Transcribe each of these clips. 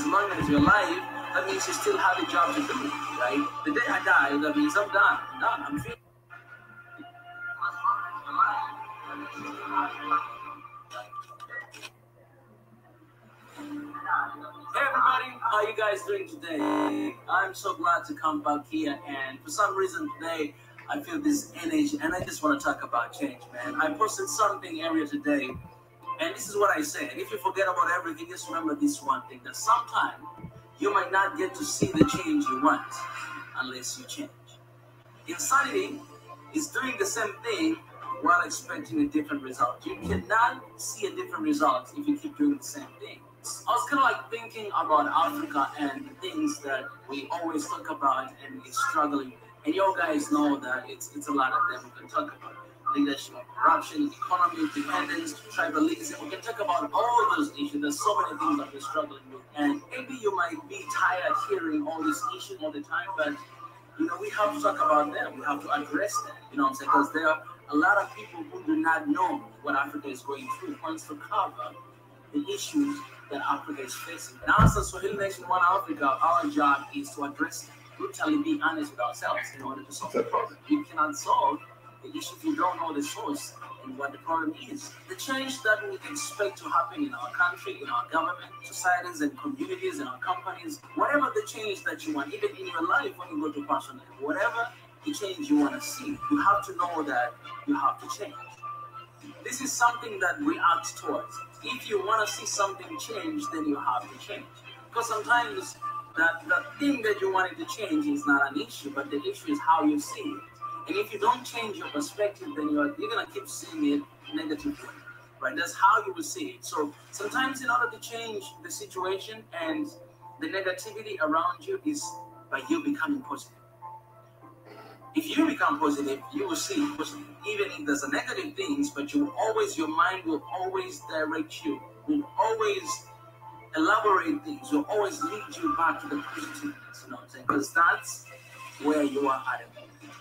as long as you're alive, that means you still have a job to do, right? The day I die, that means I'm done. I'm finished. Hey everybody, how are you guys doing today? I'm so glad to come back here, and for some reason today I feel this energy and I just want to talk about change, man. I posted something earlier today, and this is what I said. If you forget about everything, just remember this one thing, that sometimes you might not get to see the change you want unless you change. Insanity is doing the same thing while expecting a different result. You cannot see a different result if you keep doing the same thing. I was kind of like thinking about Africa and the things that we always talk about and we're struggling with. And you guys know that it's a lot of them we can talk about. Leadership, corruption, economy, dependence, tribalism. We can talk about all those issues. There's so many things that we're struggling with. And maybe you might be tired hearing all these issues all the time, but we have to talk about them. We have to address them. You know what I'm saying? Because there are a lot of people who do not know what Africa is going through, wants to cover the issues that Africa is facing. And as a Swahili Nation One Africa, our job is to address them. Brutally be honest with ourselves in order to solve the problem. You cannot solve the issue if you don't know the source and what the problem is. The change that we expect to happen in our country, in our government, societies and communities, in our companies, whatever the change that you want, even in your life when you go to personal life, whatever the change you want to see, you have to know that you have to change. This is something that we act towards. If you want to see something change, then you have to change. Because sometimes the thing that you wanted to change is not an issue, but the issue is how you see it. And if you don't change your perspective, then you're going to keep seeing it negatively, right? That's how you will see it. So sometimes in order to change the situation and the negativity around you is by you becoming positive. If you become positive, you will see positive. Even if there's a negative things, but your mind will always direct you, will always elaborate things, will always lead you back to the positiveness, you know what I'm saying? Because that's where you are at it.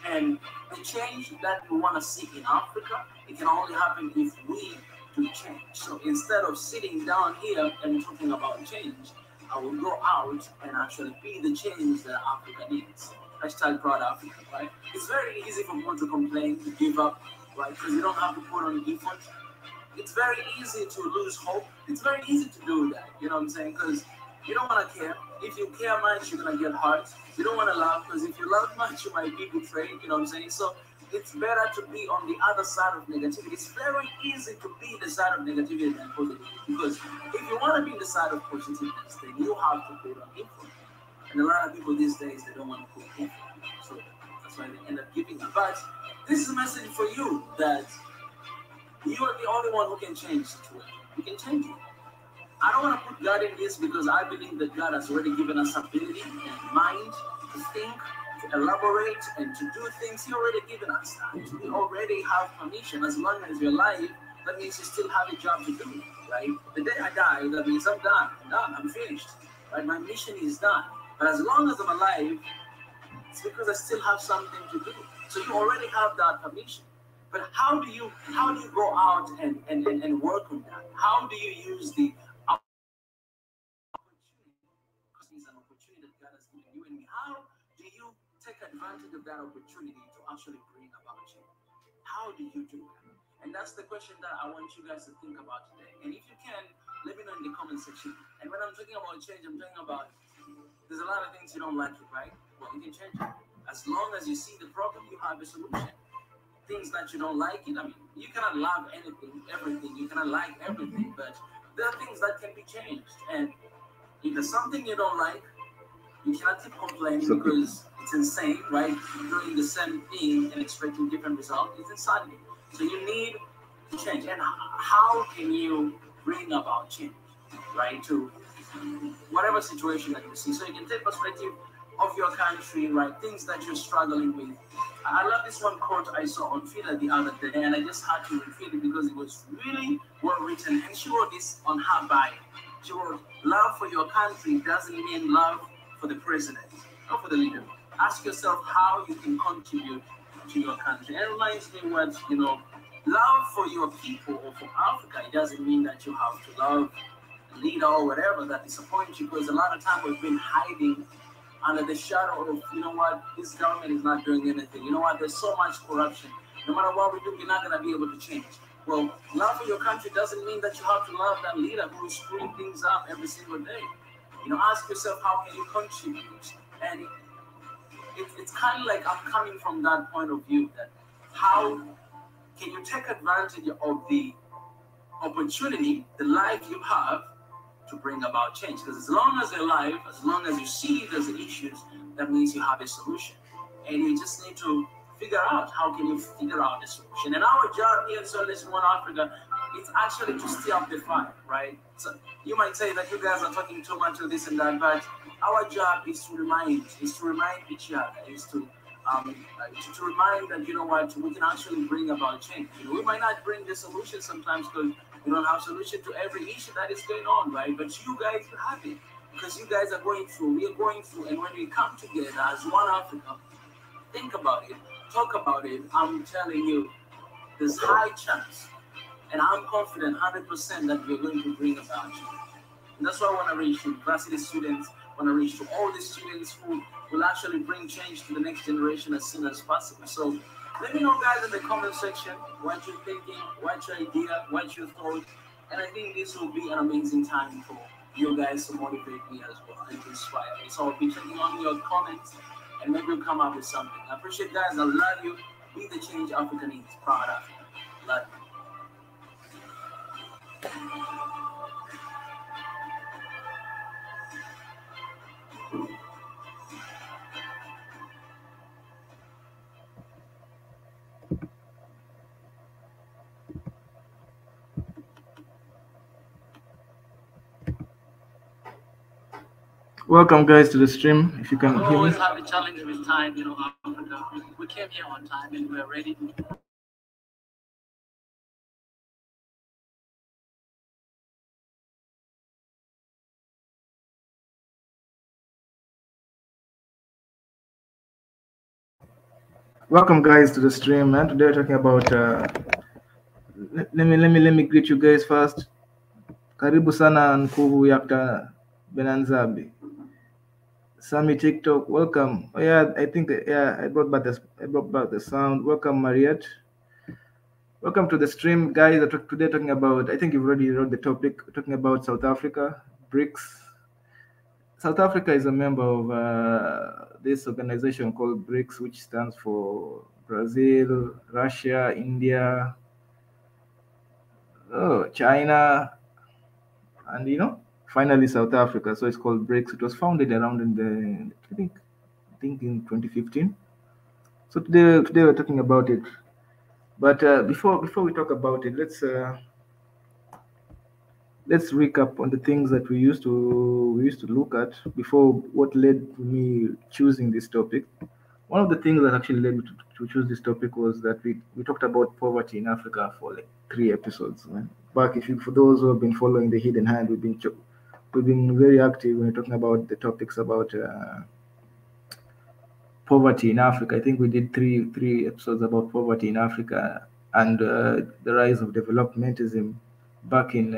And the change that we want to see in Africa, it can only happen if we do change. So instead of sitting down here and talking about change, I will go out and actually be the change that Africa needs. Hashtag Proud Africa, right? It's very easy for people to complain, to give up, right? Because you don't have to put on effort. It's very easy to lose hope. It's very easy to do that, you know what I'm saying? Because you don't want to care. If you care much, you're going to get hurt. You don't want to love, because if you love much, you might be betrayed, you know what I'm saying? So it's better to be on the other side of negativity. It's very easy to be the side of negativity than positivity, because if you want to be the side of positiveness, then you have to put on effort. And a lot of people these days, they don't want to put effort. So that's why they end up giving up. But this is a message for you, that you are the only one who can change the situation. You can change it. I don't want to put God in this, because I believe that God has already given us ability and mind to think, to elaborate, and to do things. He already given us that. We already have permission. As long as you're alive, that means you still have a job to do, right? The day I die, that means I'm done. I'm finished, right? My mission is done. But as long as I'm alive, it's because I still have something to do. So you already have that permission. But how do you go out and work on that? How do you use the that God has given you, and how do you take advantage of that opportunity to actually bring about change? How do you do that? And that's the question that I want you guys to think about today. And if you can, let me know in the comment section. And when I'm talking about change, I'm talking about, there's a lot of things you don't like it, right? Well, you can change it. As long as you see the problem, you have a solution. Things that you don't like it, I mean, you cannot love anything, everything. You cannot like everything, but there are things that can be changed. And if there's something you don't like, you cannot keep complaining, because it's insane, right? Doing the same thing and expecting different results. It's insanity. So you need to change. And how can you bring about change, right? To whatever situation that you see. So you can take perspective of your country, right? Things that you're struggling with. I love this one quote I saw on Twitter the other day, and I just had to repeat it because it was really well written. And she wrote this on her bio. She wrote, "Love for your country doesn't mean love for the president or for the leader. Ask yourself how you can contribute to your country." And it reminds me what, love for your people or for Africa, it doesn't mean that you have to love leader or whatever that disappoints you, because a lot of time we've been hiding under the shadow of, you know what, this government is not doing anything. You know what, there's so much corruption. No matter what we do, we're not going to be able to change. Well, love for your country doesn't mean that you have to love that leader who is screwing things up every single day. You know, ask yourself, how can you contribute? And it's kind of like I'm coming from that point of view, that how can you take advantage of the opportunity, the life you have, to bring about change? Because as long as you're alive, as long as you see there's issues, that means you have a solution. And you just need to figure out how can you figure out the solution. And our job here in Southern One Africa is actually to stir up the fire, right? So you might say that you guys are talking too much of this and that, but our job is to remind each other, is to remind that, you know what, we can actually bring about change. You know, we might not bring the solution sometimes because we don't have solution to every issue that is going on, right? But you guys have it, because you guys are going through, we are going through, and when we come together as one Africa, think about it, talk about it, I'm telling you, there's high chance, and I'm confident 100% that we're going to bring about change. And that's why I want to reach university students, I want to reach to all the students who will actually bring change to the next generation as soon as possible. So let me know, guys, in the comment section what you're thinking, what's your idea, what's your thought. And I think this will be an amazing time for you guys to motivate me as well and to inspire me. So I'll be checking on your comments and maybe we'll come up with something. I appreciate you guys. I love you. Be the change Africa needs. Proud of you. Love you. Welcome, guys, to the stream. If you can hear me. We always have a challenge with time, you know, Africa. We came here on time and we're ready. Welcome, guys, to the stream, and today we're talking about. Let me greet you guys first. Karibu sana Nkuhu Yakta Benanzabi. Sami TikTok, welcome. Oh yeah, I think I brought back the sound. Welcome, Mariette. Welcome to the stream, guys. Today talking about, I think you've already wrote the topic, talking about South Africa BRICS. South Africa is a member of this organization called BRICS, which stands for Brazil, Russia, India, China, and finally South Africa. So it's called BRICS. It was founded around in I think in 2015. So today we're talking about it. But before we talk about it, let's recap on the things that we used to look at before, what led to me choosing this topic. One of the things that actually led me to choose this topic was that we talked about poverty in Africa for like 3 episodes. Back, for those who have been following the Hidden Hand, we've been very active when we're talking about the topics about poverty in Africa. I think we did three episodes about poverty in Africa and the rise of developmentalism back in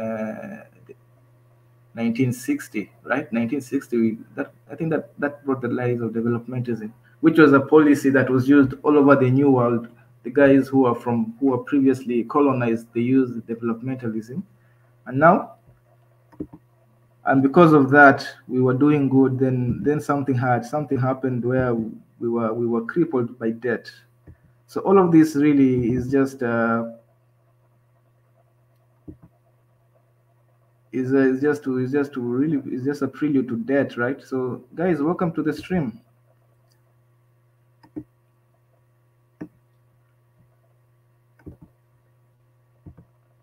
1960, right? 1960. I think that brought the rise of developmentalism, which was a policy that was used all over the New World. The guys who were previously colonized, they used developmentalism, and because of that, we were doing good. Then something happened where we were crippled by debt. So all of this really is just is just a prelude to debt, right? So guys, welcome to the stream.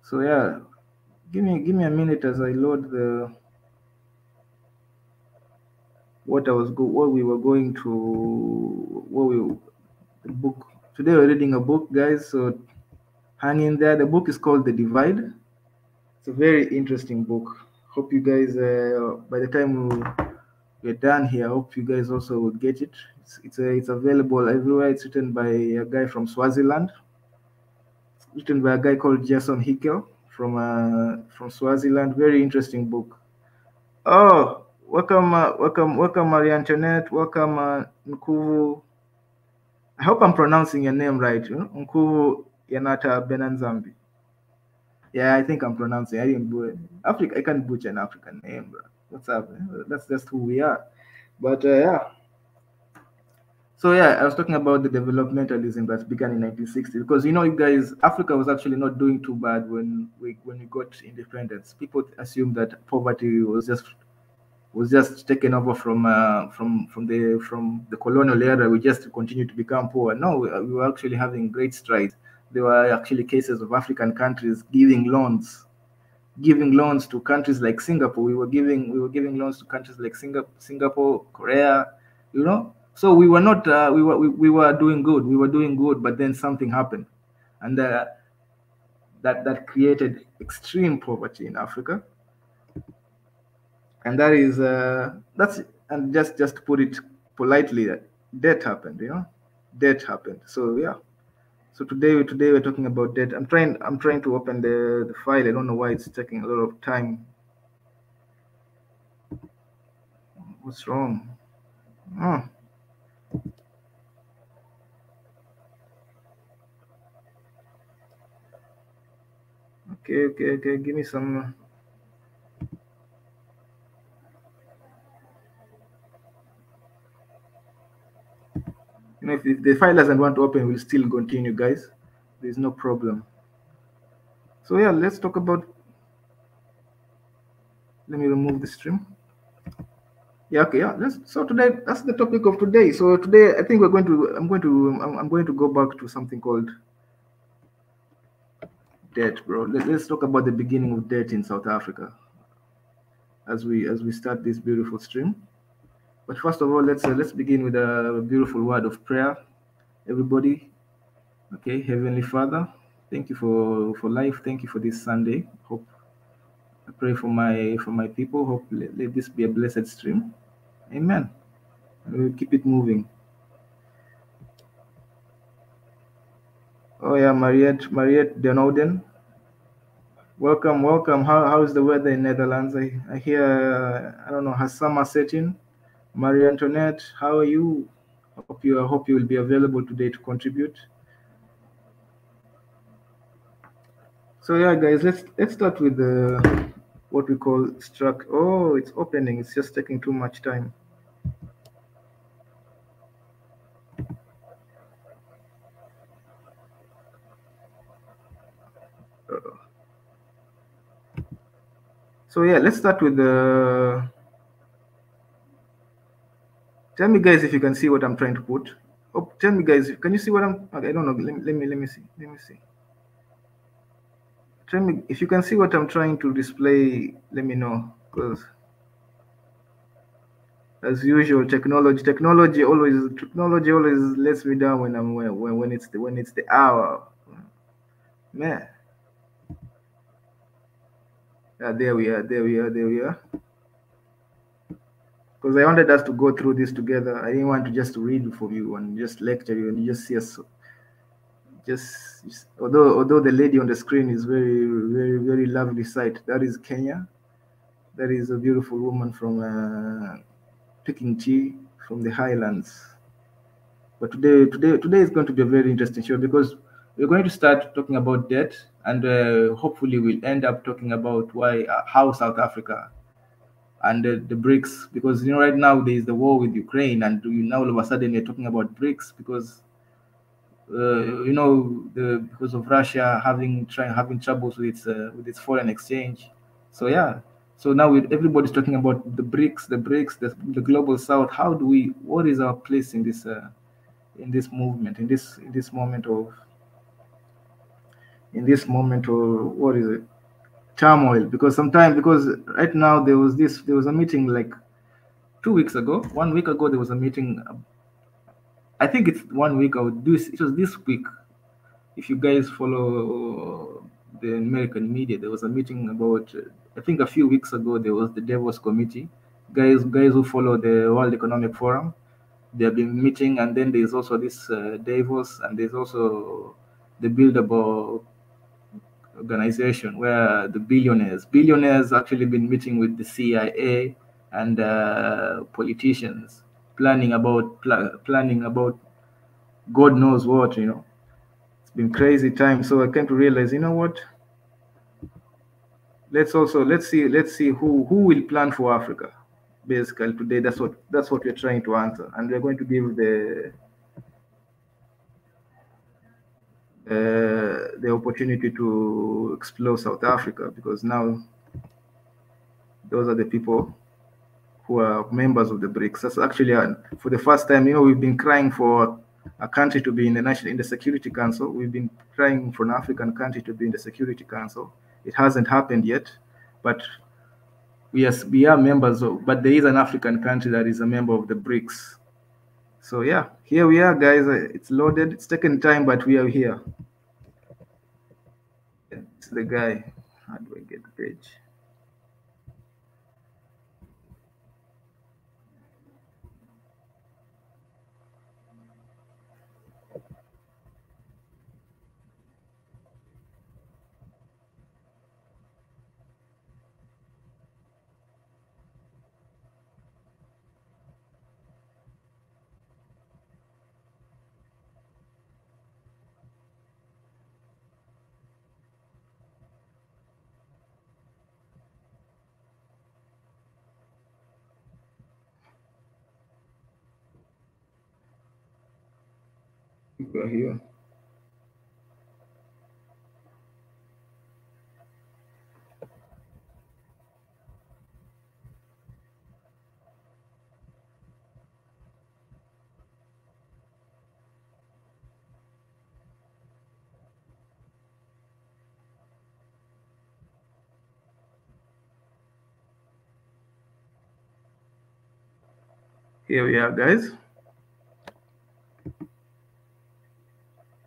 So yeah, give me a minute as I load the the book. Today we're reading a book, guys, so hang in there. The book is called The Divide. It's a very interesting book. Hope you guys, by the time we're done here, I hope you guys also will get it. It's available everywhere. It's written by a guy from Swaziland. It's written by a guy called Jason Hickel from Swaziland. Very interesting book. Oh, welcome, Marie Antoinette. Welcome, Nkuvu. I hope I'm pronouncing your name right. You know? Nkuvu Yanata Benanzambi. Yeah, I think I'm pronouncing. I didn't do it. Africa. I can't butcher an African name, bro. What's up? That's just who we are. But yeah. So yeah, I was talking about the developmentalism that began in 1960 because you guys, Africa was actually not doing too bad when we got independence. People assumed that poverty was just taken over from the colonial era. We just continued to become poor. No, we were actually having great strides. There were actually cases of African countries giving loans to countries like Singapore. We were giving loans to countries like Singapore, Korea, So we were not we were doing good. We were doing good, but then something happened, and that created extreme poverty in Africa. And that's and just to put it politely, that debt happened. Debt happened. So yeah. So today we're talking about debt. I'm trying to open the file. I don't know why it's taking a lot of time. What's wrong? Oh. Okay. Give me some. If the file doesn't want to open, we'll still continue, guys. There's no problem. So yeah, let's talk about. Let me remove the stream. Yeah, okay, yeah. So today, that's the topic of today. So today, I think I'm going to go back to something called debt, bro. Let's talk about the beginning of debt in South Africa as we start this beautiful stream. But first of all, let's begin with a beautiful word of prayer, everybody. Okay, Heavenly Father, thank you for life. Thank you for this Sunday. Hope I pray for my people. Hope let this be a blessed stream. Amen. We'll keep it moving. Oh yeah, Mariette Denoden. Welcome. How is the weather in Netherlands? I hear I don't know, has summer set in? Marie Antoinette, how are you? Hope you will be available today to contribute. So yeah, guys, let's start with what we call struct. Oh, it's opening. It's just taking too much time. So yeah, let's start with the. Tell me, guys, if you can see what I'm trying to put. Oh, tell me, guys, can you see what I'm? Okay, I don't know. Let me see. Let me see. Tell me if you can see what I'm trying to display. Let me know, because as usual, technology always lets me down when it's the hour. Man. There we are. Because I wanted us to go through this together. I didn't want to just read for you and just lecture you and you just see us. Just although the lady on the screen is very lovely sight. That is Kenya. That is a beautiful woman from picking tea from the highlands. But today is going to be a very interesting show because we're going to start talking about debt, and hopefully we'll end up talking about how South Africa and the BRICS, because right now there is the war with Ukraine, and now all of a sudden we're talking about BRICS because because of Russia having troubles with its foreign exchange. So yeah, so now everybody's talking about the BRICS, the global South. What is our place in this movement, in this moment of what is it, turmoil? Because right now there was a meeting like 1 week ago there was a meeting. I think it's 1 week ago. It was this week. If you guys follow the American media, there was a meeting about. I think a few weeks ago there was the Davos Committee. Guys who follow the World Economic Forum, they have been meeting, and then there's also this Davos, and there's also the Bilderberg organization where the billionaires actually been meeting with the CIA and politicians, planning about God knows what. It's been crazy time. So I came to realize, what? Let's see who will plan for Africa. Basically, today that's what we're trying to answer, and we're going to give the opportunity to explore South Africa, because now those are the people who are members of the BRICS. That's actually for the first time. We've been crying for a country to be in the Security Council. We've been crying for an African country to be in the Security Council. It hasn't happened yet, but we are members of. But there is an African country that is a member of the BRICS. So yeah, here we are, guys. It's loaded. It's taken time, but we are here. It's the guy. How do I get the page? We're here. Here we are, guys.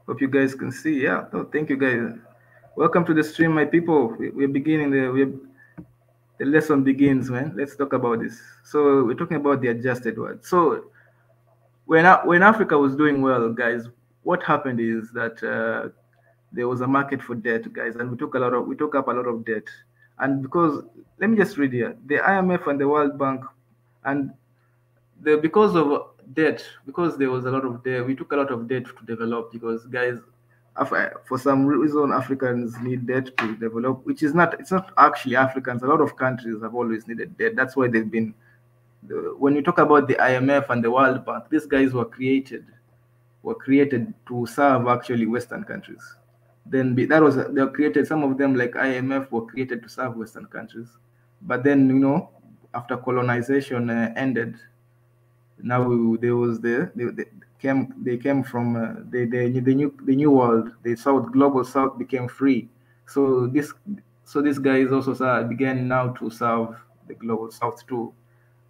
Hope you guys can see. Yeah. Oh, thank you, guys. Welcome to the stream, my people. We're beginning the lesson begins, man. Let's talk about this. So we're talking about the adjusted world. So when Africa was doing well, guys, what happened is that there was a market for debt, guys, and we took up a lot of debt. And because, let me just read here, the IMF and the World Bank, and because of debt, because there was a lot of debt, we took a lot of debt to develop, because, guys, for some reason Africans need debt to develop, which is not, it's not actually Africans. A lot of countries have always needed debt. That's why they've been, when you talk about the IMF and the World Bank, these guys were created to serve actually Western countries. Then they were created, some of them like IMF were created to serve Western countries. But then, after colonization ended, now there was they came from the new world. The global South became free. So these guys also began now to serve the global South too,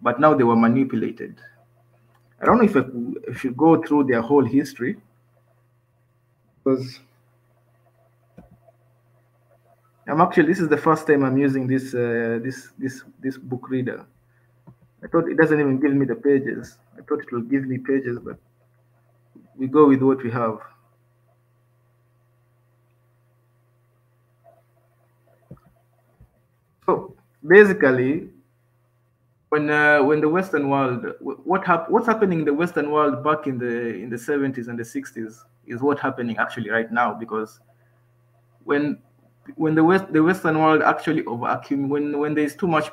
but now they were manipulated. I don't know if I should go through their whole history, because this is the first time I'm using this book reader. I thought it doesn't even give me the pages. I thought it will give me pages, but we go with what we have. So basically, when the Western world, what's happening in the Western world back in the 70s and the 60s is what's happening actually right now, because when the Western world actually when there's too much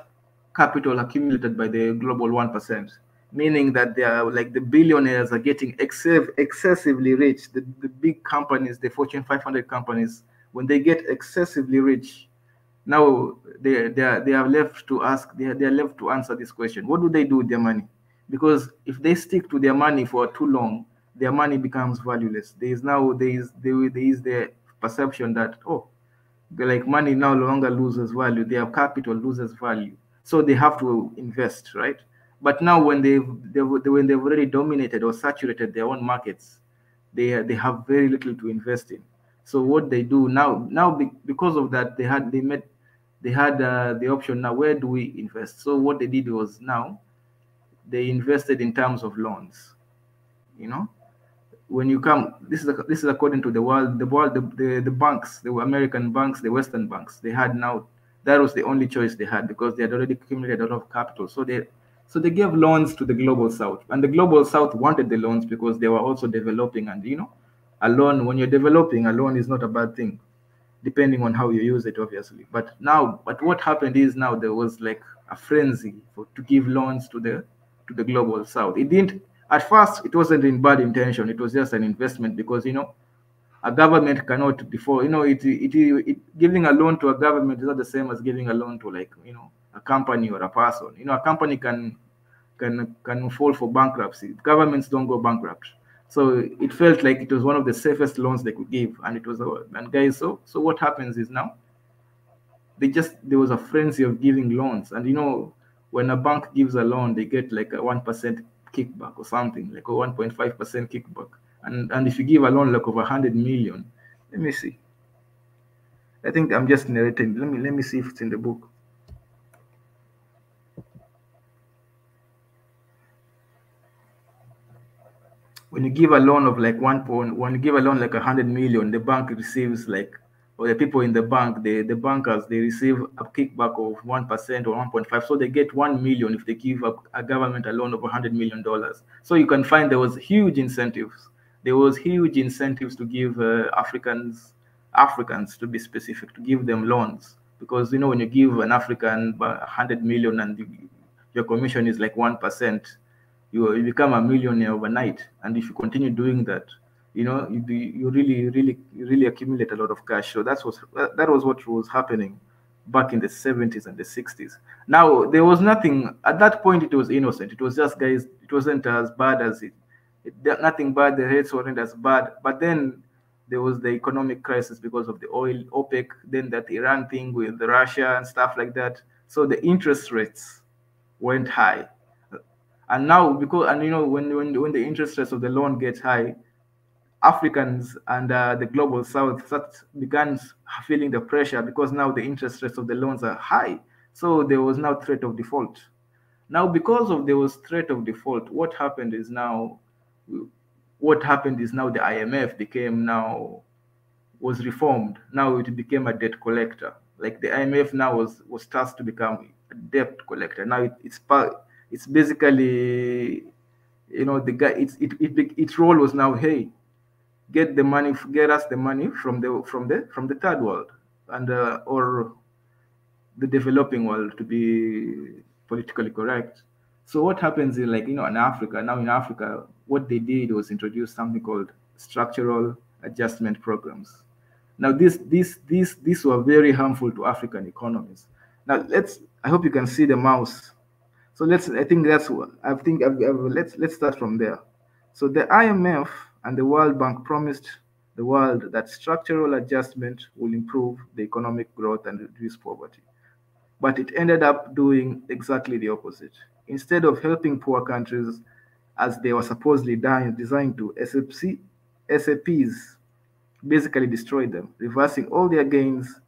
capital accumulated by the global 1%, meaning that they are like the billionaires are getting excessively rich. The big companies, the Fortune 500 companies, when they get excessively rich, now they are left to answer this question: what do they do with their money? Because if they stick to their money for too long, their money becomes valueless. There is the perception that, oh, like money no longer loses value, their capital loses value, so they have to invest, right? But now when they've already dominated or saturated their own markets, they have very little to invest in. So what they do now, because of that, they had the option. Now, where do we invest? So what they did was, now they invested in terms of loans. when you come, this is according to the banks, the American banks, the Western banks. They had now, that was the only choice they had because they had already accumulated a lot of capital. So they gave loans to the global South, and the global South wanted the loans because they were also developing. And a loan, when you're developing, a loan is not a bad thing, depending on how you use it, obviously. But what happened is now there was like a frenzy to give loans to the global South. It didn't, at first, it wasn't in bad intention. It was just an investment because a government cannot default. Giving a loan to a government is not the same as giving a loan to, like, a company or a person. A company can fall for bankruptcy. Governments don't go bankrupt. So it felt like it was one of the safest loans they could give, and it was. And guys, so what happens is now there was a frenzy of giving loans, and when a bank gives a loan, they get like a 1% kickback or something, like a 1.5% kickback, and if you give a loan like over 100 million, let me see. I think I'm just narrating. Let me see if it's in the book. When you give a loan of like when you give a loan like 100 million, the bank receives or the people in the bank, the bankers, they receive a kickback of 1% or 1.5. So they get 1 million if they give a government a loan of $100 million. So you can find there was huge incentives. There was huge incentives to give Africans, to be specific, to give them loans. Because, when you give an African 100 million and your commission is like 1%, you become a millionaire overnight. And if you continue doing that, you really accumulate a lot of cash. So that was what was happening back in the 70s and the 60s. Now, there was nothing at that point. It was innocent. It was just, guys, it wasn't as bad as nothing bad. The rates weren't as bad. But then there was the economic crisis because of the oil, OPEC, then that Iran thing with Russia and stuff like that. So the interest rates went high. And now, when the interest rates of the loan gets high, Africans and the global South began feeling the pressure because now the interest rates of the loans are high. So there was now threat of default. Now, because there was threat of default, what happened is now the IMF was reformed. Now it became a debt collector. Like the IMF now was tasked to become a debt collector. Now it's basically, its role was now, hey, get us the money from the third world and or the developing world, to be politically correct. So what happens in in Africa now? In Africa, what they did was introduce something called structural adjustment programs. Now these were very harmful to African economies. Now I hope you can see the mouse. So let's start from there. So the IMF and the World Bank promised the world that structural adjustment will improve the economic growth and reduce poverty. But it ended up doing exactly the opposite. Instead of helping poor countries as they were supposedly designed to, SAPs basically destroyed them, reversing all the gains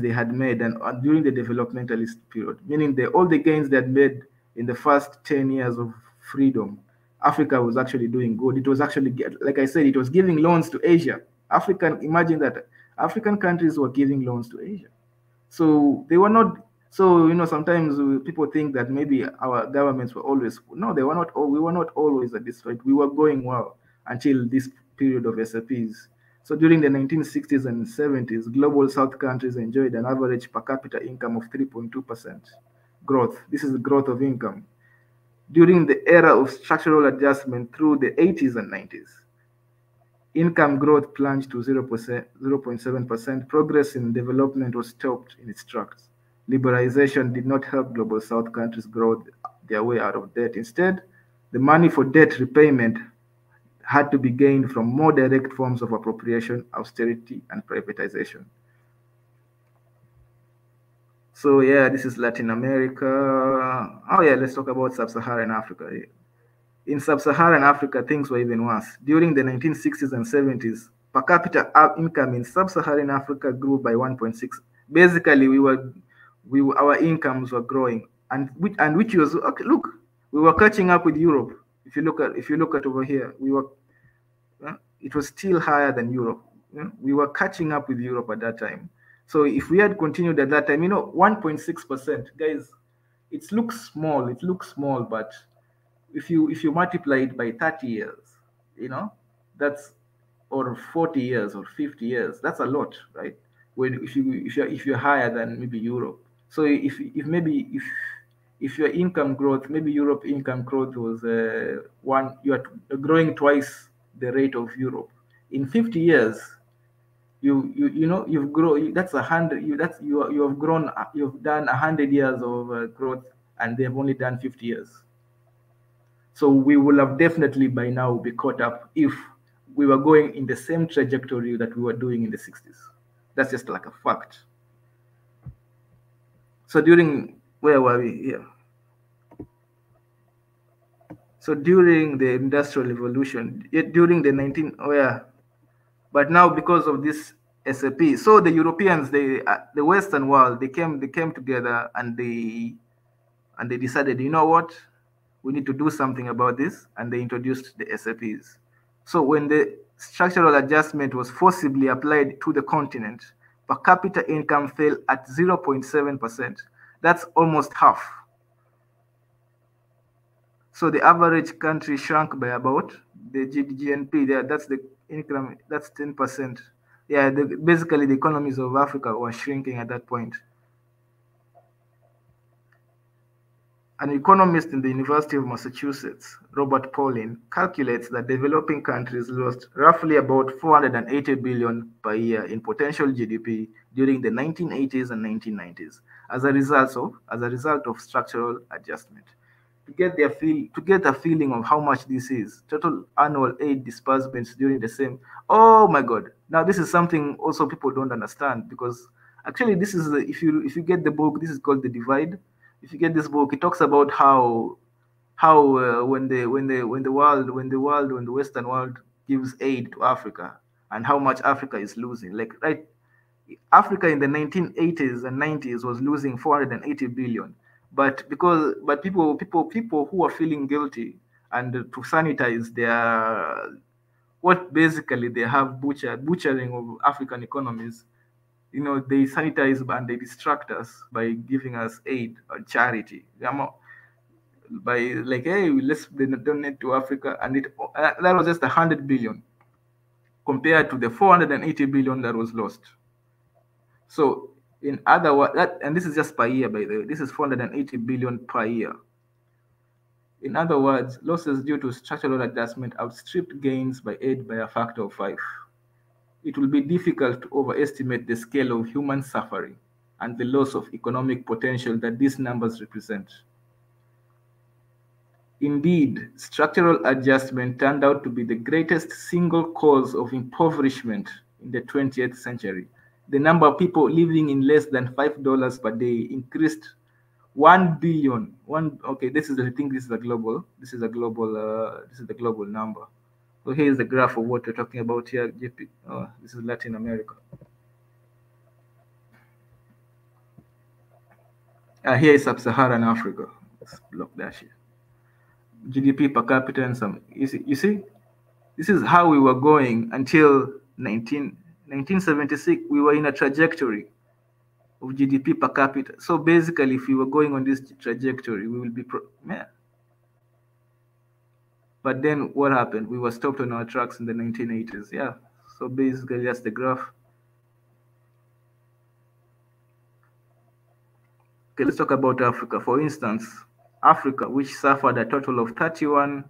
they had made and during the developmentalist period, meaning all the gains they had made in the first 10 years of freedom. Africa was actually doing good. It was actually, like I said, it was giving loans to Asia. Imagine that African countries were giving loans to Asia. So they were not. So sometimes people think that maybe our governments were always. No, they were not. We were not always at this rate. We were going well until this period of SAPs. So during the 1960s and 70s, global South countries enjoyed an average per capita income of 3.2% growth. This is the growth of income. During the era of structural adjustment through the 80s and 90s, income growth plunged to 0.7%. Progress in development was stopped in its tracks. Liberalization did not help global South countries grow their way out of debt. Instead, the money for debt repayment had to be gained from more direct forms of appropriation, austerity, and privatization. So yeah, this is Latin America. Oh yeah, let's talk about Sub-Saharan Africa. In Sub-Saharan Africa, things were even worse. During the 1960s and 70s, per capita income in Sub-Saharan Africa grew by 1.6. Basically, our incomes were growing, and which was okay. Look, we were catching up with Europe. If you look at over here, it was still higher than Europe. We were catching up with Europe at that time. So if we had continued at that time, 1.6%, guys, it looks small, but if you multiply it by 30 years, that's, or 40 years or 50 years, that's a lot, right? When if you're higher than maybe Europe. So if your income growth, maybe Europe income growth was you are growing twice the rate of Europe in 50 years. You've grown. That's 100. You have grown. You've done 100 years of growth, and they've only done 50 years. So we will have definitely by now be caught up if we were going in the same trajectory that we were doing in the 60s. That's just like a fact. So where were we here? So during the Industrial Revolution, during the but now because of this SAP, so the Europeans, the Western world, they came together and they decided, you know what, we need to do something about this, and they introduced the SAPs. So when the structural adjustment was forcibly applied to the continent, per capita income fell at 0.7%. That's almost half. So the average country shrunk by about the GNP there. That's the income. That's 10%. Yeah, basically the economies of Africa were shrinking at that point. An economist in the University of Massachusetts, Robert Pauling, calculates that developing countries lost roughly about 480 billion per year in potential GDP during the 1980s and 1990s as a result of structural adjustment. To get a feeling of how much this is, total annual aid disbursements during the same. Oh my God! Now this is something also people don't understand, because actually this is if you get the book, this is called The Divide. If you get this book, it talks about how when the Western world gives aid to Africa, and how much Africa is losing. Like, right, Africa in the 1980s and 90s was losing 480 billion. But people who are feeling guilty, and to sanitize what basically they have butchering of African economies, they sanitize and they distract us by giving us aid or charity. By like, hey, let's donate to Africa, and that was just 100 billion compared to the 480 billion that was lost. So in other words, and this is just per year, by the way, this is 480 billion per year. In other words, losses due to structural adjustment outstripped gains by aid by a factor of 5. It will be difficult to overestimate the scale of human suffering and the loss of economic potential that these numbers represent. Indeed, structural adjustment turned out to be the greatest single cause of impoverishment in the 20th century. The number of people living in less than $5 per day increased 1 billion. This is the global number. So here's the graph of what we're talking about here. This is Latin America. Here is Sub-Saharan Africa. Let's block that shit. GDP per capita and some. You see, this is how we were going until 1976. We were in a trajectory of GDP per capita. So basically, if we were going on this trajectory, we will be But then what happened? We were stopped on our tracks in the 1980s. Yeah. So basically, that's the graph. Okay, let's talk about Africa. For instance, Africa, which suffered a total of 31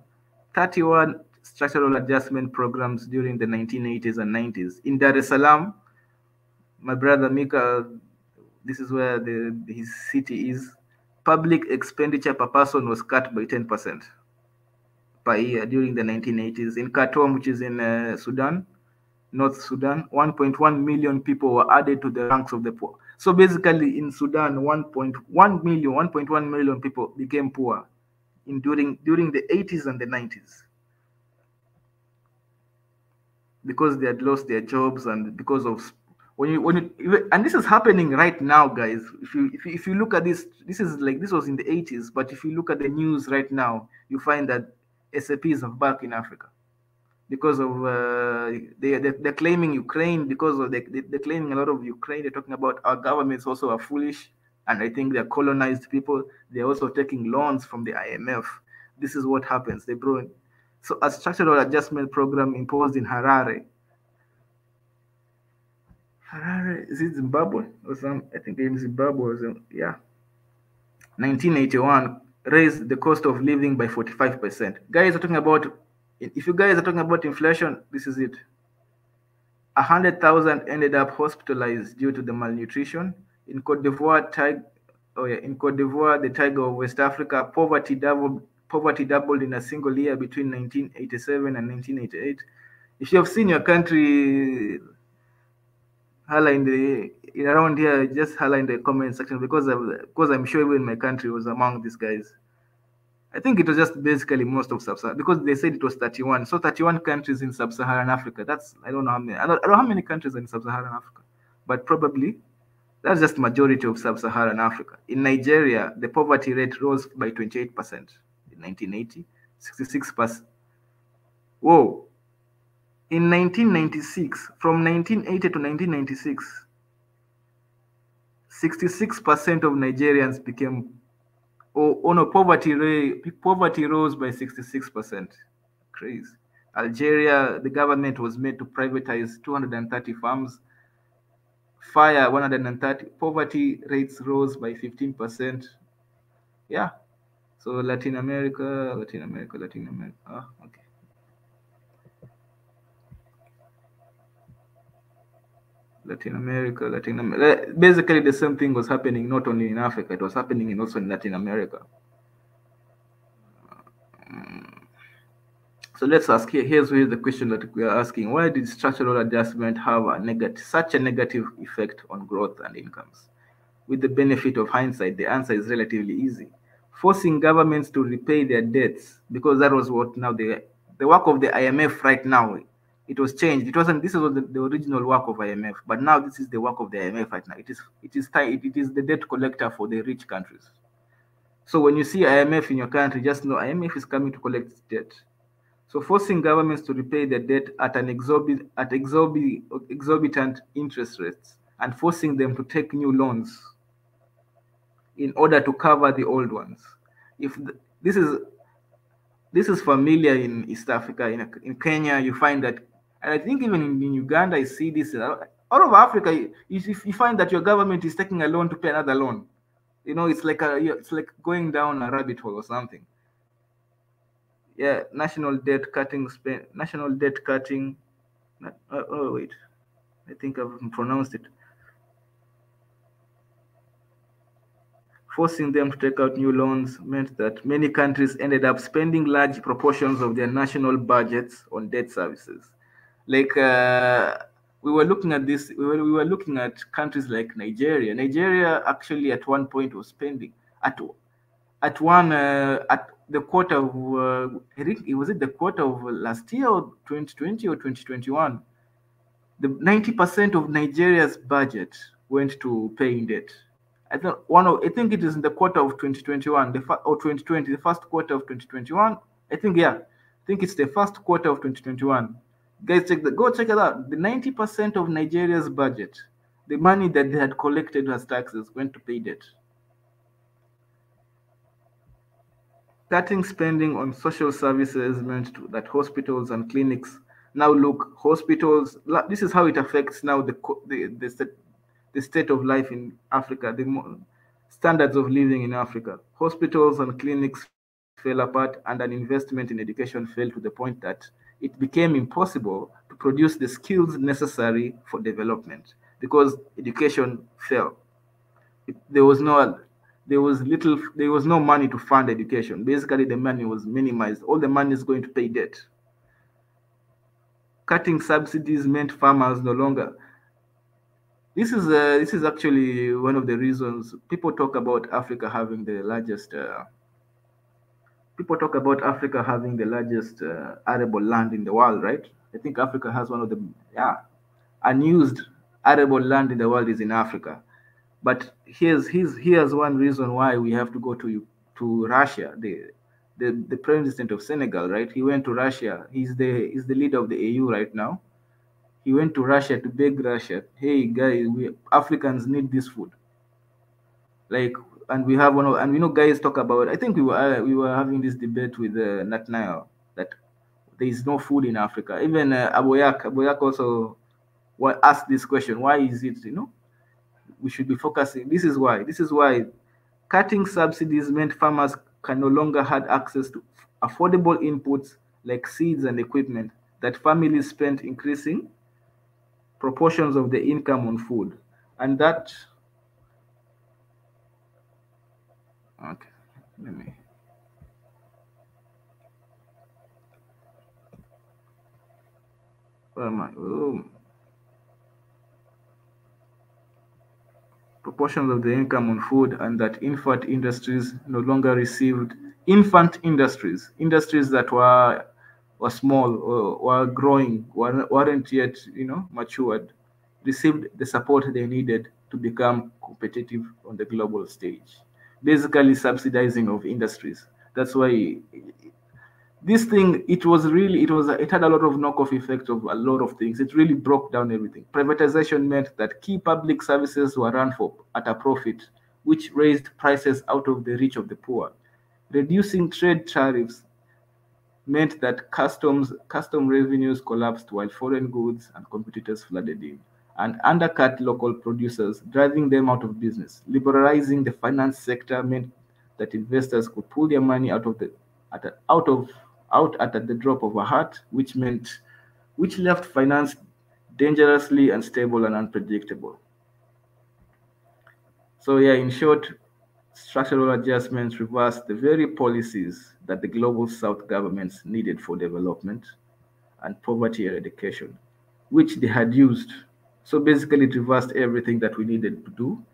structural adjustment programs during the 1980s and 90s. In Dar es Salaam, my brother Mika, this is where his city is, public expenditure per person was cut by 10% per year during the 1980s. In Khartoum, which is in Sudan, North Sudan, 1.1 million people were added to the ranks of the poor. So basically in Sudan, 1.1 million people became poor during the 80s and the 90s, because they had lost their jobs, and because of and this is happening right now, guys. If you look at this was in the 80s, but if you look at the news right now, you find that SAPs are back in Africa. because of they're claiming Ukraine, because of they're claiming a lot of Ukraine. They're talking about our governments also are foolish, and I think they're colonized people. They're also taking loans from the IMF. This is what happens. They brought so a structural adjustment program imposed in Harare. Harare, is it Zimbabwe or some? I think in Zimbabwe or some, yeah. 1981 raised the cost of living by 45%. Guys are talking about, if you guys are talking about inflation, this is it. 100,000 ended up hospitalized due to the malnutrition. In Cote d'Ivoire, the tiger of West Africa, poverty doubled in a single year between 1987 and 1988. If you have seen your country, holla around here, just holla in the comment section, because I'm sure even my country was among these guys. I think it was just basically most of sub-Saharan, because they said it was 31. So 31 countries in sub-Saharan Africa. That's, I don't know how many. I don't know how many countries are in sub-Saharan Africa, but probably that's just majority of sub-Saharan Africa. In Nigeria, the poverty rate rose by 28% in 1980, 66%. Whoa. In 1996, from 1980 to 1996, 66% of Nigerians became, poverty rose by 66%. Crazy. Algeria, the government was made to privatize 230 farms, fire 130. Poverty rates rose by 15%. Yeah. So Latin America. Oh, okay. Latin America. Basically, the same thing was happening not only in Africa, it was happening also in Latin America. So let's ask here. Here's the question that we are asking: why did structural adjustment have such a negative effect on growth and incomes? With the benefit of hindsight, the answer is relatively easy. Forcing governments to repay their debts, because that was what now the work of the IMF right now. It was changed. It wasn't. This was the original work of IMF, but now this is the work of the IMF right now. It is the debt collector for the rich countries. So when you see IMF in your country, just know IMF is coming to collect debt. So forcing governments to repay their debt at exorbitant interest rates, and forcing them to take new loans in order to cover the old ones. This is familiar in East Africa. In Kenya, you find that, and I think even in Uganda, I see this. All over Africa, you find that your government is taking a loan to pay another loan. It's like going down a rabbit hole or something. Yeah, national debt cutting. Oh wait, I think I've pronounced it. Forcing them to take out new loans meant that many countries ended up spending large proportions of their national budgets on debt services. Like we were looking at this, we were looking at countries like Nigeria. Nigeria actually at one point was spending at the quarter of I think it was the quarter of last year, or 2020 or 2021. The 90% of Nigeria's budget went to paying debt. I think it is in the quarter of 2021, or 2020, the first quarter of 2021. I think it's the first quarter of 2021. Guys, go check it out. The 90% of Nigeria's budget, the money that they had collected as taxes, went to pay debt. Cutting spending on social services meant that hospitals and clinics now hospitals. This is how it affects now the state of life in Africa, the standards of living in Africa. Hospitals and clinics fell apart, and an investment in education fell to the point that it became impossible to produce the skills necessary for development because education fell. There was no money to fund education. Basically, the money was minimized. All the money is going to pay debt. Cutting subsidies meant farmers no longer. This is actually one of the reasons people talk about Africa having the largest. People talk about Africa having the largest arable land in the world, right? I think Africa has one of the unused arable land in the world is in Africa. But here's one reason why we have to go to Russia. the president of Senegal, right? He went to Russia. He's the leader of the AU right now. He went to Russia to beg Russia, hey guys, we Africans need this food. Like, and we have and we know guys talk about. I think we were having this debate with Nathaniel that there is no food in Africa. Even Aboyak also asked this question: why is it? We should be focusing. This is why. Cutting subsidies meant farmers can no longer had access to affordable inputs like seeds and equipment that families spent increasing proportions of the income on food. And that, okay, let me, where am I? Oh. Proportions of the income on food, and that infant industries that were small or were growing, weren't yet matured, received the support they needed to become competitive on the global stage. Basically, subsidizing of industries. That's why this thing, it had a lot of knockoff effects of a lot of things. It really broke down everything. Privatization meant that key public services were run for at a profit, which raised prices out of the reach of the poor. Reducing trade tariffs meant that custom revenues collapsed while foreign goods and competitors flooded in and undercut local producers, driving them out of business. Liberalizing the finance sector meant that investors could pull their money out at the drop of a hat, which left finance dangerously unstable and unpredictable. So yeah, in short, structural adjustments reversed the very policies that the global South governments needed for development and poverty eradication, which they had used. So basically, it reversed everything that we needed to do.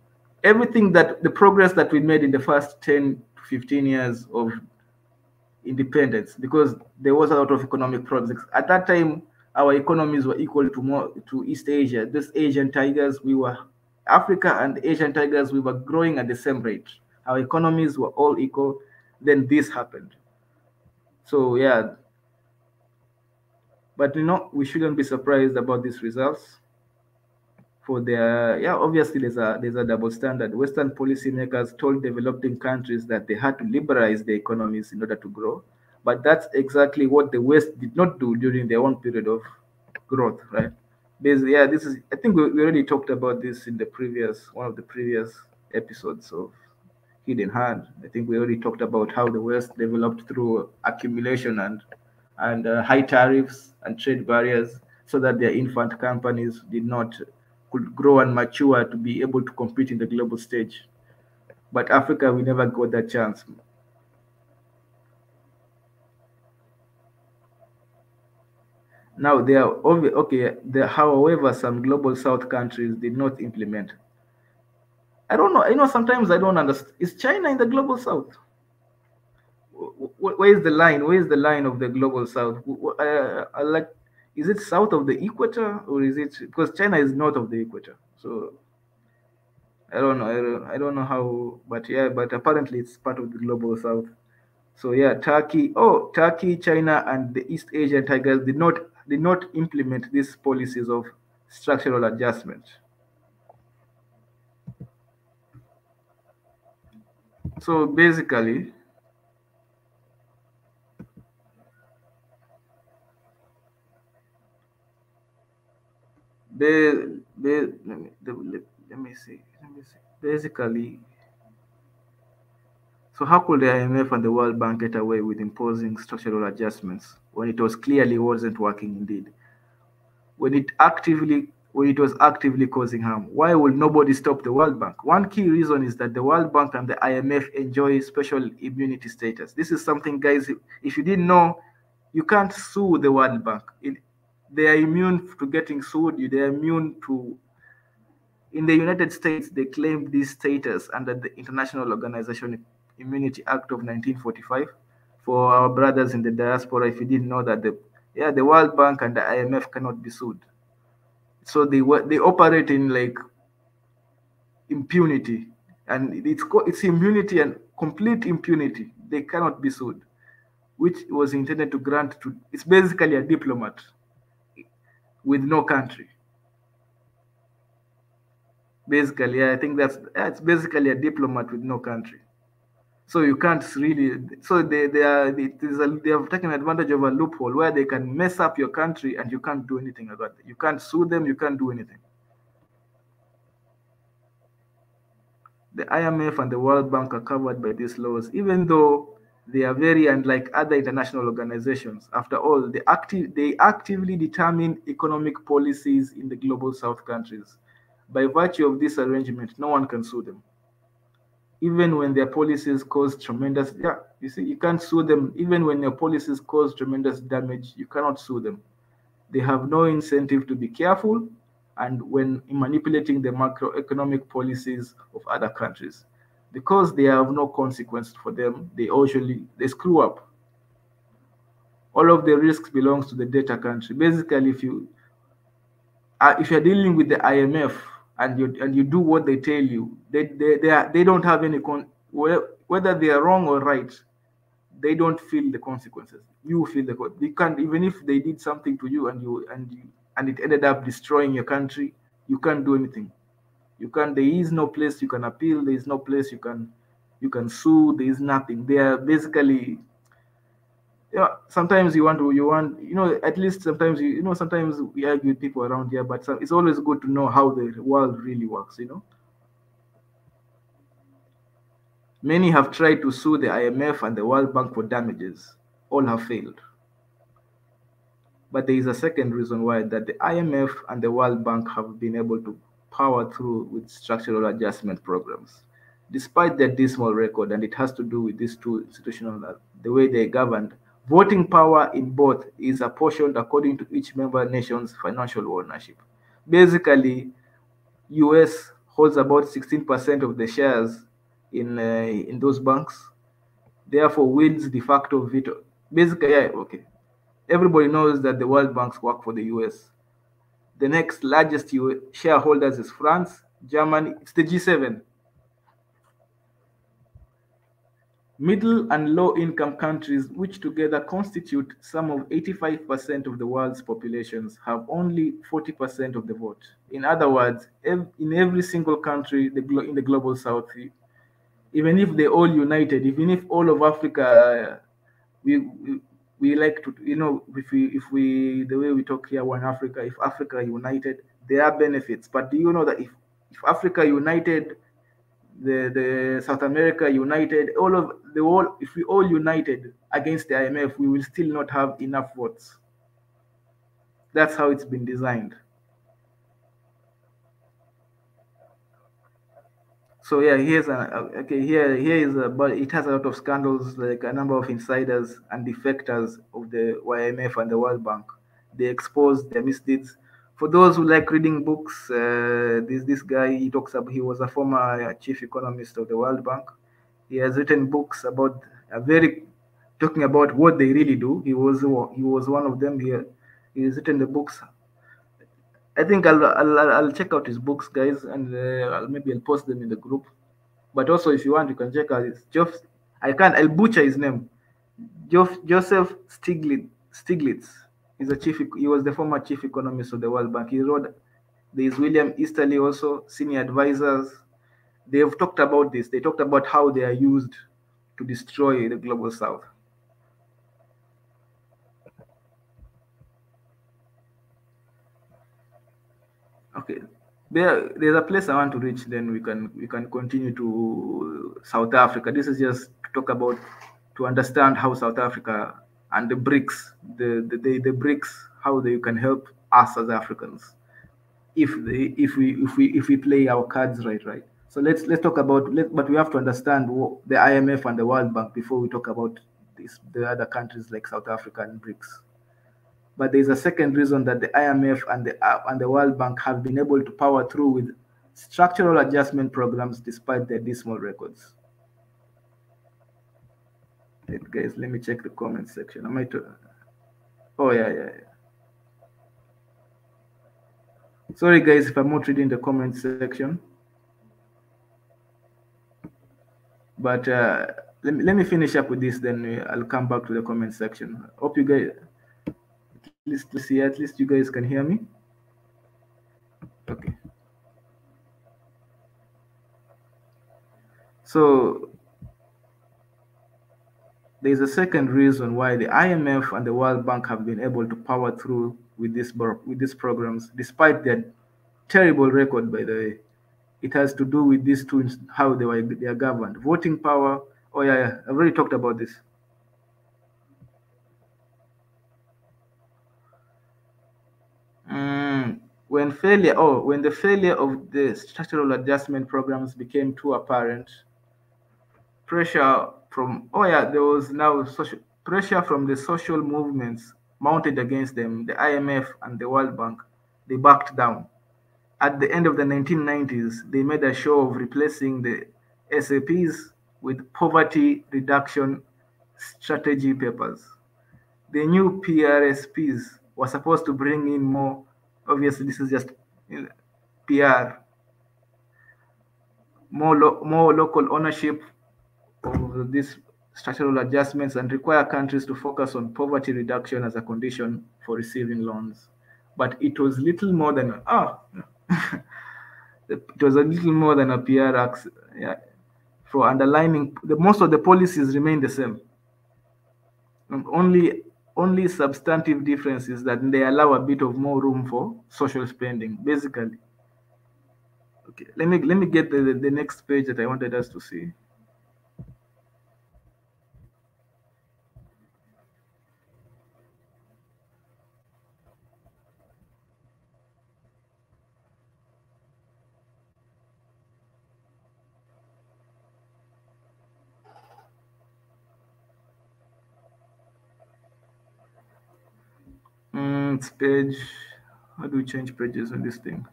The progress that we made in the first 10 to 15 years of independence, because there was a lot of economic projects. At that time, our economies were equal to East Asia. These Asian tigers, Africa and Asian tigers, we were growing at the same rate. Our economies were all equal. Then this happened. So yeah, but we shouldn't be surprised about these results. Obviously there's a double standard. Western policymakers told developing countries that they had to liberalize their economies in order to grow, but that's exactly what the West did not do during their own period of growth, right? I think we already talked about this in one of the previous episodes of Hidden Hand. I think we already talked about how the West developed through accumulation and high tariffs and trade barriers, so that their infant companies could grow and mature to be able to compete in the global stage. But Africa, we never got that chance. Now, however, some global South countries did not implement. I don't know. Sometimes I don't understand. Is China in the global South? Where is the line? Where is the line of the global South? Is it south of the equator, or is it, because China is north of the equator? So I don't know. I don't know how, but yeah, but apparently it's part of the global South. So yeah, Turkey, China, and the East Asian tigers did not implement these policies of structural adjustment. So basically, let me see. Basically, so how could the IMF and the World Bank get away with imposing structural adjustments when it was clearly wasn't working indeed? When it was actively causing harm? Why will nobody stop the World Bank? One key reason is that the World Bank and the IMF enjoy special immunity status. This is something, guys, if you didn't know, you can't sue the World Bank. They are immune to getting sued. They are immune to. In the United States, they claimed this status under the International Organization Immunity Act of 1945. For our brothers in the diaspora, if you didn't know that, the World Bank and the IMF cannot be sued. So they operate in like impunity, and it's immunity and complete impunity. They cannot be sued. which was intended to grant to, it's basically a diplomat with no country. Basically, I think it's basically a diplomat with no country. So you can't really. So they have taken advantage of a loophole where they can mess up your country and you can't do anything about it. You can't sue them. You can't do anything. The IMF and the World Bank are covered by these laws, even though they are very unlike other international organizations. After all, they actively determine economic policies in the global South countries. By virtue of this arrangement, no one can sue them. Even when their policies cause tremendous, you see, you can't sue them. Even when their policies cause tremendous damage, you cannot sue them. They have no incentive to be careful, and when manipulating the macroeconomic policies of other countries, because they have no consequence for them, they screw up. All of the risks belongs to the debtor country. Basically, if you're dealing with the IMF and you do what they tell you, they don't have any whether they are wrong or right, they don't feel the consequences. You feel they can't, even if they did something to you and it ended up destroying your country, you can't do anything. There is no place you can appeal, there is no place you can sue, there is nothing. They are basically, sometimes at least sometimes sometimes we argue with people around here, but it's always good to know how the world really works. Many have tried to sue the IMF and the World Bank for damages. All have failed. But there is a second reason why, that the IMF and the World Bank have been able to power through with structural adjustment programs, despite their dismal record, and it has to do with these two institutional, the way they governed. Voting power in both is apportioned according to each member nation's financial ownership. Basically, US holds about 16% of the shares in those banks, therefore wields de facto veto. Basically, okay. Everybody knows that the World Banks work for the US. The next largest shareholders is France, Germany. It's the G7. Middle and low-income countries, which together constitute some of 85% of the world's populations, have only 40% of the vote. In other words, in every single country in the global South, even if they all united, even if all of Africa, we like to, if we the way we talk here, one Africa, if Africa united, there are benefits. But do you know that if Africa united, the South America united, if we all united against the IMF, we will still not have enough votes. That's how it's been designed. So yeah, here is but it has a lot of scandals, like a number of insiders and defectors of the IMF and the World Bank. They expose their misdeeds. For those who like reading books, this guy, he was a former chief economist of the World Bank. He has written books about talking about what they really do. He was one of them here. He's written the books. I think I'll check out his books, guys, and maybe I'll post them in the group. But also, if you want, you can check out I'll butcher his name. Joseph Stiglitz. He was the former chief economist of the World Bank. He wrote. There is William Easterly also, senior advisors. They have talked about this. They talked about how they are used to destroy the global South. Okay, there's a place I want to reach. Then we can continue to South Africa. This is just to talk about, to understand how South Africa and the BRICS, the BRICS, how they can help us as Africans if we play our cards right. So let's talk about, but we have to understand the IMF and the World Bank before we talk about the other countries like South Africa and BRICS. But there's a second reason that the IMF and the World Bank have been able to power through with structural adjustment programs despite their dismal records. Wait, guys, let me check the comment section. Oh yeah. Sorry, guys, if I'm not reading the comment section. But let me finish up with this, then I'll come back to the comment section. Hope you guys, at least you guys can hear me. Okay. So there's a second reason why the IMF and the World Bank have been able to power through with these programs, despite their terrible record, by the way. It has to do with these two, how they are governed. Voting power. Oh yeah, I've already talked about this. When the failure of the structural adjustment programs became too apparent, there was now social pressure from the social movements mounted against them. The IMF and the World Bank, they backed down. At the end of the 1990s, they made a show of replacing the SAPs with poverty reduction strategy papers. The new PRSPs were supposed to bring in more. Obviously, this is just PR, more local ownership of these structural adjustments, and require countries to focus on poverty reduction as a condition for receiving loans. But it was little more than it was a little more than a PR act. Yeah, for underlining most of the policies remain the same. And only substantive difference is that they allow a bit of more room for social spending, basically. Okay, let me get the next page that I wanted us to see. It's page. How do we change pages on this thing?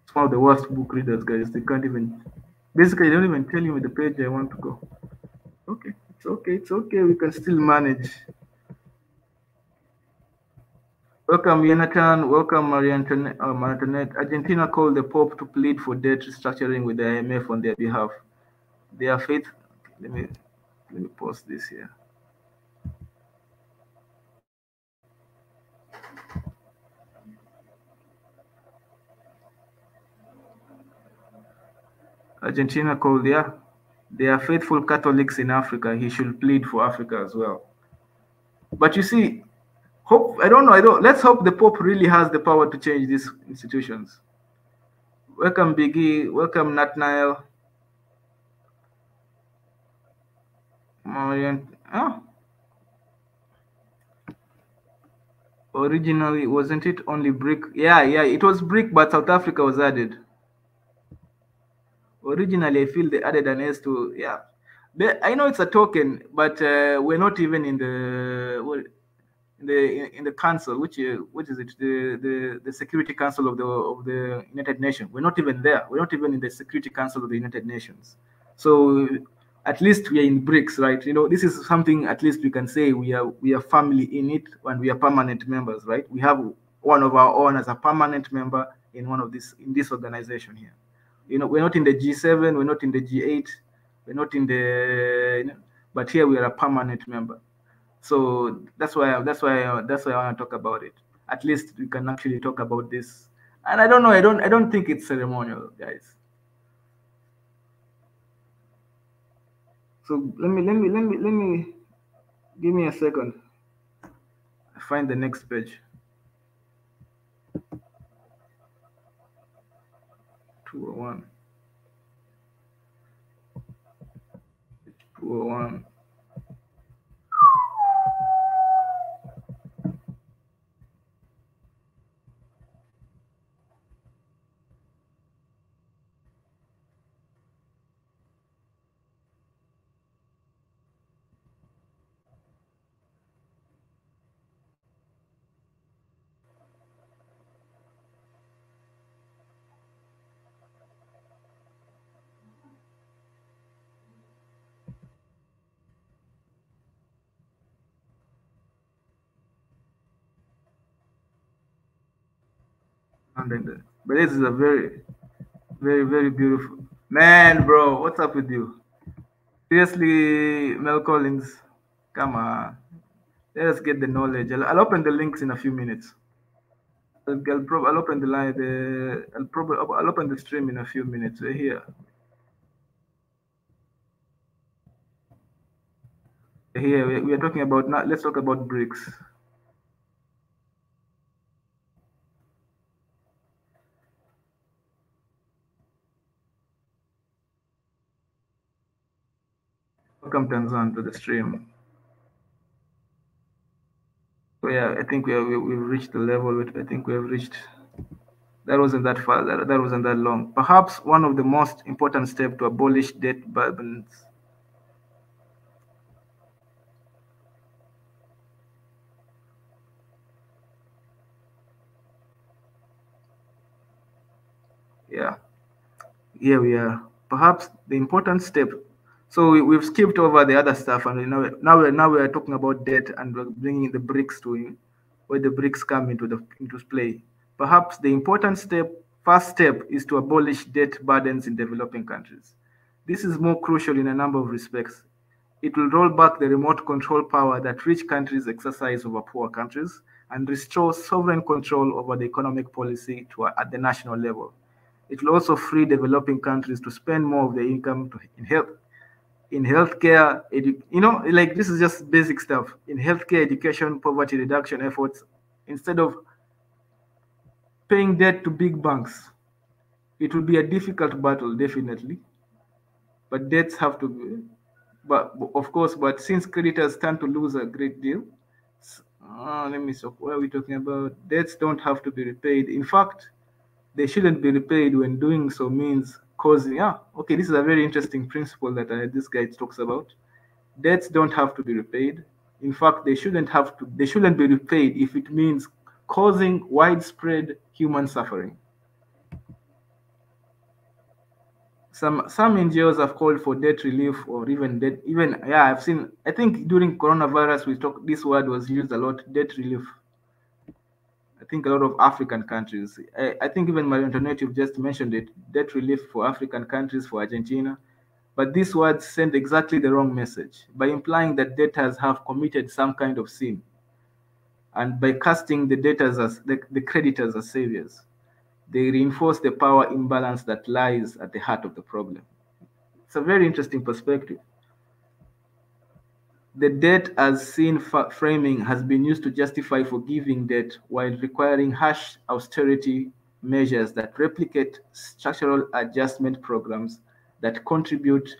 It's one of the worst book readers, guys. They can't even. Basically, they don't even tell you the page I want to go. Okay, it's okay. It's okay. We can still manage. Welcome, Jonathan. Welcome, Marie Antoinette. Argentina called the Pope to plead for debt restructuring with the IMF on their behalf. Their faith. Let me post this here. Argentina called they are faithful Catholics in Africa. He should plead for Africa as well. But you see, let's hope the Pope really has the power to change these institutions. Welcome, Biggie. Welcome, Nathaniel. Originally, wasn't it only brick? Yeah, it was brick, but South Africa was added. Originally, I feel they added an S to, yeah. I know it's a token, but we're not even in the council, which is it? The Security Council of the United Nations. We're not even there. We're not even in the Security Council of the United Nations. So at least we are in BRICS, right? This is something at least we can say we are family in it, and we are permanent members, right? We have one of our own as a permanent member in this organization here. We're not in the G7, we're not in the G8, we're not in the, but here we are a permanent member. So that's why I want to talk about it. At least we can actually talk about this. And I don't think it's ceremonial, guys. So let me give me a second. I find the next page. 201. 201. But this is a very, very, very beautiful man, bro. What's up with you? Seriously, Mel Collins, come on. Let us get the knowledge. I'll open the links in a few minutes. I'll open the line. I'll open the stream in a few minutes. We're here. Here we are talking about now. Let's talk about BRICS. Welcome Tanzan to the stream. So yeah, I think we've reached the level. I think we have reached. That wasn't that far. That wasn't that long. Perhaps one of the most important steps to abolish debt burdens. Yeah, here we are. Perhaps the important step. So we've skipped over the other stuff, and now we're talking about debt, and we're bringing the BRICS to in, where the BRICS come into play. Perhaps the important first step, is to abolish debt burdens in developing countries. This is more crucial in a number of respects. It will roll back the remote control power that rich countries exercise over poor countries and restore sovereign control over the economic policy at the national level. It will also free developing countries to spend more of their income in healthcare, like this is just basic stuff. In healthcare, education, poverty reduction efforts, instead of paying debt to big banks. It will be a difficult battle, definitely. But debts have to be, but since creditors tend to lose a great deal, let me see, what are we talking about? Debts don't have to be repaid. In fact, they shouldn't be repaid when doing so means causing, this is a very interesting principle that this guy talks about. Debts don't have to be repaid. In fact, they shouldn't be repaid if it means causing widespread human suffering. Some NGOs have called for debt relief or I think during coronavirus this word was used a lot, debt relief. I think a lot of African countries, I think even my alternative just mentioned it, debt relief for African countries, for Argentina. But these words send exactly the wrong message by implying that debtors have committed some kind of sin, and by casting the debtors as the creditors as saviors. They reinforce the power imbalance that lies at the heart of the problem. It's a very interesting perspective. The debt as sin framing has been used to justify forgiving debt while requiring harsh austerity measures that replicate structural adjustment programs that contribute.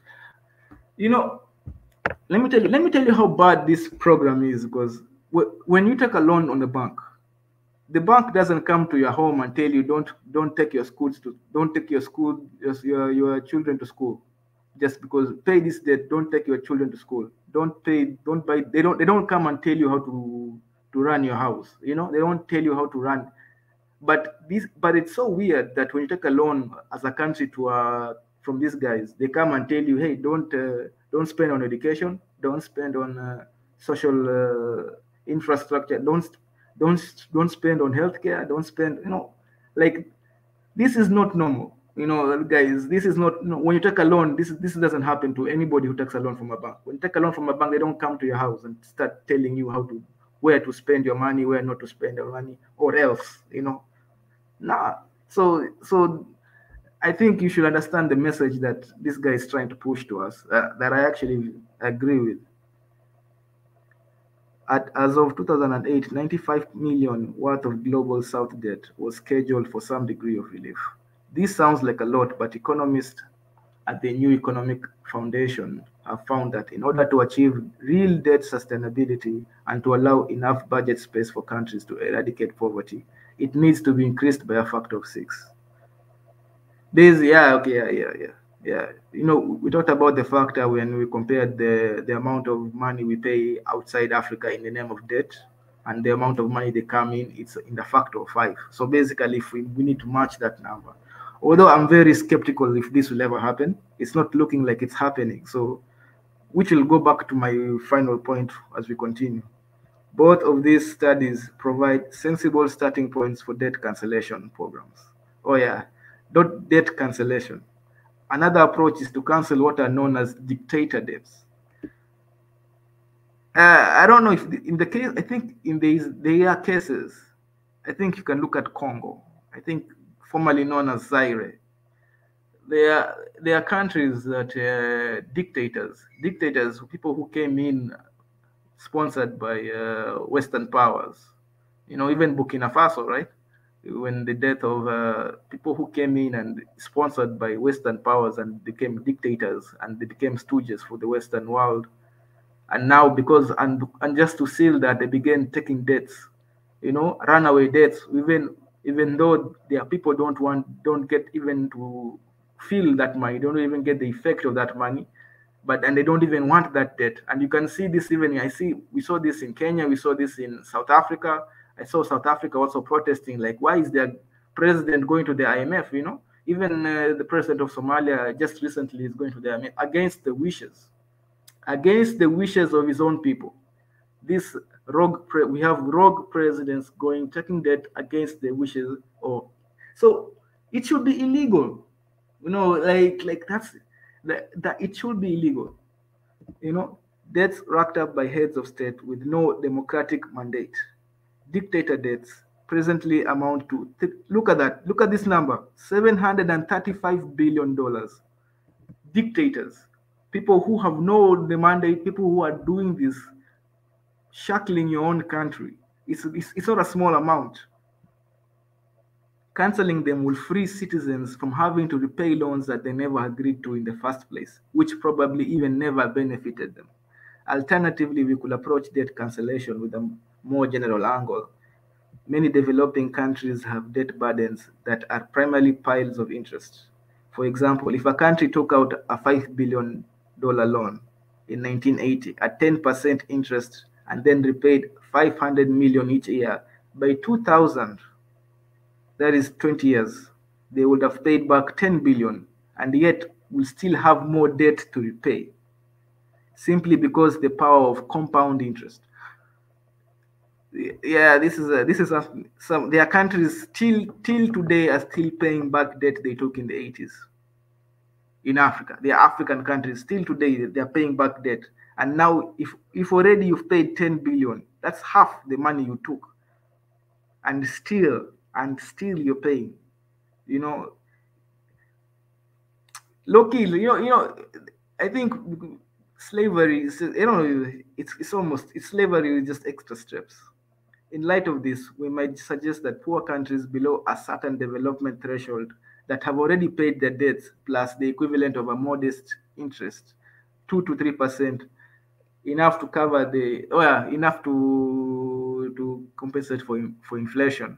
Let me tell you how bad this program is, because when you take a loan on the bank doesn't come to your home and tell you don't take your children to school just because pay this debt. Don't take your children to school. They don't come and tell you how to run your house. They don't tell you how to run. But it's so weird that when you take a loan as a country from these guys, they come and tell you, hey, don't spend on education, don't spend on social infrastructure, don't spend on healthcare, don't spend, like this is not normal. Guys, this is not, when you take a loan, this doesn't happen to anybody who takes a loan from a bank. When you take a loan from a bank, they don't come to your house and start telling you where to spend your money, where not to spend your money, or else, Nah. So I think you should understand the message that this guy is trying to push to us, that I actually agree with. As of 2008, 95 million worth of global South debt was scheduled for some degree of relief. This sounds like a lot, but economists at the New Economic Foundation have found that in order to achieve real debt sustainability and to allow enough budget space for countries to eradicate poverty, it needs to be increased by a factor of 6. Yeah. We talked about the factor when we compared the amount of money we pay outside Africa in the name of debt and the amount of money they come in, it's in the factor of 5. So basically, if we need to match that number. Although I'm very skeptical if this will ever happen, it's not looking like it's happening. So, which will go back to my final point as we continue. Both of these studies provide sensible starting points for debt cancellation programs. Oh yeah, not debt cancellation. Another approach is to cancel what are known as dictator debts. I don't know if in the case, I think in there are cases. I think you can look at Congo. I think formerly known as Zaire. There are countries that dictators, people who came in sponsored by Western powers. You know, even Burkina Faso, right? When the death of people who came in and sponsored by Western powers and became dictators and they became stooges for the Western world. And now because and just to seal that, they began taking debts, you know, runaway debts, even though their people don't get even to feel that money, don't even get the effect of that money, but and they don't even want that debt. And you can see this even we saw this in Kenya, we saw this in South Africa. I saw South Africa also protesting, like, why is their president going to the IMF? You know, even the president of Somalia just recently is going to the IMF against the wishes of his own people. This we have rogue presidents taking debt against the wishes of. So it should be illegal, you know, like that it should be illegal, you know. Debts racked up by heads of state with no democratic mandate. Dictator debts presently amount to look at that. Look at this number: $735 billion. Dictators, people who have no the mandate, people who are doing this, shackling your own country. It's not a small amount. Canceling them will free citizens from having to repay loans that they never agreed to in the first place, which probably even never benefited them. Alternatively, we could approach debt cancellation with a more general angle. Many developing countries have debt burdens that are primarily piles of interest. For example, if a country took out a $5 billion loan in 1980 at 10% interest and then repaid 500 million each year, by 2000, that is 20 years, they would have paid back 10 billion and yet will still have more debt to repay, simply because the power of compound interest. Yeah, some their countries till today are still paying back debt they took in the 80s. In Africa, the African countries still today they are paying back debt. And now if already you've paid 10 billion, that's half the money you took, and still you're paying, you know. Low-key, I think slavery is, you know, it's almost, it's slavery with just extra steps. In light of this, we might suggest that poor countries below a certain development threshold that have already paid their debts plus the equivalent of a modest interest, 2 to 3%, enough to cover enough to compensate for inflation,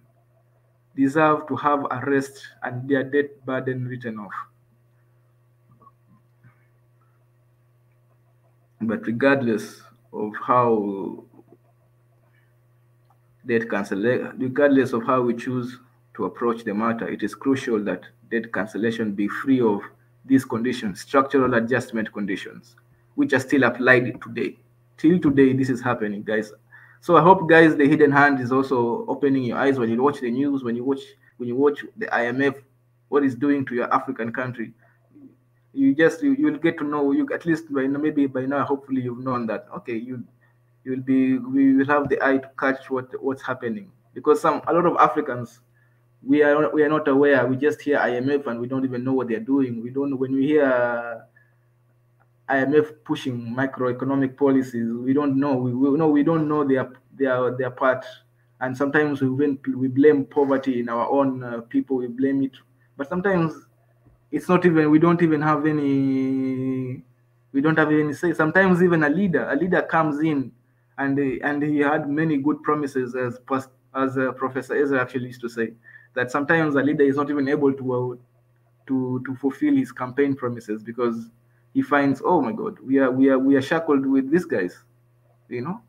deserve to have a rest and their debt burden written off. But regardless of how regardless of how we choose to approach the matter, it is crucial that debt cancellation be free of these conditions, structural adjustment conditions, which are still applied today. Till today, this is happening, guys. So I hope, guys, the hidden hand is also opening your eyes when you watch the news, when you watch the IMF, what it's doing to your African country. You'll get to know, you at least maybe by now, hopefully you've known that, okay, we will have the eye to catch what's happening, because a lot of Africans, we are not aware. We just hear IMF and we don't even know what they're doing. We don't when we hear IMF pushing macroeconomic policies, we don't know. We don't know their part, and sometimes we blame poverty in our own people. We blame it, but sometimes it's not even. We don't even have any. We don't have any say. Sometimes even a leader comes in, and he had many good promises, as Professor Ezra actually used to say, that sometimes a leader is not even able to fulfill his campaign promises because he finds, oh my God, we are shackled with these guys, you know.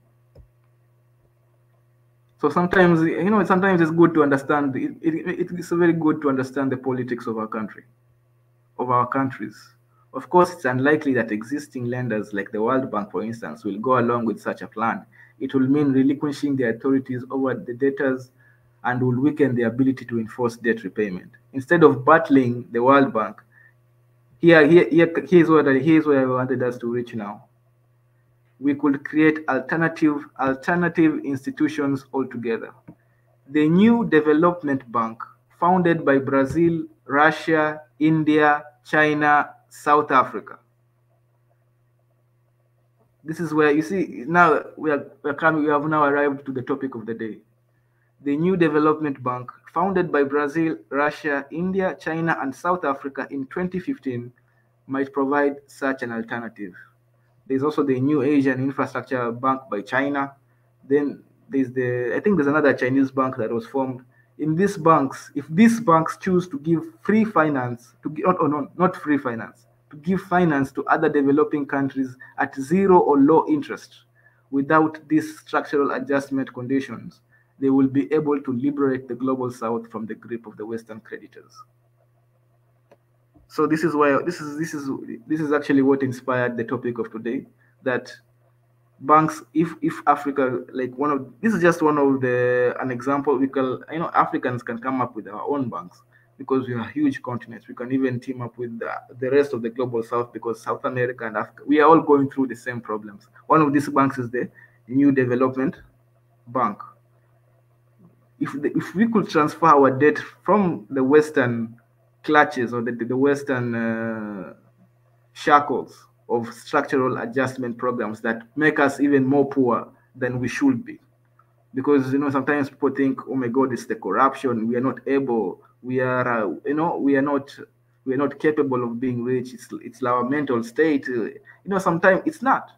So sometimes, sometimes it's good to understand. It's very good to understand the politics of our country, of our countries. Of course, it's unlikely that existing lenders like the World Bank, for instance, will go along with such a plan. It will mean relinquishing the authorities over the debtors and will weaken the ability to enforce debt repayment. Instead of battling the World Bank, here's where I wanted us to reach now. We could create alternative institutions altogether. The new development bank, founded by Brazil, Russia, India, China, South Africa. This is where you see now we have now arrived to the topic of the day. The new development bank, founded by Brazil, Russia, India, China, and South Africa in 2015, might provide such an alternative. There's also the new Asian infrastructure bank by China. Then I think there's another Chinese bank that was formed. In these banks, if these banks choose to give free finance, not free finance, to give finance to other developing countries at zero or low interest, without these structural adjustment conditions, they will be able to liberate the global South from the grip of the Western creditors. So this is why this is actually what inspired the topic of today. That banks, if Africa, like this is just an example. Africans can come up with our own banks because we are huge continents. We can even team up with the rest of the global South, because South America and Africa, we are all going through the same problems. One of these banks is the New Development Bank. If we could transfer our debt from the Western clutches or the Western shackles of structural adjustment programs that make us even more poor than we should be, because sometimes people think, oh my God, it's the corruption. We are not able. We are we are not capable of being rich. It's our mental state. Sometimes it's not.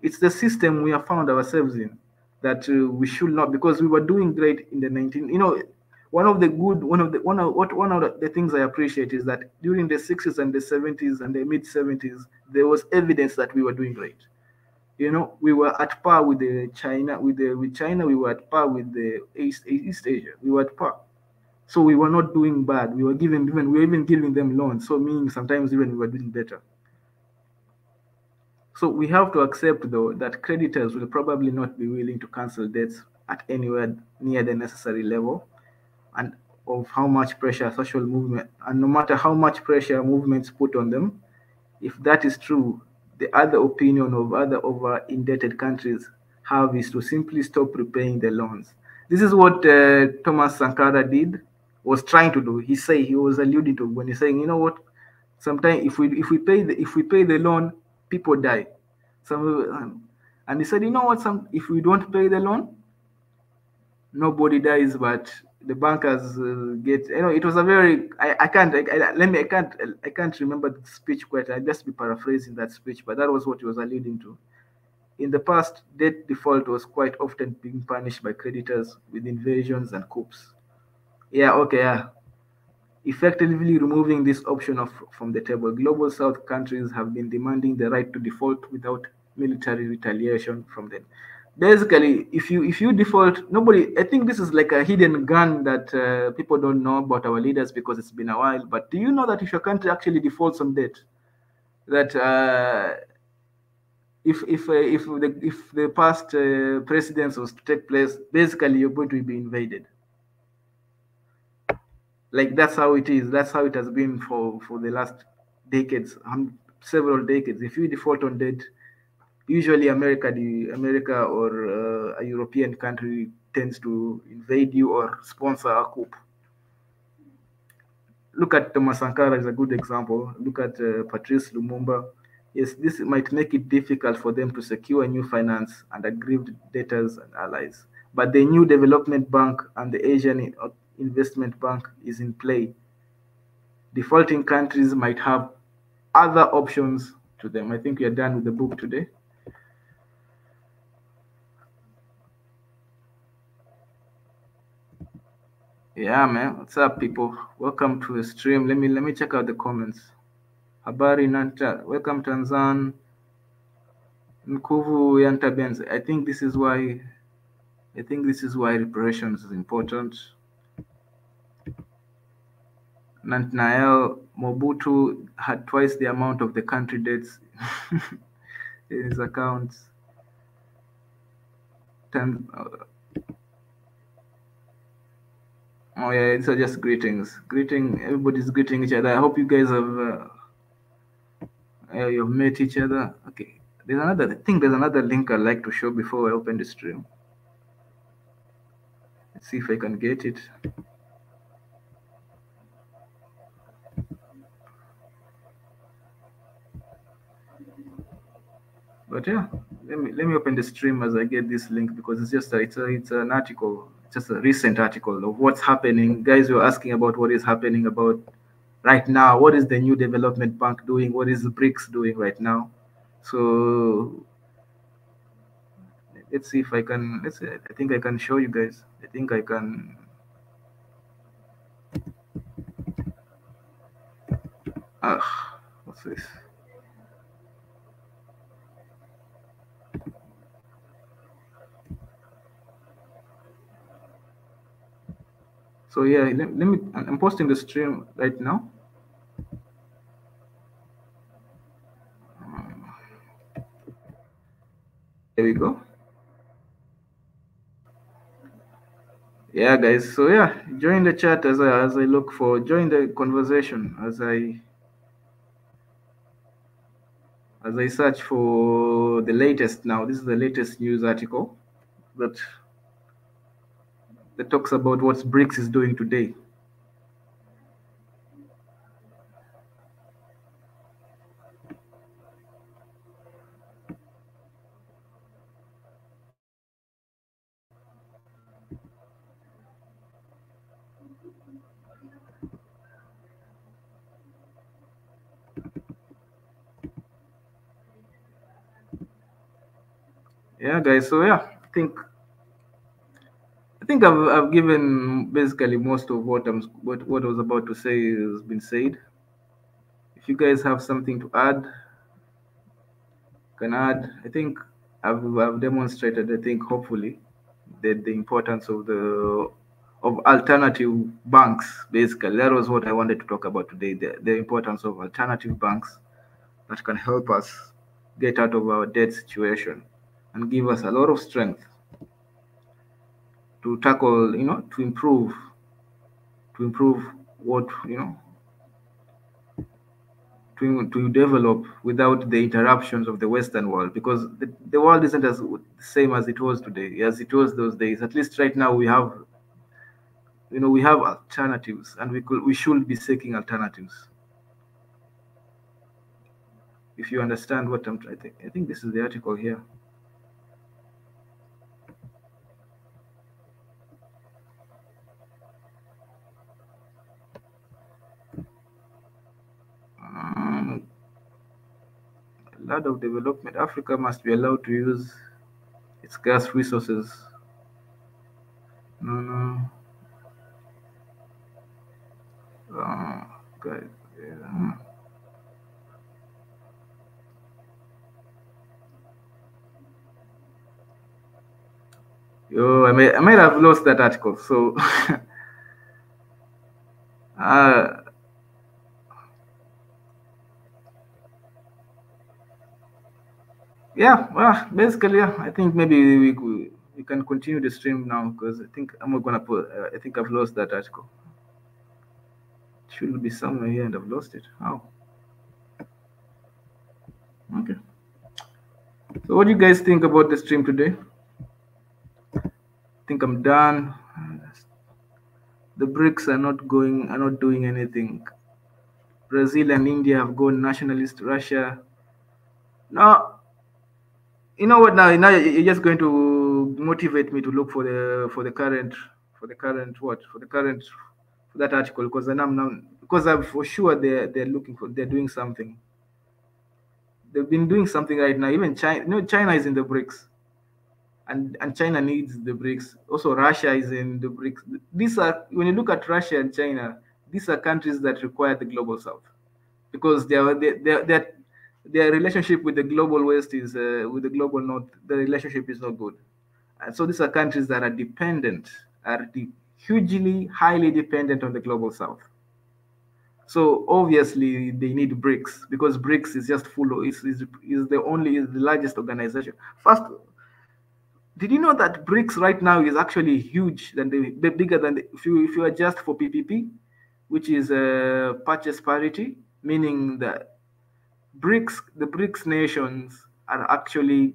It's the system we have found ourselves in that we should not, because we were doing great in the 19. One of the things I appreciate is that during the 60s and the 70s and the mid 70s, there was evidence that we were doing great. We were at par with China. With China, we were at par with the East Asia. We were at par. So we were not doing bad. We were even giving them loans. So meaning sometimes even we were doing better. So we have to accept, though, that creditors will probably not be willing to cancel debts at anywhere near the necessary level, and of how much pressure social movement, and no matter how much pressure movements put on them. If that is true, the other opinion of other over-indebted countries have is to simply stop repaying the loans. This is what Thomas Sankara was trying to do. He was alluding to when he's saying, what, sometimes if we pay the loan, people die. And he said, if we don't pay the loan, nobody dies, but the bankers get. It was a very. I can't remember the speech quite. I'll just be paraphrasing that speech, but that was what he was alluding to. In the past, debt default was quite often being punished by creditors with invasions and coups. Effectively removing this option from the table, global South countries have been demanding the right to default without military retaliation from them. Basically, if you default, I think this is like a hidden gun that people don't know about our leaders because it's been a while. But do you know that if your country actually defaults on debt, that if the past presidents was to take place, basically you're going to be invaded. Like that's how it is. That's how it has been for the last decades, several decades. If you default on debt, usually America or a European country tends to invade you or sponsor a coup. Look at Thomas Sankara is a good example. Look at Patrice Lumumba. Yes, this might make it difficult for them to secure new finance and aggrieved debtors and allies. But the New Development Bank and the Asian Investment Bank is in play. Defaulting countries might have other options to them. I think we are done with the book today. Yeah, man. What's up, people? Welcome to the stream. Let me check out the comments. Habari Nanta. Welcome, Tanzan. Nkuvu Yanta Benz. I think this is why reparations is important. Nantnael Mobutu had twice the amount of the country debts in his accounts. time. Oh yeah, these are just greetings. Everybody's greeting each other. I hope you guys have you've met each other. Okay. I think there's another link I'd like to show before I open the stream. Let's see if I can get it. But yeah, let me open the stream as I get this link, because it's an article, just a recent article of what's happening. Guys were asking about what is happening about right now. What is the new development bank doing? What is the BRICS doing right now? So let's see if I can. I think I can show you guys. I think I can. What's this? So yeah, let me. I'm posting the stream right now. There we go. Yeah, guys. So yeah, join the chat as I look for. Join the conversation as I search for the latest. Now, this is the latest news article that talks about what BRICS is doing today. Yeah, guys. So yeah, I think I've given basically most of what I was about to say has been said. If you guys have something to add, can add. I think I've demonstrated. I think hopefully that the importance of alternative banks. Basically, that was what I wanted to talk about today. The importance of alternative banks that can help us get out of our debt situation and give us a lot of strength to tackle, to improve what, to develop without the interruptions of the Western world, because the world isn't as the same as it was today, as it was those days. At least right now we have, we have alternatives, and we should be seeking alternatives. If you understand what I'm trying, I think this is the article here. A lot of development. Africa must be allowed to use its scarce resources. Guys, yeah. Yo, I might have lost that article. So, yeah. Well, basically, yeah. I think maybe we can continue the stream now, because I think I'm gonna put. I think I've lost that article. It should be somewhere here, and I've lost it. How? Okay. So, what do you guys think about the stream today? I think I'm done. The BRICS are not doing anything. Brazil and India have gone nationalist. Russia. No. You know what? Now you're just going to motivate me to look for the current for that article, because I'm for sure they're doing something. They've been doing something right now. Even China, China is in the BRICS, and China needs the BRICS. Also, Russia is in the BRICS. These are, when you look at Russia and China, these are countries that require the global South, because their relationship with the global West is with the global North. The relationship is not good, and so these are countries that are hugely, highly dependent on the global South. So obviously they need BRICS, because BRICS is just full of is the largest organization. First, Did you know that BRICS right now is actually huge than bigger than if you adjust for PPP, which is purchase parity, meaning that the BRICS nations are actually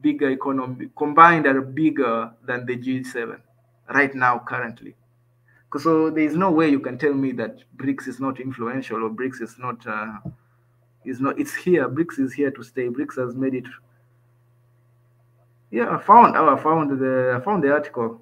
bigger economy combined are bigger than the G7 right now currently. So there is no way you can tell me that BRICS is not influential or BRICS is not it's here. BRICS is here to stay. BRICS has made it. Yeah, I found the article.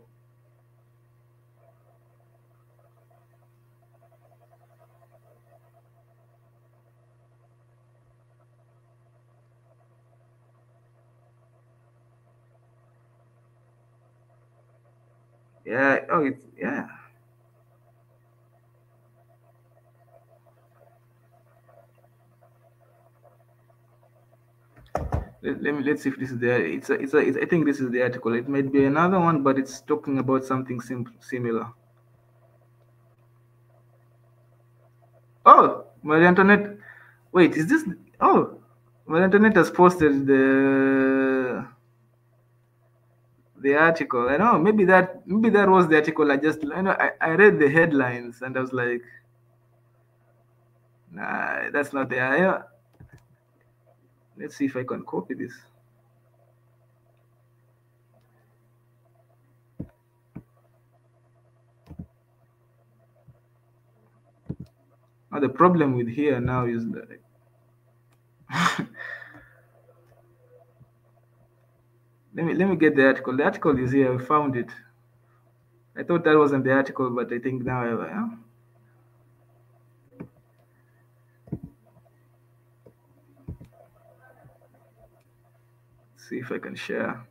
Yeah, oh it's yeah. Let's see if this is the I think this is the article. It might be another one, but it's talking about something similar. Oh, Marie Antoinette. Wait, is this? Oh, Marie Antoinette has posted the article. I know maybe that was the article. I read the headlines and I was like, nah, that's not the. Let's see if I can copy this. Now the problem with here now is that let me get the article. The article is here. I found it. I thought that wasn't the article, but I think now see if I can share.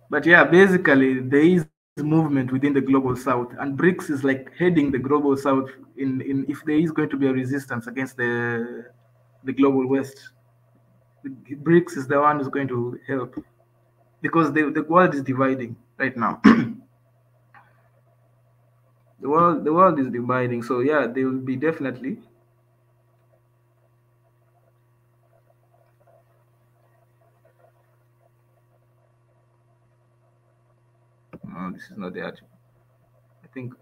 But yeah, basically there is movement within the global south, and BRICS is like heading the global south in if there is going to be a resistance against the global west. BRICS is the one who's going to help because the world is dividing right now. the world is dividing, so yeah, they will be definitely. No, this is not the article. I think.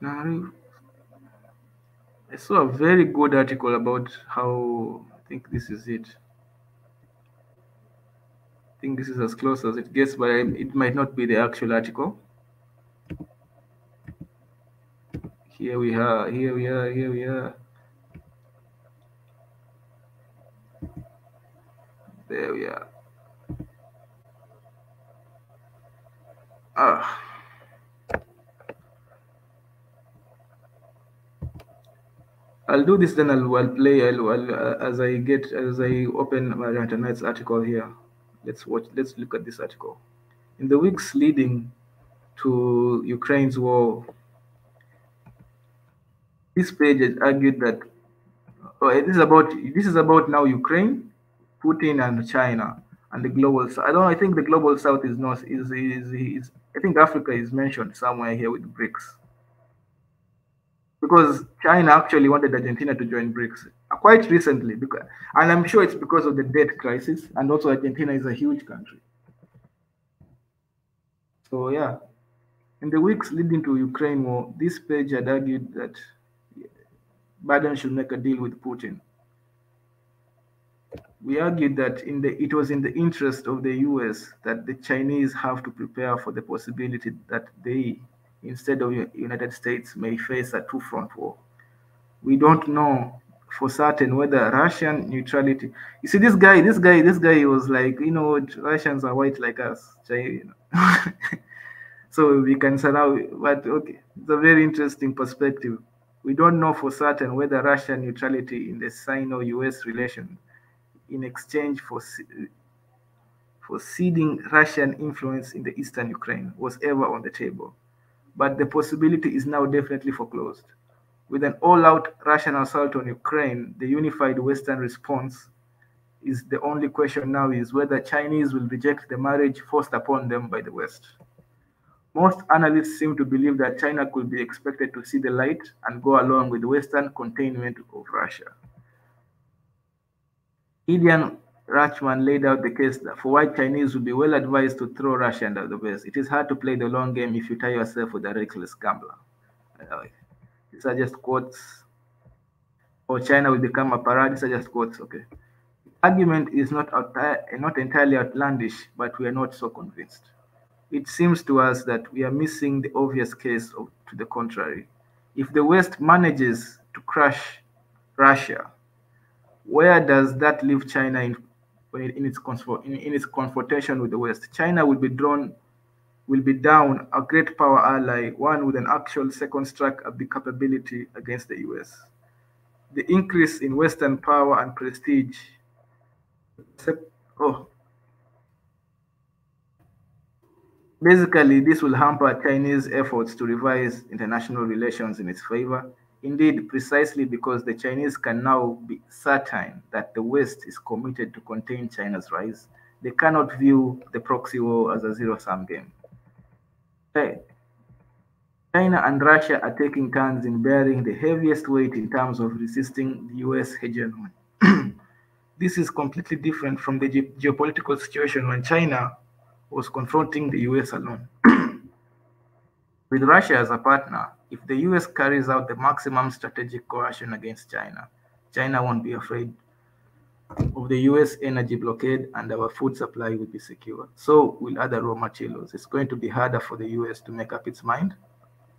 Now, I saw a very good article about how I think this is it. I think this is as close as it gets, but it might not be the actual article. Here we are. Here we are. Here we are. There we are. Ah. I'll do this, then I'll play. As I open my internet's article here. Let's look at this article. In the weeks leading to Ukraine's war, this page has argued that this is about now Ukraine, Putin, and China, and the global. I think the global south is not is I think Africa is mentioned somewhere here with BRICS. Because China actually wanted Argentina to join BRICS quite recently, and I'm sure it's because of the debt crisis, and also Argentina is a huge country. So yeah, in the weeks leading to Ukraine war, this page had argued that Biden should make a deal with Putin. We argued that it was in the interest of the US that the Chinese have to prepare for the possibility that they, instead of United States, may face a two-front war. We don't know for certain whether Russian neutrality. You see, this guy was like, Russians are white like us. So we can say now, but okay, it's a very interesting perspective. We don't know for certain whether Russian neutrality in the Sino-US relation in exchange for ceding Russian influence in the eastern Ukraine was ever on the table. But the possibility is now definitely foreclosed. With an all-out Russian assault on Ukraine, the unified Western response is the only question now is whether Chinese will reject the marriage forced upon them by the West. Most analysts seem to believe that China could be expected to see the light and go along with Western containment of Russia. Ian Rachman laid out the case for why Chinese would be well advised to throw Russia under the bus. It is hard to play the long game if you tie yourself with a reckless gambler. These are just quotes. Or China will become a parade. These are just quotes. Okay. Argument is not entirely outlandish, but we are not so convinced. It seems to us that we are missing the obvious case to the contrary. If the West manages to crush Russia, where does that leave China in its confrontation with the West? China will be down a great power ally, one with an actual second strike capability against the US. The increase in Western power and prestige. Basically, this will hamper Chinese efforts to revise international relations in its favor. Indeed, precisely because the Chinese can now be certain that the West is committed to contain China's rise, they cannot view the proxy war as a zero-sum game. China and Russia are taking turns in bearing the heaviest weight in terms of resisting the US hegemony. This is completely different from the geopolitical situation when China was confronting the US alone. With Russia as a partner, if the US carries out the maximum strategic coercion against China, China won't be afraid of the US energy blockade and our food supply will be secure. So will other raw materials. It's going to be harder for the US to make up its mind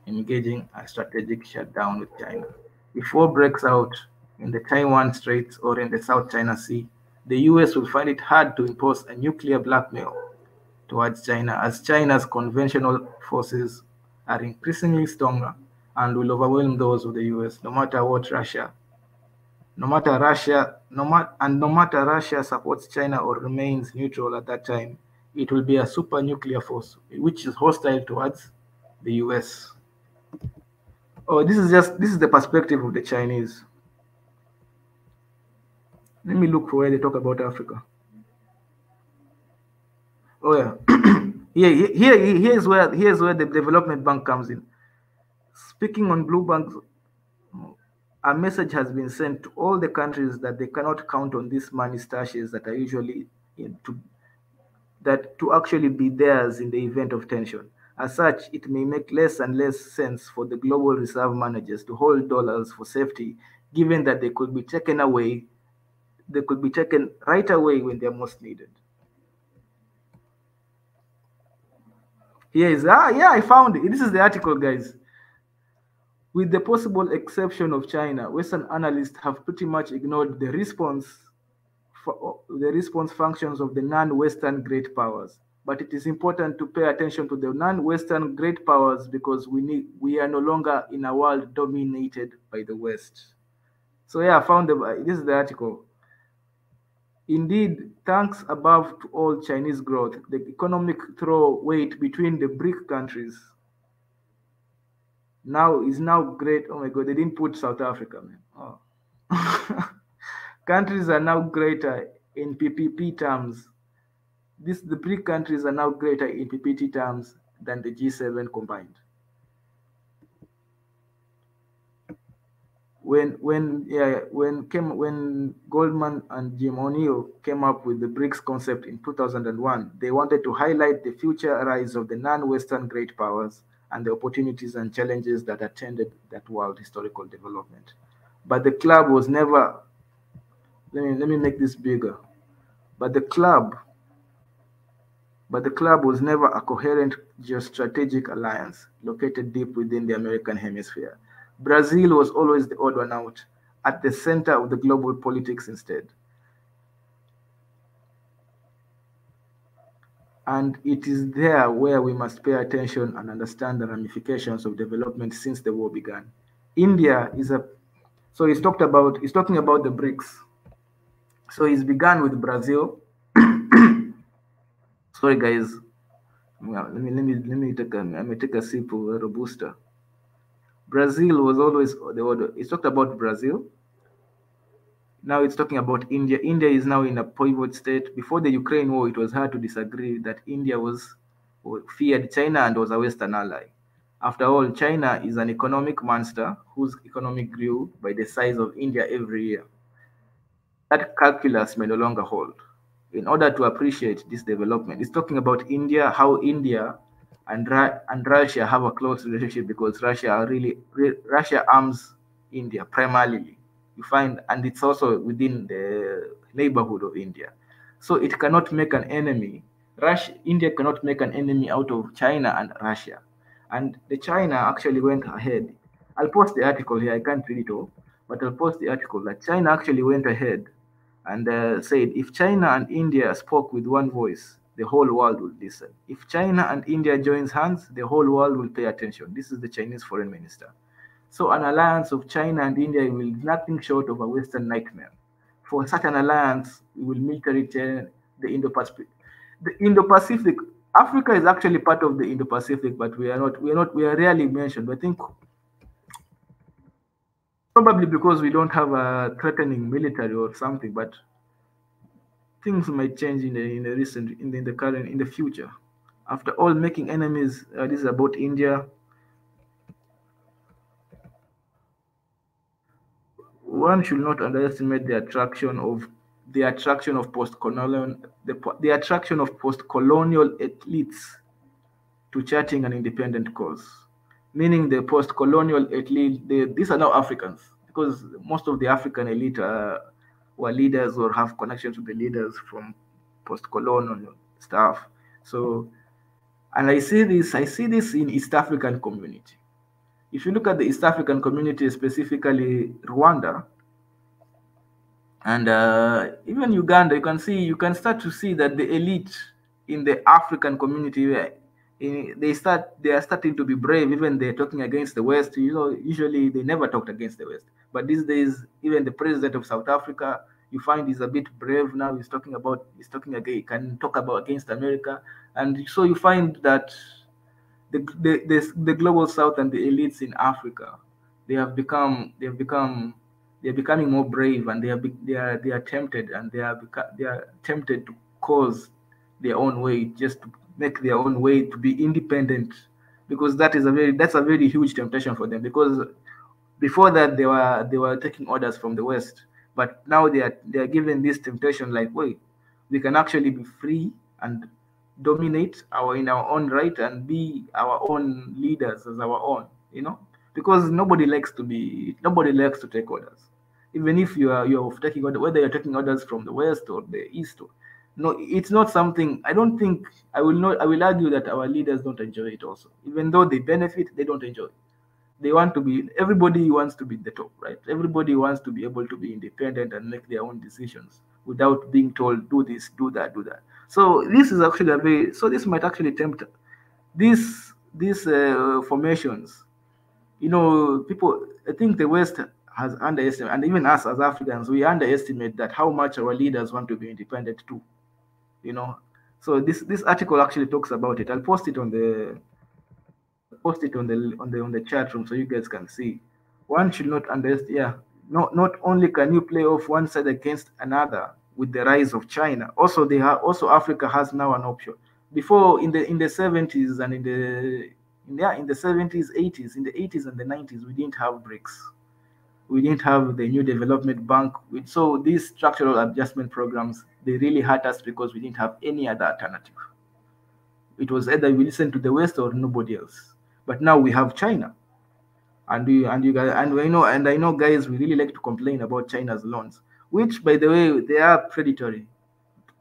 in engaging a strategic shutdown with China. If war breaks out in the Taiwan Straits or in the South China Sea, the US will find it hard to impose a nuclear blackmail towards China, as China's conventional forces are increasingly stronger and will overwhelm those of the US, no matter Russia supports China or remains neutral at that time. It will be a super nuclear force, which is hostile towards the US. Oh, this is the perspective of the Chinese. Let me look for where they talk about Africa. Oh yeah. Here's where the development bank comes in. Speaking on blue banks, a message has been sent to all the countries that they cannot count on these money stashes that are usually to actually be theirs in the event of tension. As such, it may make less and less sense for the global reserve managers to hold dollars for safety, given that they could be taken away. They could be taken right away when they're most needed. Here is I found it. This is the article, guys. With the possible exception of China, Western analysts have pretty much ignored the response functions of the non-Western great powers. But it is important to pay attention to the non-Western great powers because we are no longer in a world dominated by the West. So yeah, I found this is the article. Indeed, thanks above to all Chinese growth, the economic throw weight between the BRIC countries is now great. Oh my God, they didn't put South Africa, man. Oh. Countries are now greater in PPP terms. The BRIC countries are now greater in PPP terms than the G7 combined. When Goldman and Jim O'Neill came up with the BRICS concept in 2001, they wanted to highlight the future rise of the non-Western great powers and the opportunities and challenges that attended that world historical development. But the club was never, let me make this bigger. But the club was never a coherent geostrategic alliance located deep within the American hemisphere. Brazil was always the odd one out, at the center of the global politics instead. And it is there where we must pay attention and understand the ramifications of development since the war began. India is so he's talking about the BRICS. So he's begun with Brazil. Sorry guys. Let me take a sip of Robusta. Brazil was always the order. He talked about Brazil. Now it's talking about India. India is now in a pivot state. Before the Ukraine war, it was hard to disagree that India feared China and was a Western ally. After all, China is an economic monster whose economy grew by the size of India every year. That calculus may no longer hold. In order to appreciate this development, it's talking about India, how India and Russia have a close relationship because Russia arms India primarily. You find, and it's also within the neighborhood of India. So it cannot make an enemy. India cannot make an enemy out of China and Russia. And the China actually went ahead. I'll post the article here. I can't read it all, but I'll post the article that China actually went ahead and said if China and India spoke with one voice, the whole world would listen. If China and India joins hands, the whole world will pay attention. This is the Chinese foreign minister. So an alliance of China and India will be nothing short of a Western nightmare. For such an alliance, we will military turn the Indo-Pacific. The Indo-Pacific, Africa is actually part of the Indo-Pacific, but we are rarely mentioned. I think probably because we don't have a threatening military or something, but things might change in the future. After all, making enemies, this is about India. One should not underestimate the attraction of post-colonial elites to charting an independent cause. Meaning the post-colonial elite, these are now Africans, because most of the African elite were leaders or have connections with the leaders from post-colonial stuff. So, and I see this in East African community. If you look at the East African community, specifically Rwanda and even Uganda, you can start to see that the elite in the African community, they are starting to be brave. Even they're talking against the West. Usually they never talked against the West, but these days, even the president of South Africa, you find he's a bit brave now. He can talk about against America, and so you find that the global South and the elites in Africa, they're becoming more brave, and they are tempted, and they are tempted to cause their own way, just to make their own way, to be independent, because that's a very huge temptation for them, because before that they were taking orders from the West, but now they are given this temptation, like, wait, we can actually be free and dominate in our own right and be our own leaders as our own, because nobody likes to take orders, even if you're taking orders, whether you're taking orders from the West or the East. No, it's not something. I don't think I will argue that our leaders don't enjoy it also, even though they benefit, they don't enjoy it. Everybody wants to be the top, right? Everybody wants to be able to be independent and make their own decisions without being told, do this, do that, do that. So this is actually this might actually tempt these formations. People, I think the West has underestimated, and even us as Africans, we underestimate that how much our leaders want to be independent too. So this article actually talks about it. I'll post it on the chat room so you guys can see. One should not underestimate. Yeah, not only can you play off one side against another with the rise of China, also Africa has now an option. Before, in the 70s and in the 70s, 80s, in the 80s and the 90s, we didn't have BRICS. We didn't have the New Development Bank. So these structural adjustment programs, they really hurt us because we didn't have any other alternative. It was either we listen to the West or nobody else. But now we have China, and I know, guys, we really like to complain about China's loans, which, by the way, they are predatory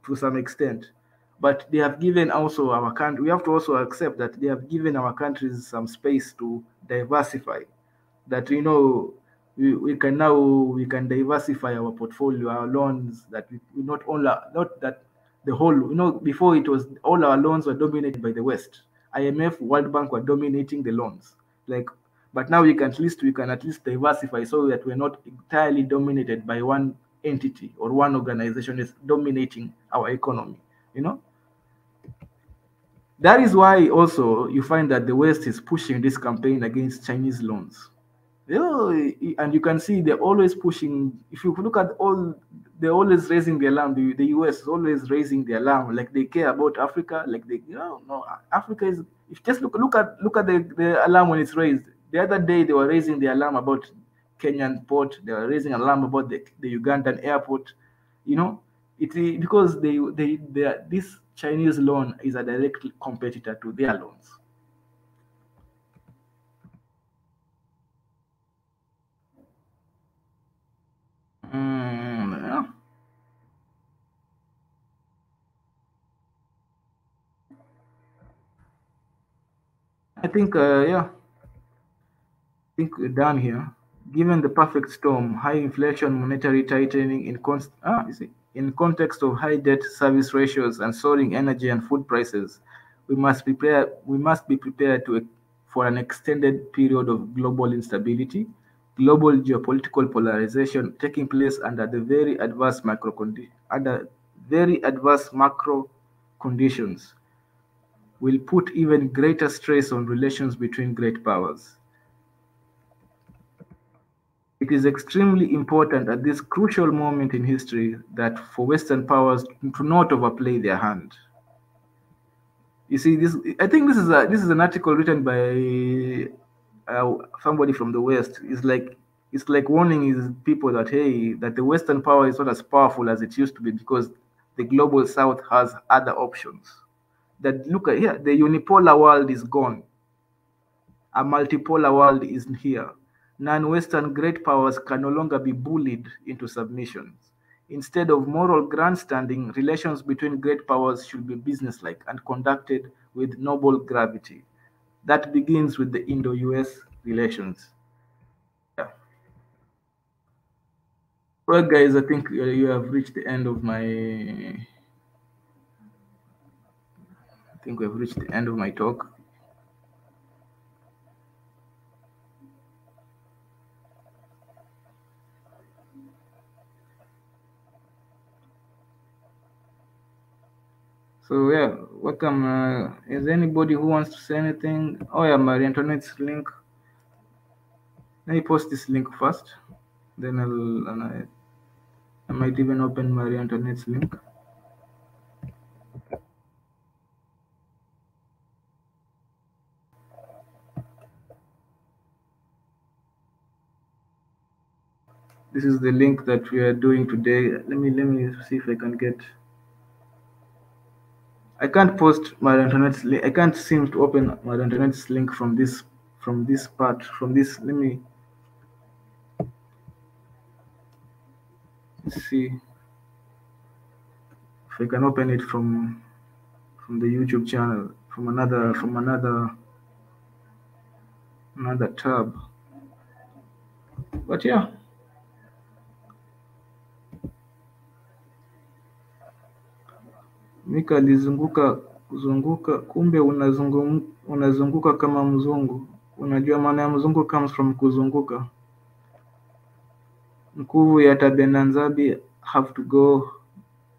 to some extent. But they have given also our country. We have to also accept that they have given our countries some space to diversify. That we can diversify our portfolio, our loans. That we not that the whole, before it was all our loans were dominated by the West. IMF, World Bank were dominating the loans. But now we can at least diversify so that we're not entirely dominated by one entity or one organization is dominating our economy. That is why also you find that the West is pushing this campaign against Chinese loans. And you can see they're always pushing. If you look at all, they're always raising the alarm. The US is always raising the alarm, like they care about Africa. Like they, no, Africa is. If just look at the alarm when it's raised. The other day they were raising the alarm about Kenyan port. They were raising alarm about the Ugandan airport. You know, because this Chinese loan is a direct competitor to their loans. Yeah. I think, yeah, I think we're done here. Given the perfect storm, high inflation, monetary tightening in context of high debt service ratios and soaring energy and food prices, we must be prepared for an extended period of global instability, global geopolitical polarization taking place under very adverse macro conditions will put even greater stress on relations between great powers. It is extremely important at this crucial moment in history that for Western powers to not overplay their hand. You see, I think this is an article written by somebody from the West. It's like warning his people that hey, that the Western power is not as powerful as it used to be because the global South has other options. That look at here, the unipolar world is gone. A multipolar world is here. Non-Western great powers can no longer be bullied into submission. Instead of moral grandstanding, relations between great powers should be businesslike and conducted with noble gravity. That begins with the Indo-US relations. Yeah. Well, guys, I think you have reached the end of my. I think we have reached the end of my talk. So yeah, welcome. Is there anybody who wants to say anything? Oh yeah, Marie Antoinette's link. Let me post this link first. Then I might even open Marie Antoinette's link. This is the link that we are doing today. Let me see if I can get. I can't post Marie Antoinette's link. I can't seem to open Marie Antoinette's link from this part. From this, let me see if I can open it from the YouTube channel from another tab. But yeah. Mika alizunguka kuzunguka, kumbe unazunguka kama mzungu. Unajua maana ya mzungu comes from kuzunguka. Mkuvu ya Tabenanzabi have to go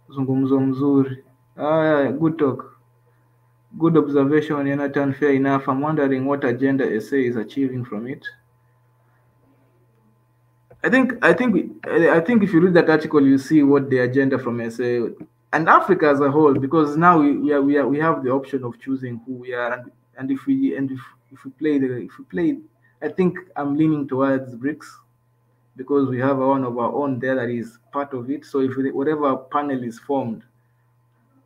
zungumzo mzuri. Good talk. Good observation, Jonathan. Fair enough. I'm wondering what agenda essay is achieving from it. I think if you read that article, you see what the agenda from essay and Africa as a whole, because now we have the option of choosing who we are, and if we play, I think I'm leaning towards BRICS because we have one of our own there that is part of it. So if whatever panel is formed,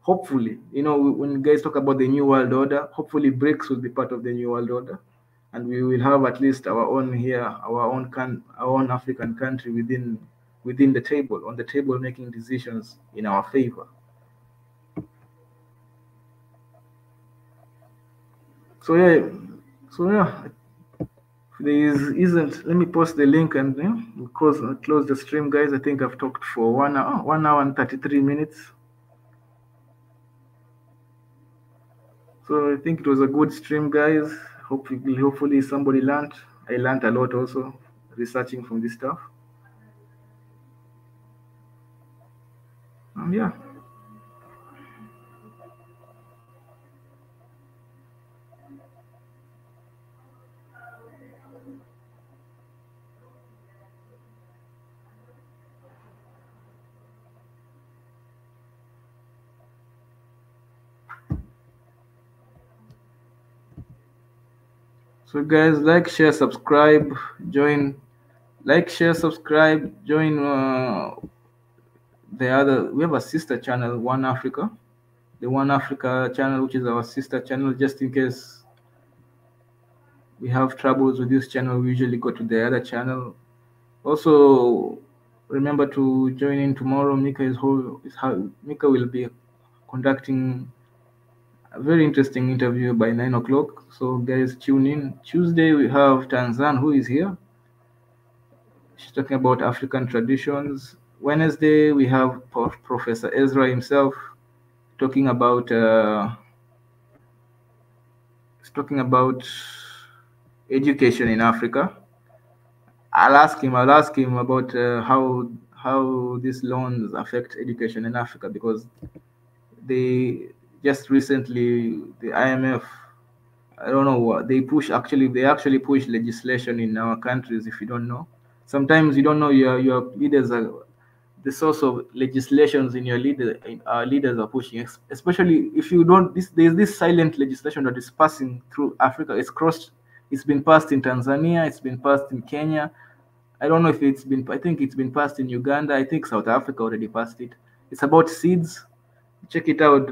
hopefully, when guys talk about the new world order, hopefully BRICS will be part of the new world order, and we will have at least our own here, our own African country within the table, on the table, making decisions in our favor. So yeah, if there isn't, let me post the link and close the stream, guys. I think I've talked for 1 hour and 33 minutes. So I think it was a good stream, guys. Hopefully somebody learned. I learned a lot also researching from this stuff. Yeah. So guys, like, share, subscribe, join. Like, share, subscribe, join the other. We have a sister channel, One Africa. The One Africa channel, which is our sister channel, just in case we have troubles with this channel, we usually go to the other channel. Also, remember to join in tomorrow. Mika will be conducting a very interesting interview by 9 o'clock. So guys, tune in. Tuesday we have Tanzan, who is here. She's talking about African traditions. Wednesday we have Professor Ezra himself talking about education in Africa. I'll ask him about how these loans affect education in Africa, because they just recently, the IMF, I don't know what they actually push legislation in our countries. If you don't know, sometimes you don't know your leaders are the source of legislations in your leader. Our leaders are pushing, especially if you don't. There's this silent legislation that is passing through Africa. It's been passed in Tanzania. It's been passed in Kenya. I don't know if it's been. I think it's been passed in Uganda. I think South Africa already passed it. It's about seeds. Check it out.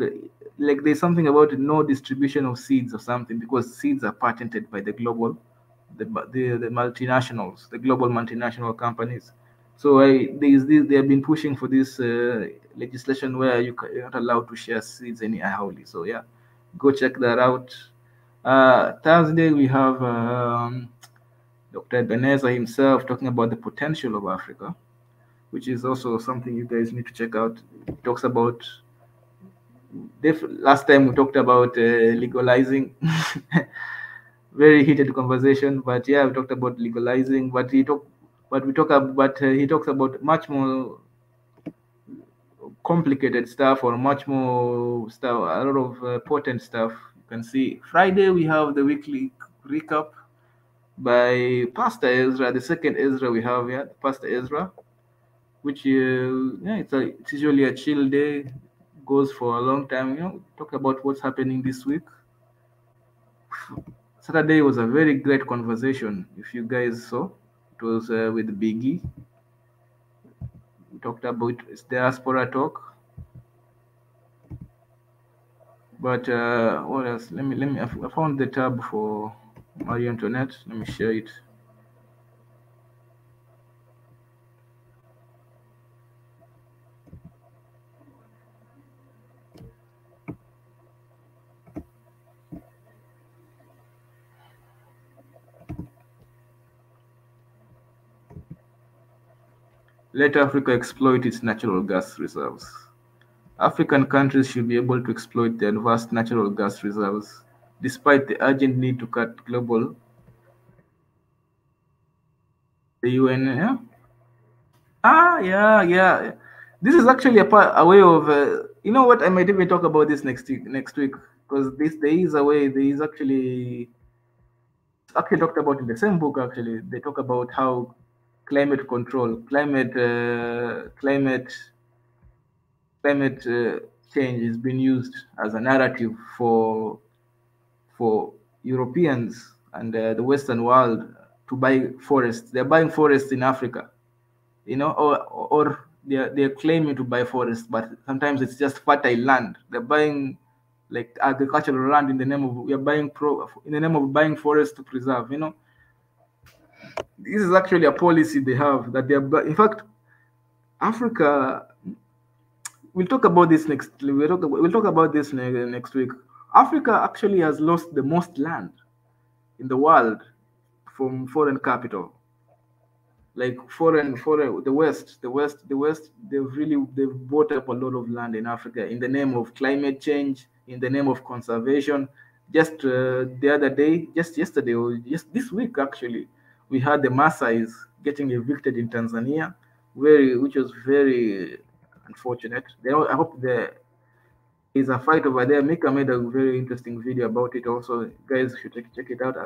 Like there's something about no distribution of seeds or something, because seeds are patented by the multinationals, the global multinational companies. So they have been pushing for this legislation where you're not allowed to share seeds anyhowly. So yeah, go check that out. Thursday we have Dr. Ebenezer himself talking about the potential of Africa, which is also something you guys need to check out. He talks about last time we talked about legalizing. Very heated conversation, but yeah, we talked about legalizing. But he talks about much more complicated stuff, or much more stuff, a lot of potent stuff. You can see Friday we have the weekly recap by Pastor Ezra, the second Ezra we have here, Pastor Ezra, which it's usually a chill day, goes for a long time. Talk about what's happening this week. Saturday was a very great conversation. If you guys saw, it was with Biggie. We talked about diaspora talk. But what else? Let me. I found the tab for Marie Antoinette. Let me share it. Let Africa exploit its natural gas reserves. African countries should be able to exploit their vast natural gas reserves, despite the urgent need to cut global. The UN, yeah? Yeah. This is actually a way of, you know what? I might even talk about this next week, because there is a way. There is actually talked about in the same book. Actually, they talk about how climate control, climate change is being used as a narrative for Europeans and the Western world to buy forests. They're buying forests in Africa, or they're claiming to buy forests, but sometimes it's just fertile land. They're buying like agricultural land in the name of buying forests to preserve. This is actually a policy they have that in fact, Africa. We'll talk about this next. We'll talk about this next week. Africa actually has lost the most land in the world from foreign capital. Like the West, they've bought up a lot of land in Africa in the name of climate change, in the name of conservation. Just the other day, just yesterday, or just this week actually, we had the Maasais getting evicted in Tanzania, which was very unfortunate. I hope there is a fight over there. Mika made a very interesting video about it. Also, guys should check it out.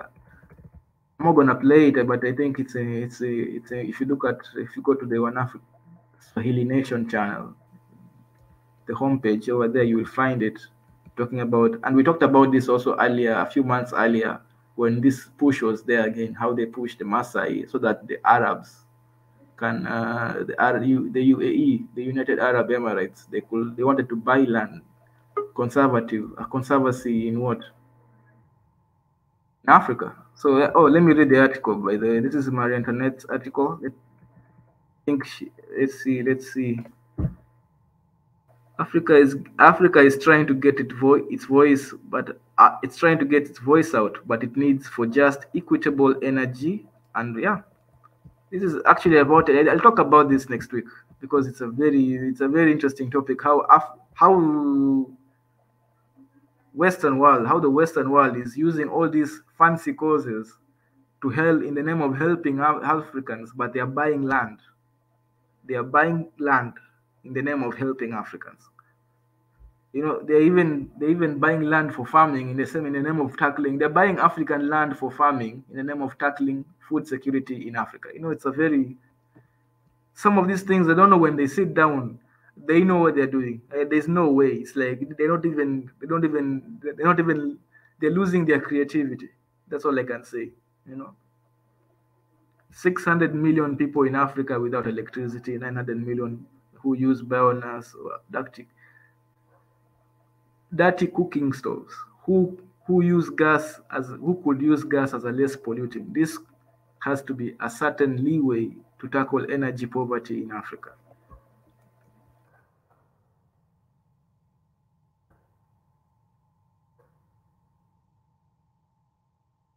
I'm not gonna play it, but I think it's a if you go to the One Africa Swahili Nation channel, the homepage over there, you will find it talking about, and we talked about this also earlier, a few months earlier, when this push was there again, how they pushed the Maasai so that the Arabs can, the UAE, the United Arab Emirates, they wanted to buy land, conservancy in what? In Africa. So, let me read the article, by the way. This is Marie Antoinette's article. Let's see. Africa is trying to get its voice, but it's trying to get its voice out, but it needs for just equitable energy. And yeah, this is actually about it. I'll talk about this next week because it's a very interesting topic. How the Western world is using all these fancy causes to help in the name of helping Africans, but they are buying land. They are buying land in the name of helping Africans. They're even buying land for farming in the name of tackling. They're buying African land for farming in the name of tackling food security in Africa. It's some of these things, I don't know, when they sit down, they know what they're doing. There's no way. It's like they're losing their creativity. That's all I can say. 600 million people in Africa without electricity, 900 million who use biomass or dirty cooking stoves, who could use gas as a less polluting. This has to be a certain leeway to tackle energy poverty in Africa.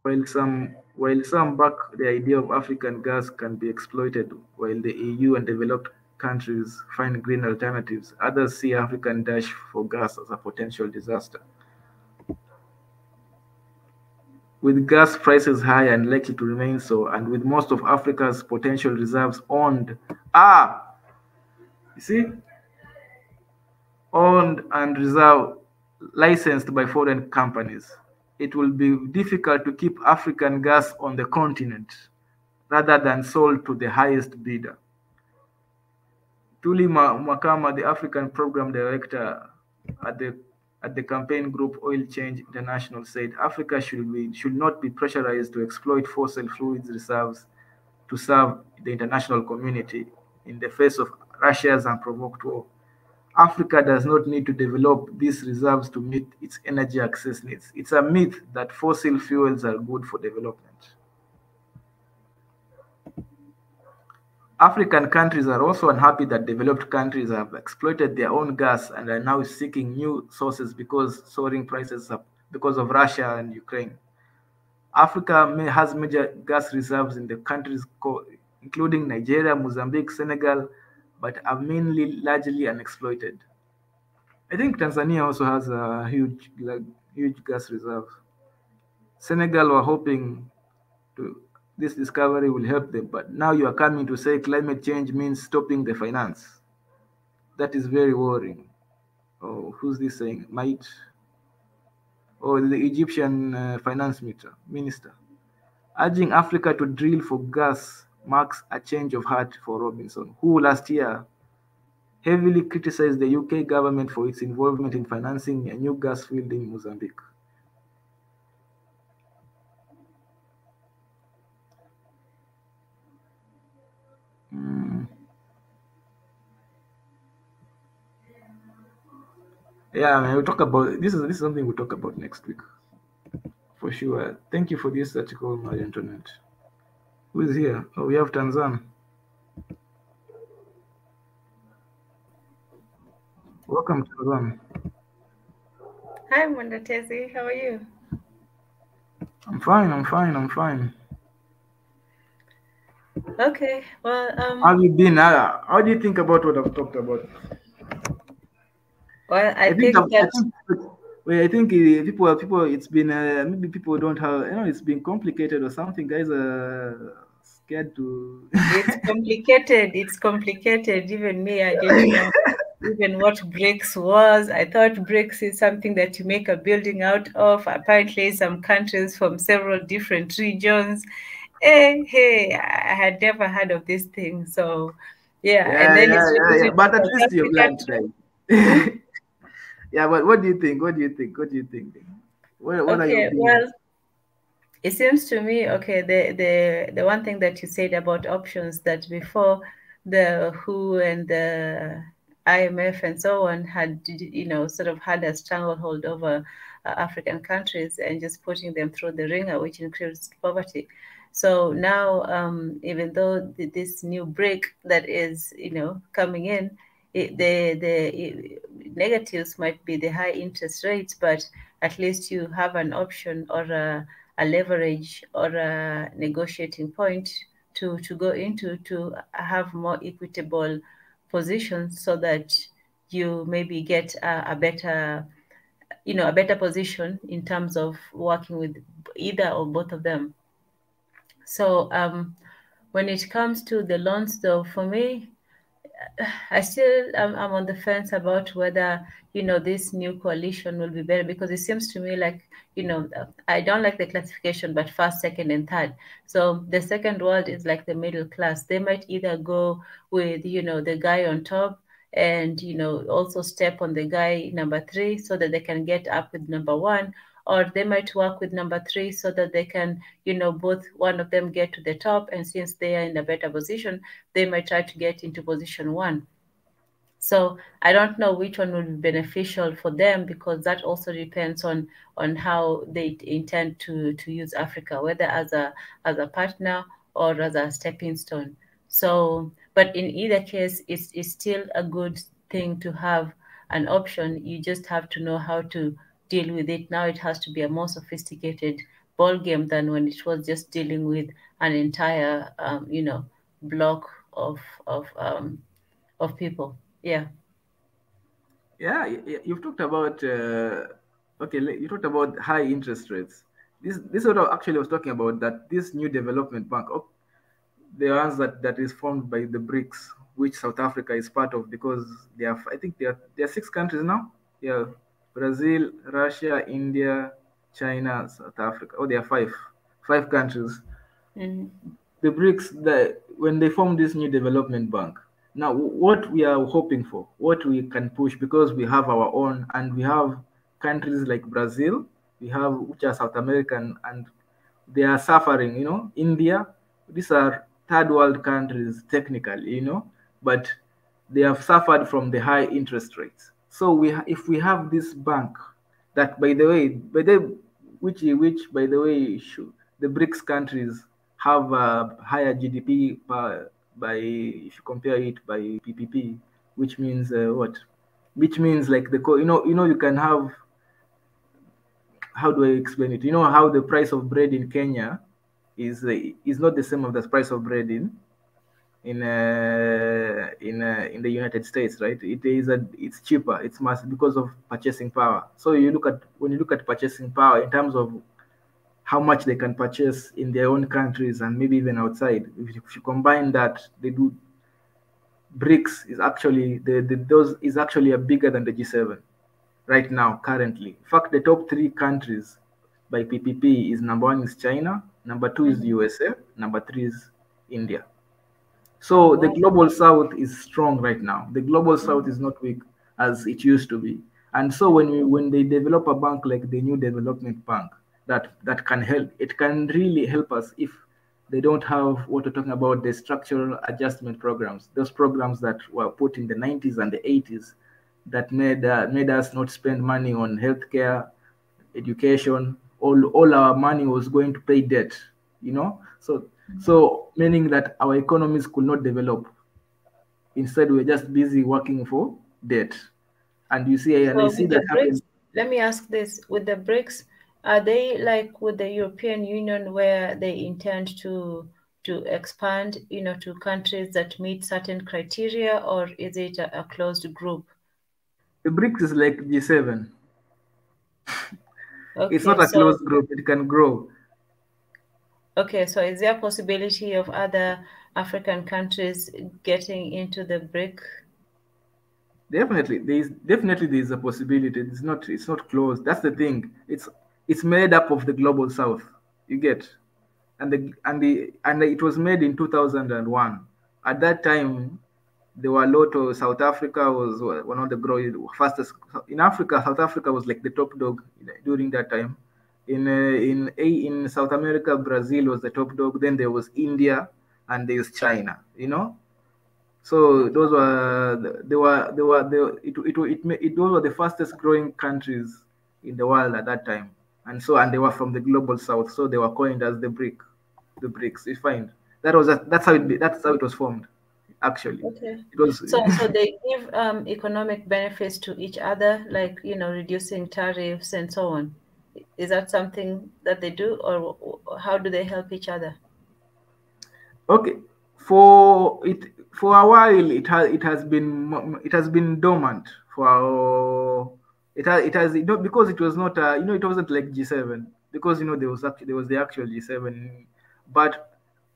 While some back the idea of African gas can be exploited, while the EU and developed countries find green alternatives, others see African dash for gas as a potential disaster. With gas prices high and likely to remain so, and with most of Africa's potential reserves owned and reserve licensed by foreign companies, it will be difficult to keep African gas on the continent rather than sold to the highest bidder. Tuli Makama, the African Program Director at the campaign group Oil Change International, said Africa should not be pressurized to exploit fossil fuels reserves to serve the international community in the face of Russia's unprovoked war. Africa does not need to develop these reserves to meet its energy access needs. It's a myth that fossil fuels are good for development. African countries are also unhappy that developed countries have exploited their own gas and are now seeking new sources because soaring prices because of Russia and Ukraine. Africa has major gas reserves in the countries including Nigeria, Mozambique, Senegal, but are mainly largely unexploited. I think Tanzania also has a huge gas reserve. Senegal were hoping this discovery will help them, but now you are coming to say climate change means stopping the finance. That is very worrying. Oh, who's this saying? Might? Oh, the Egyptian finance minister. Urging Africa to drill for gas marks a change of heart for Robinson, who last year heavily criticized the UK government for its involvement in financing a new gas field in Mozambique. Yeah, I mean, we'll talk about this is something we'll talk about next week for sure. Thank you for this article, Marie Antoinette. Who is here? Oh, we have Tanzan. Welcome, Tanzan. Hi, Mundatezi. How are you? I'm fine. Okay. Well, how have you been? How do you think about what I've talked about? Well, I think people. It's been maybe people don't have. It's been complicated or something. Guys are scared to. It's complicated. It's complicated. Even me, I didn't know even what BRICS was. I thought BRICS is something that you make a building out of. Apparently, some countries from several different regions. Hey, I had never heard of this thing. So, and then but at least you've learned, right? Yeah, but what do you think? What are your views? It seems to me, okay, the one thing that you said about options, that before the WHO and the IMF and so on had, sort of had a stranglehold over African countries and just putting them through the ringer, which increased poverty. So now, even though this new BRIC that is, coming in, the negatives might be the high interest rates, but at least you have an option or a leverage or a negotiating point to go into, to have more equitable positions, so that you maybe get a better position in terms of working with either or both of them. So when it comes to the loans, though, for me, I'm on the fence about whether this new coalition will be better, because it seems to me like I don't like the classification, but first, second, and third. So the second world is like the middle class. They might either go with the guy on top, and also step on the guy number 3 so that they can get up with number 1, or they might work with number 3 so that they can both one of them get to the top, and since they are in a better position, they might try to get into position 1. So I don't know which one will be beneficial for them, because that also depends on how they intend to use Africa, whether as a partner or as a stepping stone. So, but in either case, it's still a good thing to have an option. You just have to know how to deal with it. Now it has to be a more sophisticated ball game than when it was just dealing with an entire block of people. Yeah. Yeah, you've talked about you talked about high interest rates. This what I actually was talking about, that this new development bank, the ones that is formed by the BRICS, which South Africa is part of, because I think there are 6 countries now. Yeah, Brazil, Russia, India, China, South Africa. Oh, there are five countries. Mm-hmm. The BRICS, when they formed this new development bank, now what we are hoping for, what we can push, because we have our own, and we have countries like Brazil, which are South American, and they are suffering. India, these are third world countries technically, but they have suffered from the high interest rates. So if we have this bank, that by the way, which by the way, the BRICS countries have a higher GDP by, if you compare it by PPP, which means what? Which means like you can have, how do I explain it? You know how the price of bread in Kenya is not the same as the price of bread in the United States, right? It's cheaper. It's mass because of purchasing power. So when you look at purchasing power in terms of how much they can purchase in their own countries and maybe even outside, if you combine that, BRICS is actually those is actually bigger than the G7 right now currently. In fact, the top 3 countries by PPP is number 1 is China, number 2 is USA, number 3 is India. So the global south is strong right now. The global south is not weak as it used to be. And so when they develop a bank like the new development bank that can help, it can really help us if they don't have what we're talking about, the structural adjustment programs, those programs that were put in the 90s and the 80s that made us not spend money on healthcare, education. All our money was going to pay debt, so meaning that our economies could not develop. Instead, we're just busy working for debt. And you see, and I see that happen. Let me ask this: with the BRICS, are they like with the European Union, where they intend to expand, to countries that meet certain criteria, or is it a closed group? The BRICS is like G7. Okay, it's not a closed group. It can grow. Okay, so is there a possibility of other African countries getting into the BRIC? Definitely, there's a possibility. It's not closed. That's the thing. It's made up of the global south. You get, and it was made in 2001. At that time, there were a lot of South Africa was one of the fastest in Africa. South Africa was like the top dog during that time. In South America, Brazil was the top dog. Then there was India, and there's China. So those were those were the fastest growing countries in the world at that time, and they were from the global south. So they were coined as the BRICS. You find that's how it was formed. Actually, okay. It was So they give economic benefits to each other, like reducing tariffs and so on. Is that something that they do, or how do they help each other? okay. For a while it has been dormant for because it was not it wasn't like G7, because there was the actual G7, but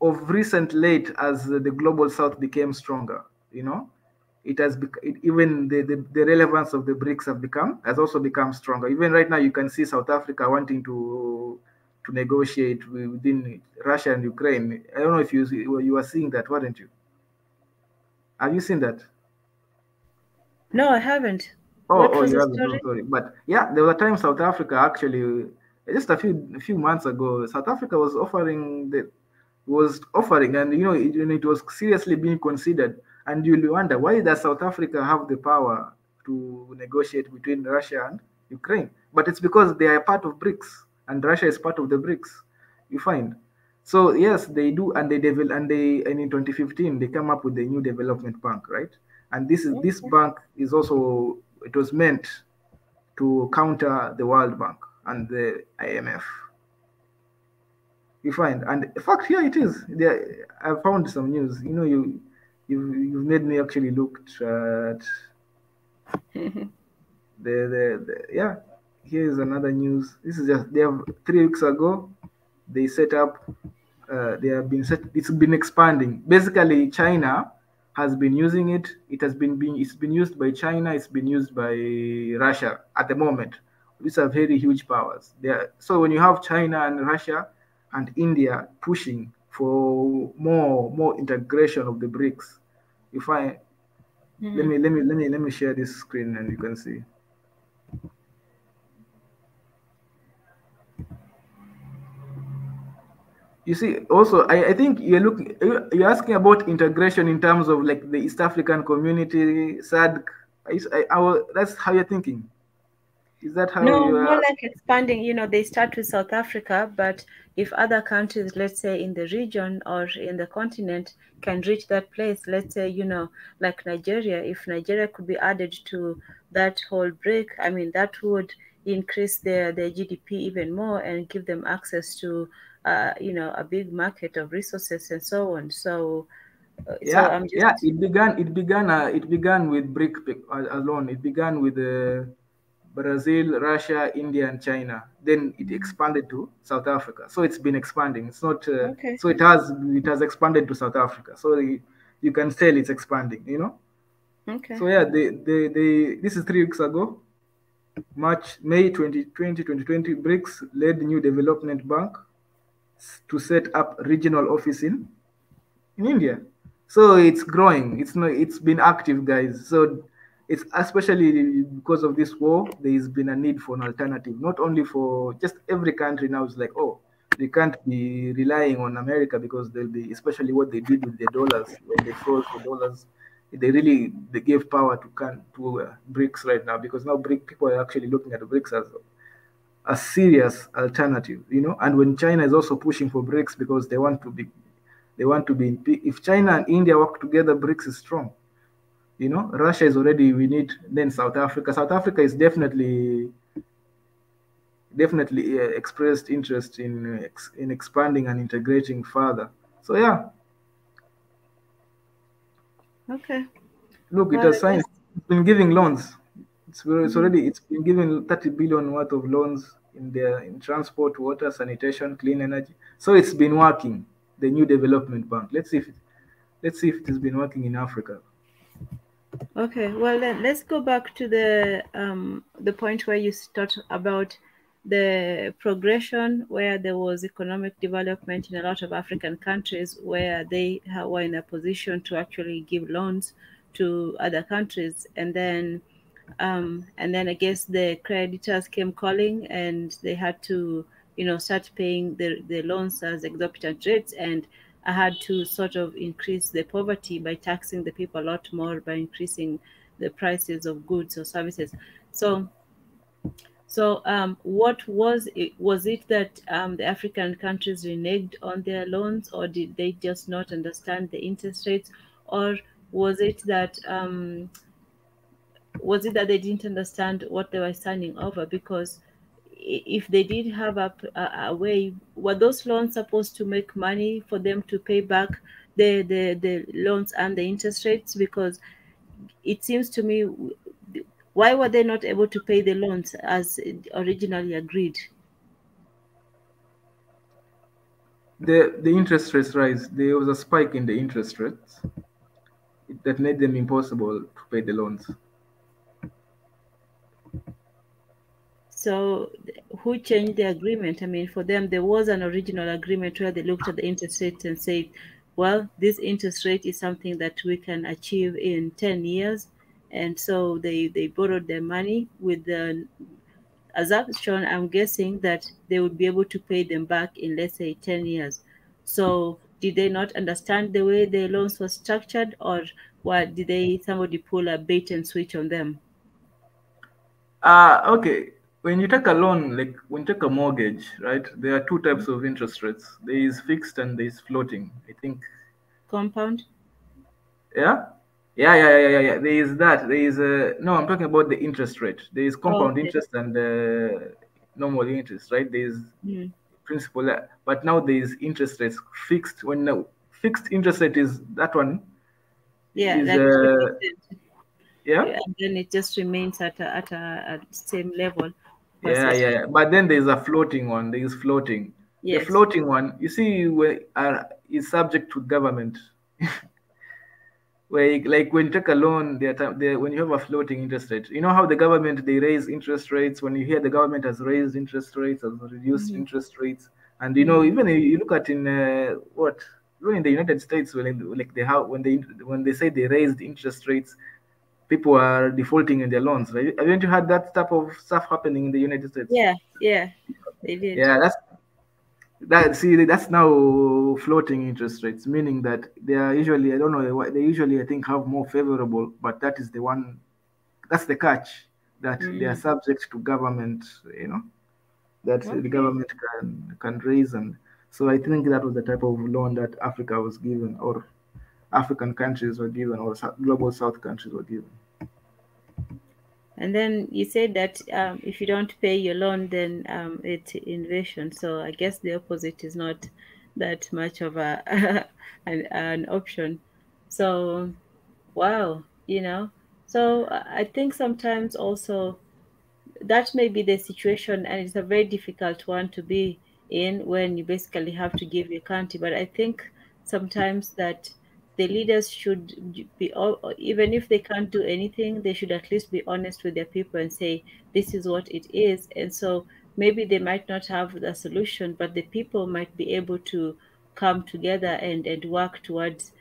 of recent late, as the global south became stronger, it has even the relevance of the BRICS has also become stronger. Even right now, you can see South Africa wanting to negotiate within Russia and Ukraine. I don't know if you are seeing that, weren't you? Have you seen that? No, I haven't. Oh, What was you the haven't. story? Sorry, but yeah, there were times South Africa actually, just a few months ago, South Africa was offering, and it was seriously being considered. And you'll wonder, why does South Africa have the power to negotiate between Russia and Ukraine? But it's because they are part of BRICS, and Russia is part of the BRICS. You find. So yes, they do, and and in 2015 they come up with the new development bank, right? And this bank is also, it was meant to counter the World Bank and the IMF. You find, and in fact, here it is. There, I found some news. You've made me actually look at yeah. Here is another news. This is just 3 weeks ago. They set up. It's been expanding. Basically, China has been using it. It's been used by China. It's been used by Russia at the moment. These are very huge powers. So when you have China and Russia and India pushing for more integration of the BRICS, let me share this screen and you can see. You see, also, I think you're asking about integration in terms of like the East African community, SADC. That's how you're thinking. Is that how No, you are? more like expanding. They start with South Africa, but if other countries, let's say in the region or in the continent, can reach that place, let's say, like Nigeria, if Nigeria could be added to that whole BRIC, I mean, that would increase their GDP even more and give them access to, a big market of resources and so on. So I'm just... It began with BRIC alone. It began with Brazil, Russia, India, and China. Then it expanded to South Africa. So it's been expanding. It's not. Okay. So it has expanded to South Africa. So you can tell it's expanding. Okay. So yeah, this is 3 weeks ago, May 2020, BRICS led new development bank to set up regional office in India. So it's growing. It's been active, guys. So it's especially because of this war, there's been a need for an alternative, not only for just every country now is like, oh, they can't be relying on America because they'll be, especially what they did with the dollars when they froze the dollars. They gave power to BRICS right now, because now people are actually looking at the BRICS as a serious alternative, And when China is also pushing for BRICS because they want to be, if China and India work together, BRICS is strong. Russia is already, we need, then South Africa. South Africa is definitely expressed interest in expanding and integrating further. So yeah. Okay. Look, it has signed. It's been giving loans. It's been given 30 billion worth of loans in transport, water, sanitation, clean energy. So it's been working. The new development bank. Let's see if it has been working in Africa. Okay, well then let's go back to the point where you talked about the progression, where there was economic development in a lot of African countries, where they were in a position to actually give loans to other countries, and then I guess the creditors came calling, and they had to start paying the loans as exorbitant rates, and I had to sort of increase the poverty by taxing the people a lot more, by increasing the prices of goods or services. So what was it? Was it that the African countries reneged on their loans, or did they just not understand the interest rates, or was it that they didn't understand what they were signing over? Because if they did have a way, were those loans supposed to make money for them to pay back the loans and the interest rates? Because it seems to me, why were they not able to pay the loans as originally agreed? The interest rates rise. There was a spike in the interest rates that made them impossible to pay the loans. So who changed the agreement? I mean, for them, there was an original agreement where they looked at the interest rate and said, well, this interest rate is something that we can achieve in 10 years. And so they borrowed their money with the assumption, I'm guessing, that they would be able to pay them back in, let's say, 10 years. So did they not understand the way the loans were structured, or what, did somebody pull a bait and switch on them? Okay. When you take a loan, like when you take a mortgage, right? There are two types of interest rates. There is fixed and there is floating. I think. Compound? Yeah. Yeah. There is that. There is no. I'm talking about the interest rate. There is compound Okay. interest and normal interest, right? There is Mm. principal, but now there is interest rates fixed. When now fixed interest rate is that one Yeah, is like yeah. and then it just remains at a same level versus Yeah. But then there's a floating one. There is floating. The yes. floating one, you see, is subject to government. Where, like, when you take a loan, when you have a floating interest rate, you know how the government, they raise interest rates. When you hear the government has raised interest rates, has reduced Mm-hmm. interest rates, and Mm-hmm. even you look at in even in the United States, like they have when they say they raised interest rates, people are defaulting in their loans. Right? Haven't you had that type of stuff happening in the United States? Yeah, they did. Yeah, that's now floating interest rates, meaning that they are usually, I don't know why, they usually, I think, have more favorable, but that is the one, that's the catch, that they are Mm. subject to government, that the Okay. government can raise. And so I think that was the type of loan that Africa was given, or African countries were given, or global South countries were given. And then you said that if you don't pay your loan, then it's invasion. So I guess the opposite is not that much of an option. So wow, So I think sometimes also that may be the situation, and it's a very difficult one to be in when you basically have to give your country. But I think sometimes that the leaders should be, even if they can't do anything, they should at least be honest with their people and say this is what it is. And so maybe they might not have the solution, but the people might be able to come together and work towards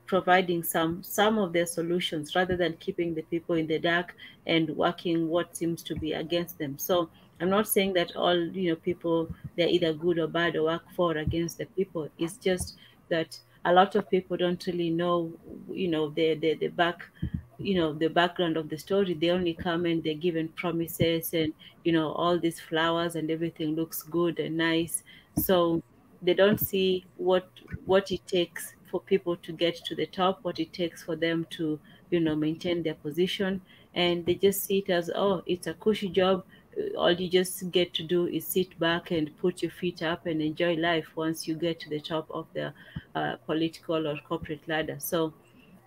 providing some of their solutions, rather than keeping the people in the dark and working what seems to be against them. So I'm not saying that all people, they're either good or bad or work for or against the people. It's just that a lot of people don't really know the the background of the story. They only come and they're given promises, and all these flowers and everything looks good and nice. So they don't see what it takes for people to get to the top, what it takes for them to maintain their position. And they just see it as, oh, it's a cushy job. All you just get to do is sit back and put your feet up and enjoy life once you get to the top of the political or corporate ladder. So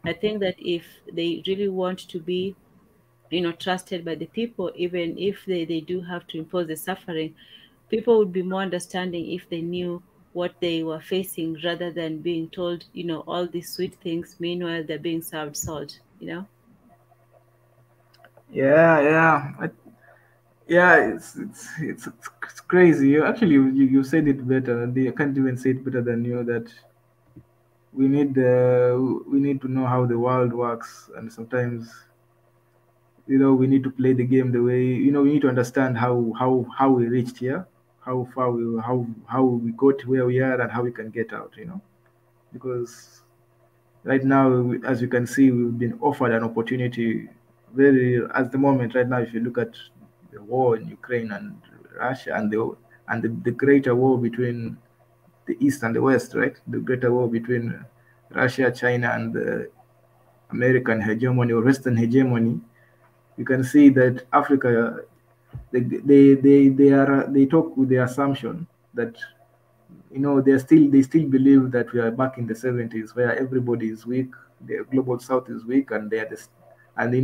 I think that if they really want to be trusted by the people, even if they do have to impose the suffering, people would be more understanding if they knew what they were facing, rather than being told all these sweet things, meanwhile they're being served salt. Yeah, it's crazy. You said it better. I can't even say it better than you. That we need to know how the world works, and sometimes we need to play the game the way we need to understand how we reached here. how far how we got where we are and how we can get out, because right now, as you can see, we've been offered an opportunity very at the moment. Right now, if you look at the war in Ukraine and Russia and the greater war between the East and the West, right? The greater war between Russia, China, and the American hegemony or Western hegemony, you can see that Africa, they talk with the assumption that they still believe that we are back in the 70s where everybody is weak, the global South is weak, and they are this, and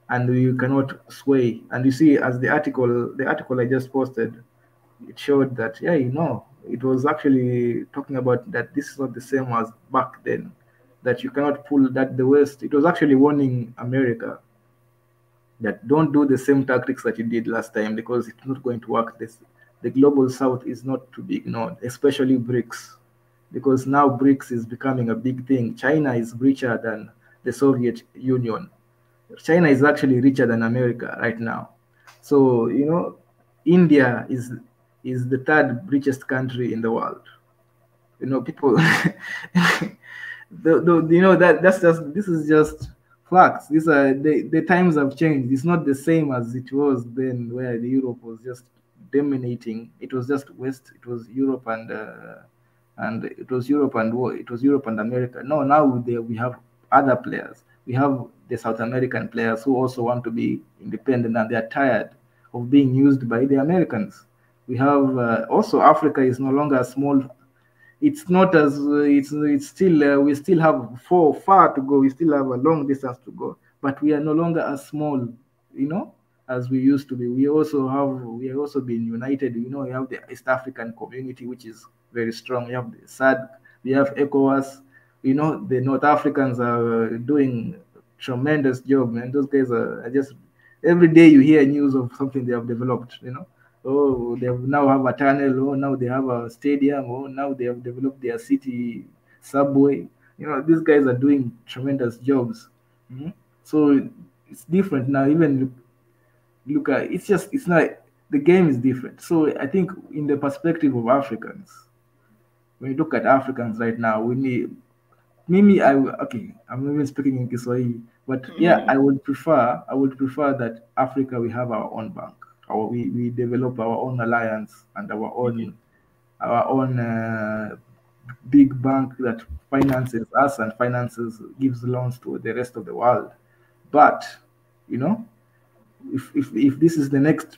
and you cannot sway. And you see, as the article I just posted, it showed that it was actually talking about that this is not the same as back then, that you cannot pull that the West. It was actually warning America that don't do the same tactics that you did last time because it's not going to work. The global South is not to be ignored, especially BRICS, because now BRICS is becoming a big thing. China is richer than the Soviet Union. China is actually richer than America right now. So India is the third richest country in the world. People, this is just facts. These are the times have changed. It's not the same as it was then, where the Europe was just dominating. It was just West. It was Europe and it was Europe and America. No, now we have other players. We have the South American players who also want to be independent, and they are tired of being used by the Americans. We have also Africa is no longer a small. It's not as it's still we still have far to go. We still have a long distance to go, but we are no longer as small, as we used to be. We are also being united. We have the East African community, which is very strong. We have the SADC, we have ECOWAS. The North Africans are doing tremendous job, man. Those guys are just every day you hear news of something they have developed. Oh, they now have a tunnel. Oh, now they have a stadium. Oh, now they have developed their city subway. These guys are doing tremendous jobs. So it's different now. Even look at it's not the game is different. So I think in the perspective of Africans, when you look at Africans right now, we need Mimi. I'm even speaking in Kiswahili, but yeah, I would prefer that Africa we have our own bank. We develop our own alliance and our own big bank that finances us and gives loans to the rest of the world. But if this is the next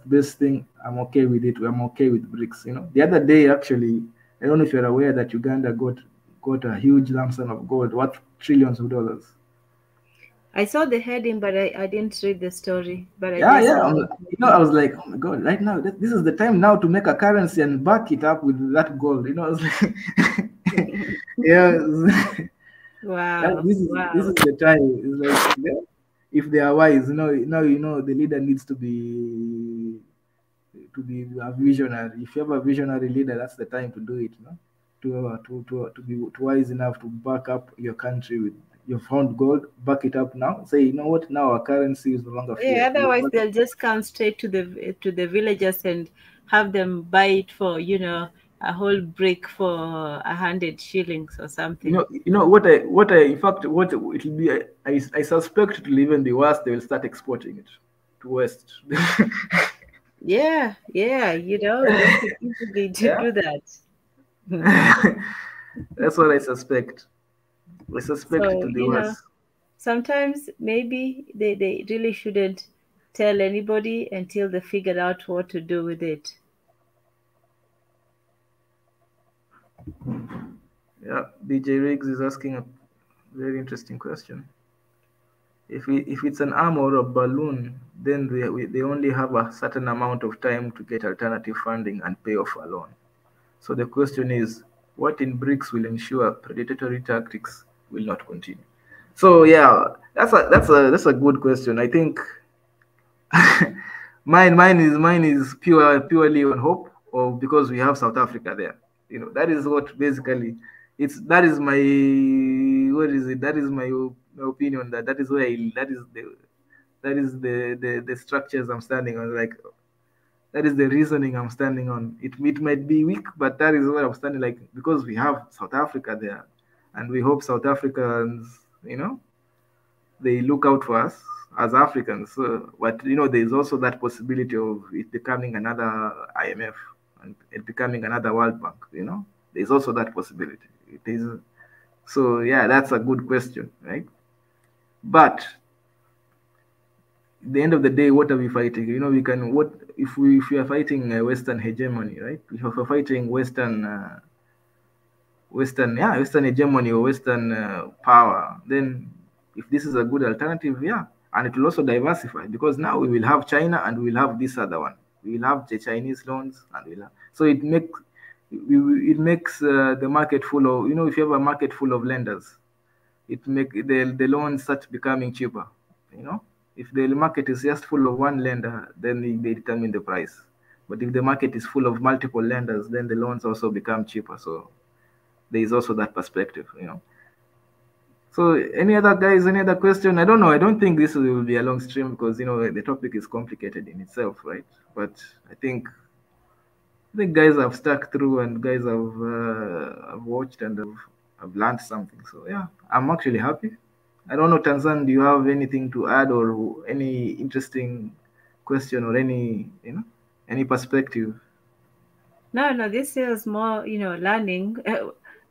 best thing, I'm okay with it. I'm okay with BRICS. The other day, actually, I don't know if you're aware that Uganda got a huge lump sum of gold worth trillions of dollars. I saw the heading, but I didn't read the story. But I was like, oh my God! Right now, this is the time now to make a currency and back it up with that gold. I was like, yeah. Wow. This is the time. It's like, if they are wise, now the leader needs to be a visionary. If you have a visionary leader, that's the time to do it. To be wise enough to back up your country with. You found gold, back it up now. Say, you know what? Now our currency is no longer fair. Yeah, otherwise they'll just come straight to the villagers and have them buy it for a whole brick for 100 shillings or something. What it will be. I suspect it will even be worse. They will start exporting it to West. Yeah, they could easily do that. That's what I suspect. I suspect it to be worse. Sometimes maybe they really shouldn't tell anybody until they figured out what to do with it. Yeah, BJ Riggs is asking a very interesting question. If it's an arm or a balloon, then they only have a certain amount of time to get alternative funding and pay off a loan. So the question is, what in BRICS will ensure predatory tactics will not continue? So yeah, that's a good question. I think mine is purely on hope, or because we have South Africa there. That is what basically that is my opinion. That is the structures I'm standing on. Like That is the reasoning I'm standing on. It might be weak, but that is what I'm standing like, because we have South Africa there, and we hope South Africans, they look out for us as Africans. But there's also that possibility of it becoming another IMF and it becoming another World Bank. There's also that possibility. It is. So yeah, that's a good question, right? But at the end of the day, what are we fighting? We can if we are fighting Western hegemony, right? If we're fighting Western hegemony or Western power, then if this is a good alternative, yeah, and it will also diversify, because now we will have China and we will have this other one. We will have the Chinese loans, and so it makes the market full of, if you have a market full of lenders, it make the loans start becoming cheaper. If the market is just full of one lender, then they determine the price. But if the market is full of multiple lenders, then the loans also become cheaper. So there is also that perspective, So any other question? I don't know. I don't think this will be a long stream, because the topic is complicated in itself, right? But I think guys have stuck through, and guys have watched and have learned something. So yeah, I'm actually happy. I don't know, Tanzan, do you have anything to add, or any interesting question, or any perspective? No, this is more,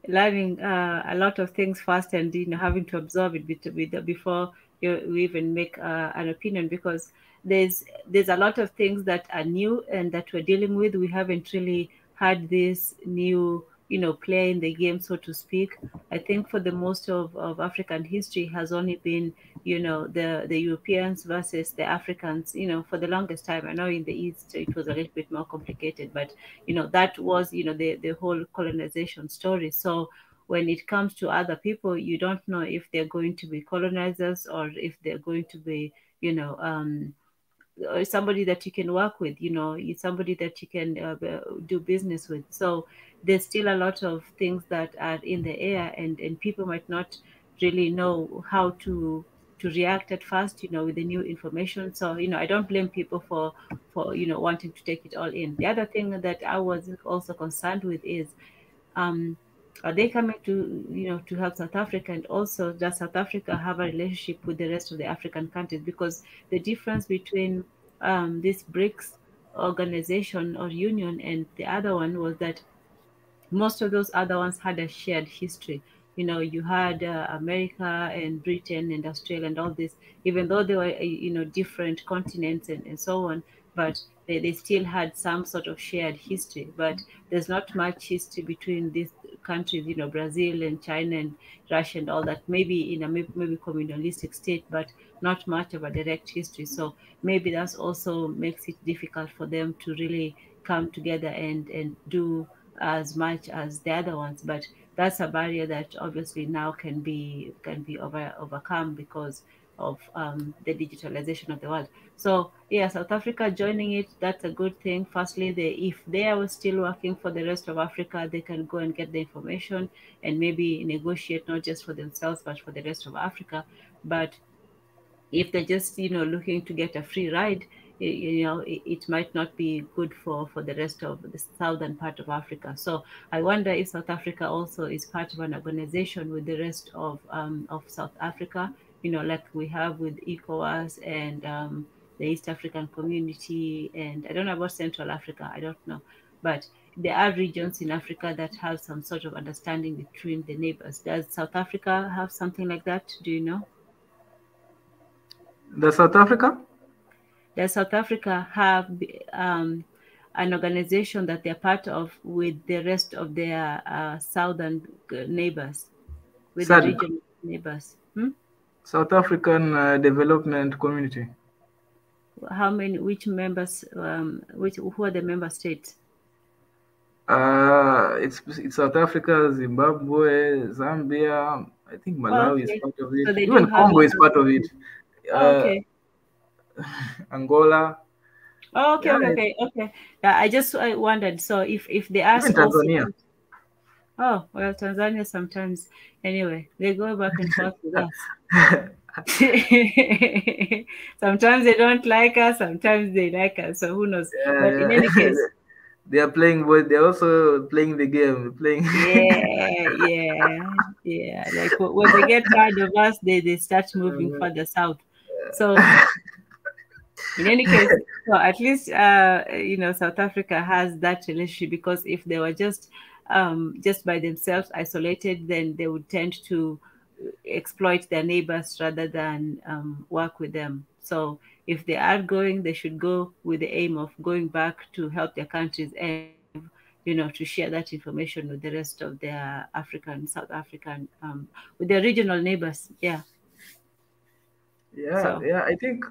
learning a lot of things fast, and having to absorb it before you even make an opinion, because there's a lot of things that are new and that we're dealing with. We haven't really had this new player in the game, so to speak. I think for the most of African history has only been the Europeans versus the Africans. For the longest time, I know in the East it was a little bit more complicated, but that was the whole colonization story. So when it comes to other people, you don't know if they're going to be colonizers or if they're going to be somebody that you can work with, somebody that you can do business with. So there's still a lot of things that are in the air, and people might not really know how to react at first, with the new information. So, I don't blame people for wanting to take it all in. The other thing that I was also concerned with is, are they coming to to help South Africa? And also, does South Africa have a relationship with the rest of the African countries? Because the difference between this BRICS organization or union and the other one was that most of those other ones had a shared history. You had America and Britain and Australia and all this, even though they were, different continents and so on, but they still had some sort of shared history. But there's not much history between these countries, Brazil and China and Russia and all that, maybe in a maybe communalistic state, but not much of a direct history. So maybe that also makes it difficult for them to really come together and do as much as the other ones. But that's a barrier that obviously now can be overcome because of the digitalization of the world. So yeah, South Africa joining it, that's a good thing. Firstly, if they are still working for the rest of Africa, they can go and get the information and maybe negotiate not just for themselves but for the rest of Africa. But if they're just looking to get a free ride, it might not be good for the rest of the southern part of Africa. So I wonder if South Africa also is part of an organization with the rest of South Africa, like we have with ECOWAS and the East African Community, and I don't know about Central Africa, I don't know, but there are regions in Africa that have some sort of understanding between the neighbors. Does South Africa have something like that? Do you know? Does South Africa have an organization that they're part of with the rest of their southern neighbors, with the regional neighbors? South African Development Community. How many? Which members? Who are the member states? It's South Africa, Zimbabwe, Zambia. I think Malawi is part of it. So even Congo is part of it. Okay. Angola. Oh, okay. Yeah, I wondered. So if they ask Tanzania. Also, oh well, Tanzania sometimes. Anyway, they go back and forth with us. Sometimes they don't like us, sometimes they like us. So who knows? But in any Yeah. case, They are playing, but they're also playing the game. Playing. yeah. Like when they get tired of us, they start moving further south. So in any case, so at least South Africa has that relationship, because if they were just by themselves, isolated, then they would tend to exploit their neighbors rather than work with them. So if they are going, they should go with the aim of going back to help their countries and to share that information with the rest of their South African, with their regional neighbors. Yeah. Yeah, So yeah. I think.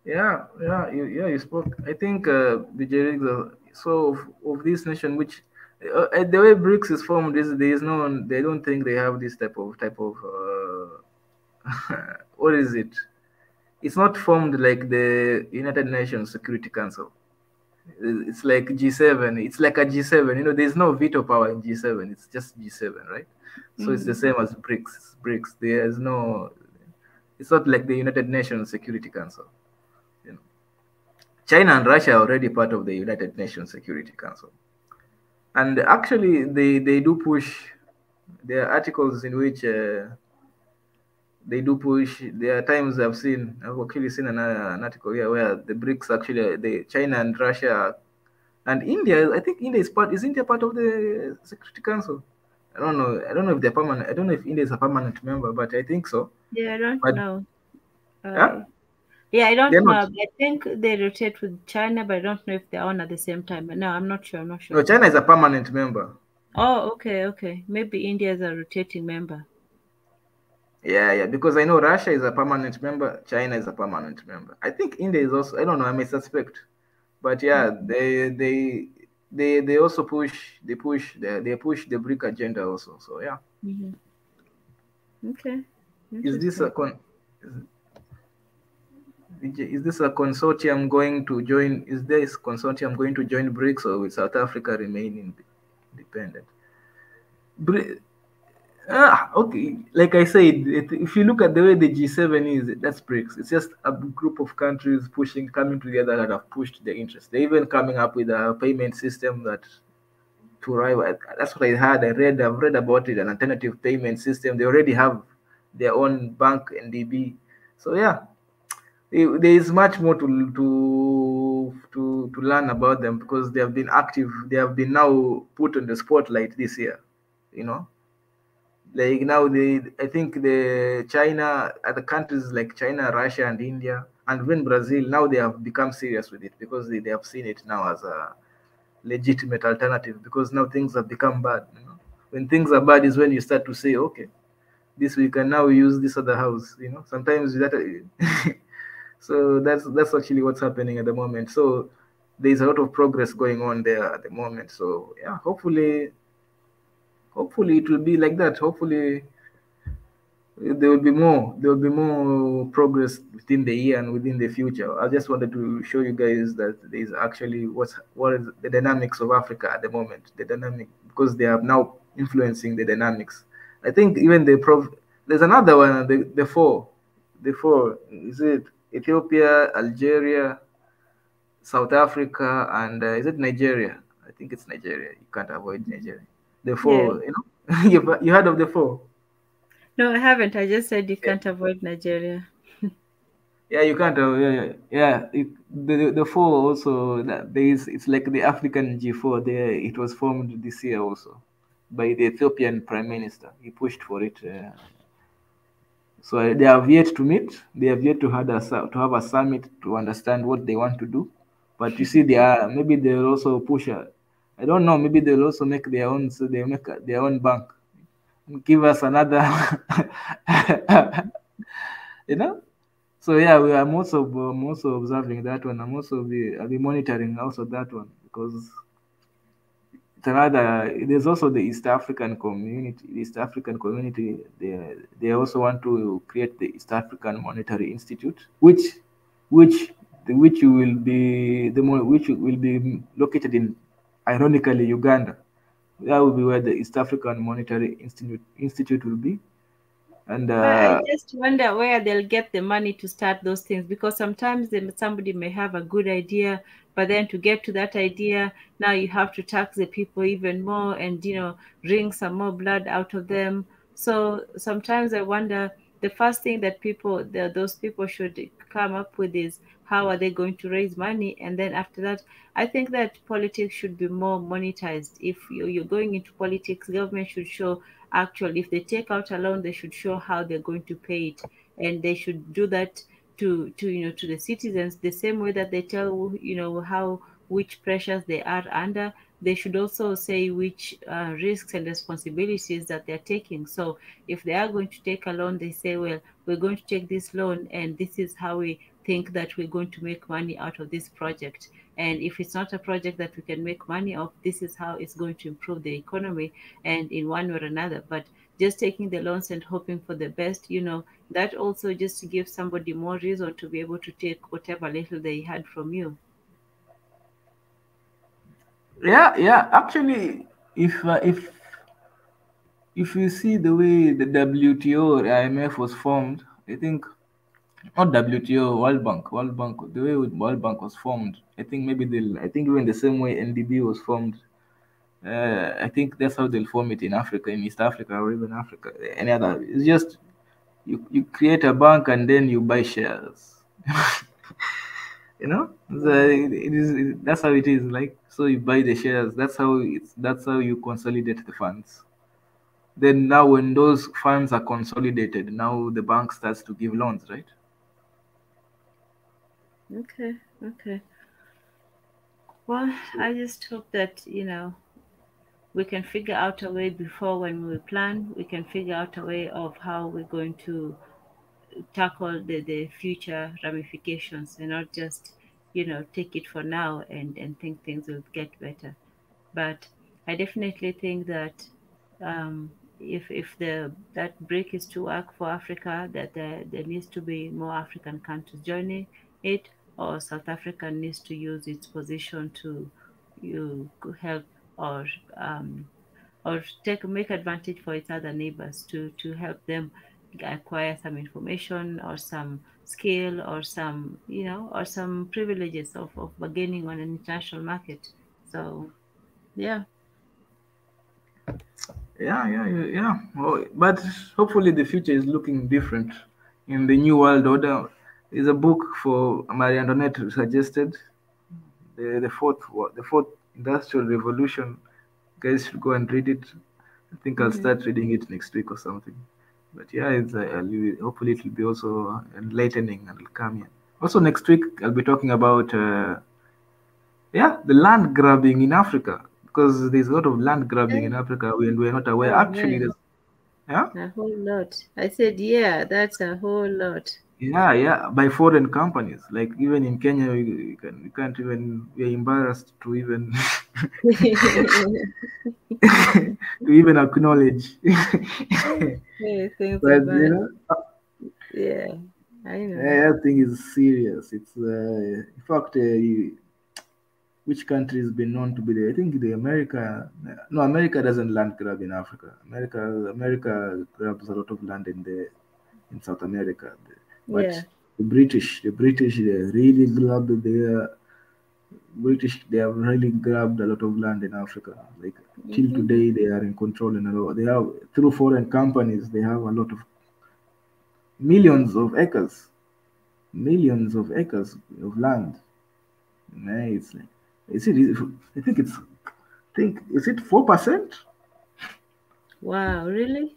You spoke. I think so of this nation, which the way BRICS is formed is there is no. They don't think they have this type of. What is it? It's not formed like the United Nations Security Council. It's like G7. It's like a G7. There's no veto power in G7. It's just G7, right? So it's the same as BRICS. BRICS. There's no. It's not like the United Nations Security Council. China and Russia are already part of the United Nations Security Council. And actually, they do push. There are articles in which they do push. There are times I've actually seen an article here where the BRICS actually, the China and Russia and India. I think India is India part of the Security Council? I don't know. I don't know if they're permanent. I don't know if India is a permanent member, but I think so. yeah, I don't But know. yeah, Yeah, I they're don't not. know. I think they rotate with China, but I don't know if they're on at the same time. No, I'm not sure. I'm not No, sure. China is a permanent member. Oh, okay. Maybe India is a rotating member. Yeah, because I know Russia is a permanent member, China is a permanent member. I think India is also. I don't know. I may suspect, but yeah, they also push the BRIC agenda also. So yeah, Mm-hmm. Okay, is this a interesting. is this a consortium going to join? Is this consortium going to join BRICS, or will South Africa remain independent? Okay. Like I said, if you look at the way the G7 is, that's BRICS. It's just a group of countries coming together that have pushed their interests. They're even coming up with a payment system that to rival. That's what I heard. I've read about it. An alternative payment system. They already have their own bank, NDB. So yeah, there is much more to learn about them because they have been active. They have been now put on the spotlight this year. You know like now I think the China, other countries like China, Russia, and India, and even Brazil, now they have become serious with it because they have seen it now as a legitimate alternative because now things have become bad. When things are bad is when you start to say, okay, this we can now use this other house. Sometimes that so that's actually what's happening at the moment. So there's a lot of progress going on there at the moment. So yeah, hopefully it will be like that. Hopefully there will be more progress within the year and within the future. I just wanted to show you guys that there is actually what is the dynamics of Africa at the moment. The dynamic because they are now influencing the dynamics. I think even there's another one. The four is it Ethiopia, Algeria, South Africa, and is it Nigeria? I think it's Nigeria. You can't avoid Nigeria. The Yeah. four, you heard of the four? No, I haven't. I just said you can't avoid Nigeria. Yeah, you can't. The four also that there is. It's like the African G4. There, it was formed this year also by the Ethiopian Prime Minister. He pushed for it. So they have yet to meet. They have yet to have a summit to understand what they want to do. But you see, maybe they'll also push. I don't know. Maybe they'll also make their own. So they make their own bank. Give us another. you know. So yeah, I'm also observing that one. I'll be monitoring also that one because it's another. There's also the East African community. The East African community. They also want to create the East African Monetary Institute, which will be which will be located in, ironically, Uganda. That will be where the East African Monetary Institute will be. And But I just wonder where they'll get the money to start those things, because sometimes somebody may have a good idea, but then to get to that idea, now you have to tax the people even more and, wring some more blood out of them. So sometimes I wonder, the first thing that those people should come up with is, how are they going to raise money? And then after that, I think that politics should be more monetized. If you're going into politics, government should show, actually, if they take out a loan, they should show how they're going to pay it, and they should do that to the citizens the same way that they tell how, which pressures they are under. They should also say which risks and responsibilities that they're taking. So if they are going to take a loan, they say, well, we're going to take this loan, and this is how we think that we're going to make money out of this project. And if it's not a project that we can make money of, this is how it's going to improve the economy, and in one way or another. But just taking the loans and hoping for the best, that also just gives somebody more reason to be able to take whatever little they had from you. yeah. Actually, if you see the way the WTO or IMF was formed, I think not WTO, World Bank, the way World Bank was formed, I think maybe I think even the same way NDB was formed. I think that's how they'll form it in Africa, in East Africa, or even Africa, any other. It's just you create a bank and then you buy shares. That's how it is. Like, so you buy the shares. That's how you consolidate the funds. Then now when those funds are consolidated, now the bank starts to give loans, right? Okay. Well, I just hope that, we can figure out a way before, when we plan, we can figure out a way of how we're going to tackle the future ramifications, and not just, take it for now and think things will get better. But I definitely think that if that break is to work for Africa, that there needs to be more African countries joining it, or South Africa needs to use its position to help, um, or make advantage for its other neighbors to help them acquire some information or some skill, or some privileges of bargaining on an international market. So yeah. Yeah. Well, but hopefully the future is looking different in the new world order. Is a book for Marie Antoinette suggested, the fourth industrial revolution. Guys should go and read it. I think I'll Mhm. start reading it next week or something. But yeah, hopefully it will be also enlightening and calming. Also next week I'll be talking about the land grabbing in Africa, because there's a lot of land grabbing in Africa and we're not aware. Oh Actually, man, yeah, a whole lot. I said, yeah, that's a whole lot. yeah, by foreign companies. Like even in Kenya, we can't even. We're embarrassed to even to even acknowledge. Yeah, things are But bad. Yeah, I know. that thing is serious. It's in fact, which country has been known to be there? I think the America. No, America doesn't land grab in Africa. America grabs a lot of land in South America. But Yeah. the British, they really grabbed their British. They have really grabbed a lot of land in Africa. Like till Mm-hmm. today, they are in control in a lot. They have through foreign companies. They have a lot of millions of acres of land. Man, it's like, is it? I think, is it 4%? Wow, really?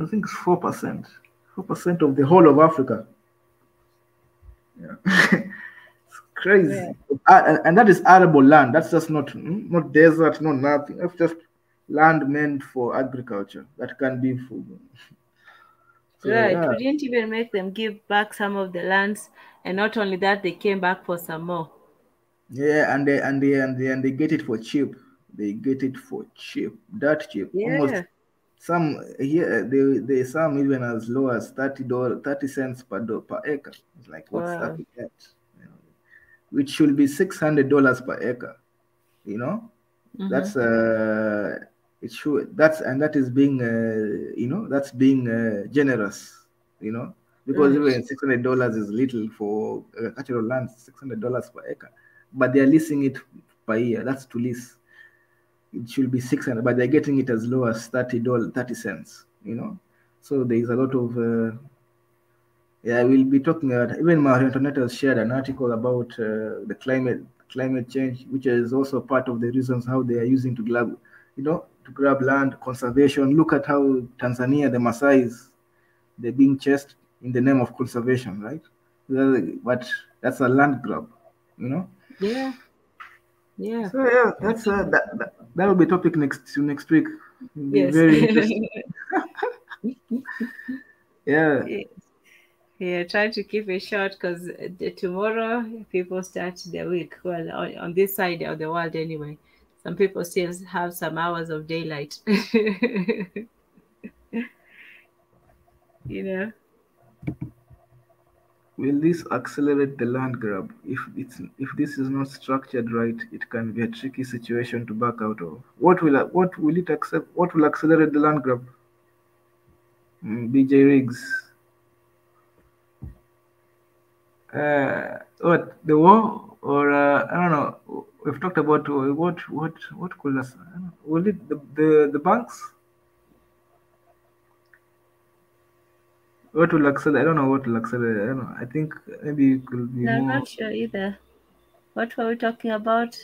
I think it's 4%. 4% of the whole of Africa. Yeah. It's Yeah. crazy. And that is arable land. That's just not desert, not nothing. That's just land meant for agriculture that can be food. So Right. yeah, We didn't even make them give back some of the lands, and not only that, they came back for some more. yeah, and they get it for cheap. They get it for cheap. That cheap. Almost Yeah. some here they some even as low as $30, 30 cents per acre. It's like what's that Wow. with that? You know, which should be $600 per acre. You know, Mm-hmm. that's It should. That is being that's being generous, because Right. even $600 is little for agricultural land. $600 per acre, but they are leasing it per year. That's to lease. It should be 600, but they're getting it as low as $30.30. So there is a lot of yeah. We'll be talking about, even my internet has shared an article about the climate change, which is also part of the reasons how they are using to grab land conservation. Look at how Tanzania, the Maasais, they're being chased in the name of conservation, right? But that's a land grab, Yeah. Yeah. So yeah, that's that will be topic next week. It'll be Yes. very interesting. Yeah. Yeah, try to keep it short because tomorrow people start their week. Well, on this side of the world anyway. Some people still have some hours of daylight. you know. Will this accelerate the land grab? If this is not structured right, it can be a tricky situation to back out of. What will it accept? What will accelerate the land grab? BJ Riggs. What, the war, or I don't know. We've talked about what could us? Will it the banks? What will accelerate? I don't know what will accelerate. I don't know. I think maybe it could be No, I'm more. not sure either. What were we talking about?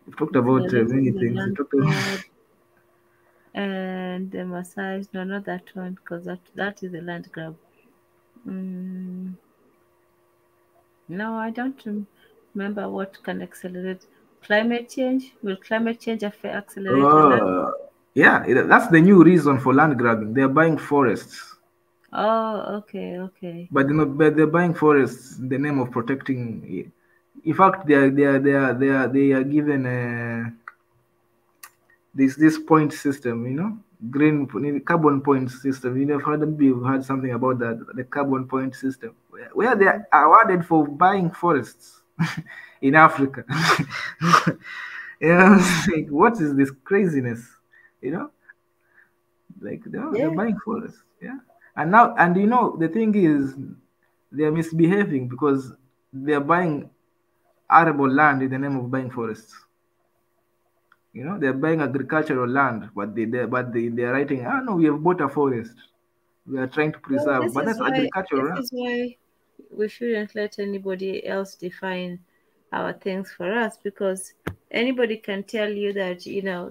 We've talked about many Accelerating the things. We land talked about grab and the massage. No, not that one, because that is the land grab. No, I don't remember what can accelerate climate change. Will climate change accelerate the land? yeah, that's the new reason for land grabbing. They're buying forests, Oh, okay. but they're buying forests in the name of protecting. In fact, they are given this point system, green carbon point system. You've heard something about that, the carbon point system, where they are awarded for buying forests in Africa. Like, what is this craziness? Like they're Yeah. buying forests, yeah. And the thing is, they're misbehaving because they're buying arable land in the name of buying forests. They're buying agricultural land, but they're writing, "Ah, no, we have bought a forest. We are trying to Well, preserve," but that's agricultural this land. is why we shouldn't let anybody else define our things for us, because anybody can tell you that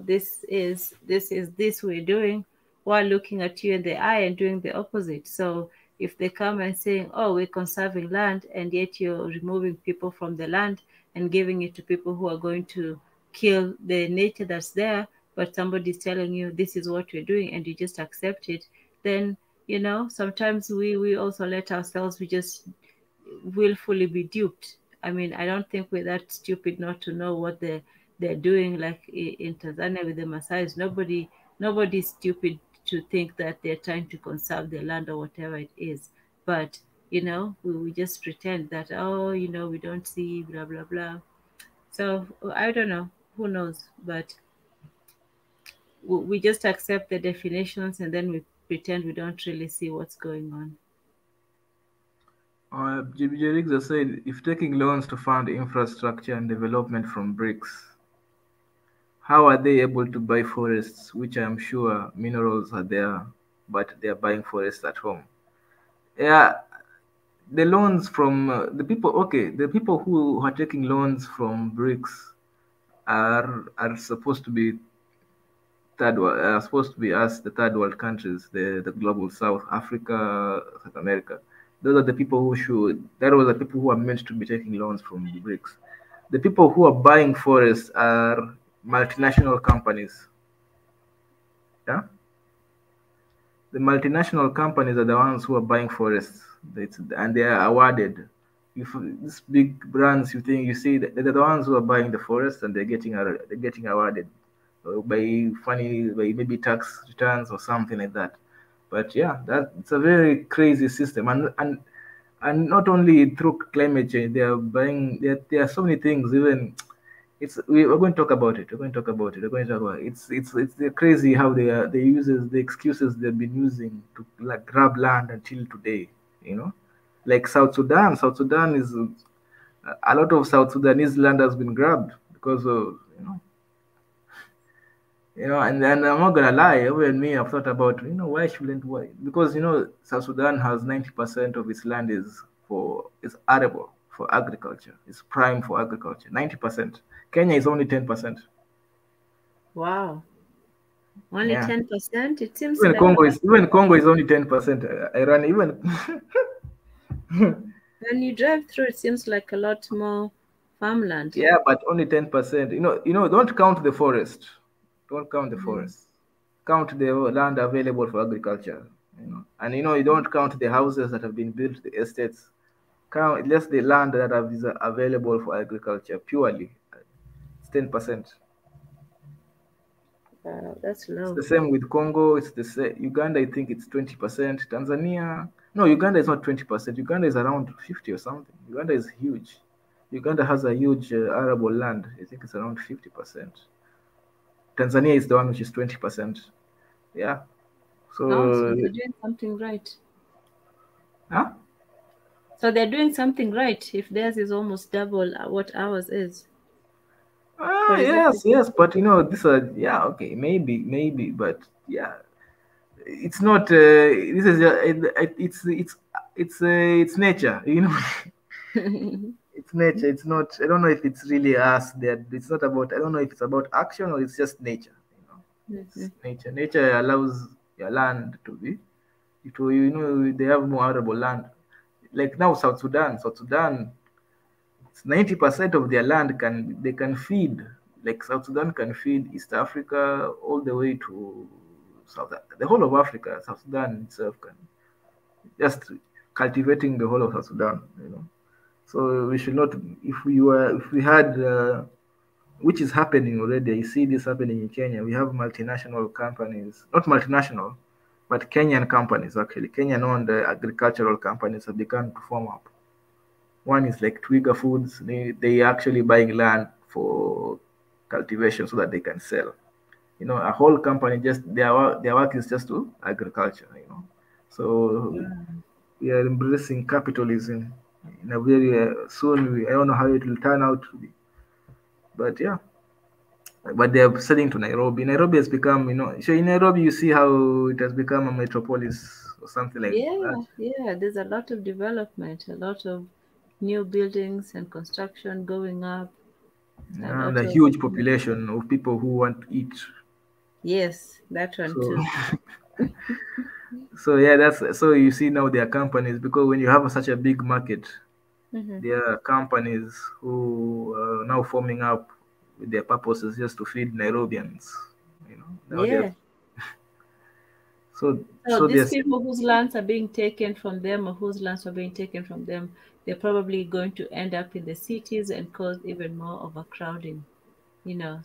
this is this we're doing while looking at you in the eye and doing the opposite. So if they come and saying, oh, we're conserving land, and yet you're removing people from the land and giving it to people who are going to kill the nature that's there, but somebody's telling you this is what we're doing and you just accept it, then sometimes we also let ourselves, we just willfully be duped. I mean, I don't think we're that stupid not to know what they're doing. Like in Tanzania with the Maasais, nobody's stupid to think that they're trying to conserve the land or whatever it is. But we just pretend that, oh, we don't see, blah blah blah. So I don't know, who knows, but we just accept the definitions and then we pretend we don't really see what's going on. JBJ Riggs said, if taking loans to fund infrastructure and development from BRICS, how are they able to buy forests, which I am sure minerals are there, but they are buying forests at home? Yeah, the loans from the people who are taking loans from BRICS are supposed to be us, the third world countries, the global South, Africa, South America. Those are the people that are the people who are meant to be taking loans from the BRICS. The people who are buying forests are multinational companies. Yeah? The multinational companies are the ones who are buying forests, and they are awarded. If these big brands, you see, they're the ones who are buying the forests, and they're getting awarded by maybe tax returns or something like that. But yeah, it's a very crazy system, and not only through climate change, they are buying. There are so many things. Even we're going to talk about it. We're going to talk about it. We're going to talk about it. It's crazy how they uses the excuses they've been using to like grab land until today. You know, like South Sudan. South Sudan is a lot of South Sudanese land has been grabbed because of and I'm not gonna lie, even me, I've thought about, why shouldn't why? Because South Sudan has 90% of its land is arable for agriculture. It's prime for agriculture. 90%. Kenya is only 10%. Wow. Only Yeah. 10%? It seems Even like Congo is only 10%. Iran even when you drive through, it seems like a lot more farmland. yeah, but only 10%. Don't count the forest. Don't count the forest. Count the land available for agriculture. And you don't count the houses that have been built, the estates. Count just the land that is available for agriculture purely. It's 10%. That's low. It's the same with Congo. It's the same. Uganda, I think it's 20%. Tanzania, no, Uganda is not 20%. Uganda is around 50 or something. Uganda is huge. Uganda has a huge arable land. I think it's around 50%. Tanzania is the one which is 20%. Yeah. So they're doing something right. Huh? So they're doing something right if theirs is almost double what ours is. Yes, but this okay, maybe, but yeah, it's not. This is it's nature, It's nature. It's not. I don't know if it's really us. That it's not about. I don't know if it's about action or it's just nature. It's nature. Nature allows your land to be. They have more arable land. Like now, South Sudan. South Sudan, 90% of their land they can feed. Like South Sudan can feed East Africa all the way to the whole of Africa. South Sudan itself can just cultivating the whole of South Sudan. So we should not. If we had, which is happening already. You see this happening in Kenya. We have multinational companies, not multinational, but Kenyan companies actually. Kenyan-owned agricultural companies have begun to form up. One is like Twiga Foods. They actually buying land for cultivation so that they can sell. A whole company just their work is just to agriculture. So we are embracing capitalism in a very soon. I don't know how it will turn out to be, but yeah. But they are selling to Nairobi. Nairobi has become, so in Nairobi you see how it has become a metropolis or something like that. Yeah. There's a lot of development, a lot of new buildings and construction going up. And a huge population of people who want to eat. Yes, that one too. So yeah, so you see now there are companies, because when you have such a big market, there are companies who are now forming up with their purposes just to feed Nairobians. So these people whose lands are being taken from them or whose lands are being taken from them, they're probably going to end up in the cities and cause even more overcrowding.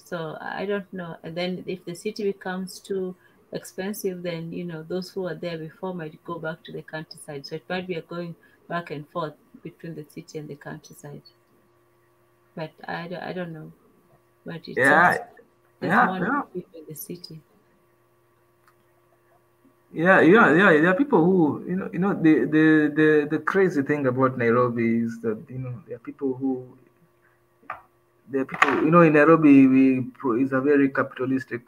So I don't know. And then if the city becomes too expensive, then those who are there before might go back to the countryside. So it might be a going back and forth between the city and the countryside. But I don't know. But it's there's more people in the city. Yeah. There are people who the crazy thing about Nairobi is that there are people who. In Nairobi, is a very capitalistic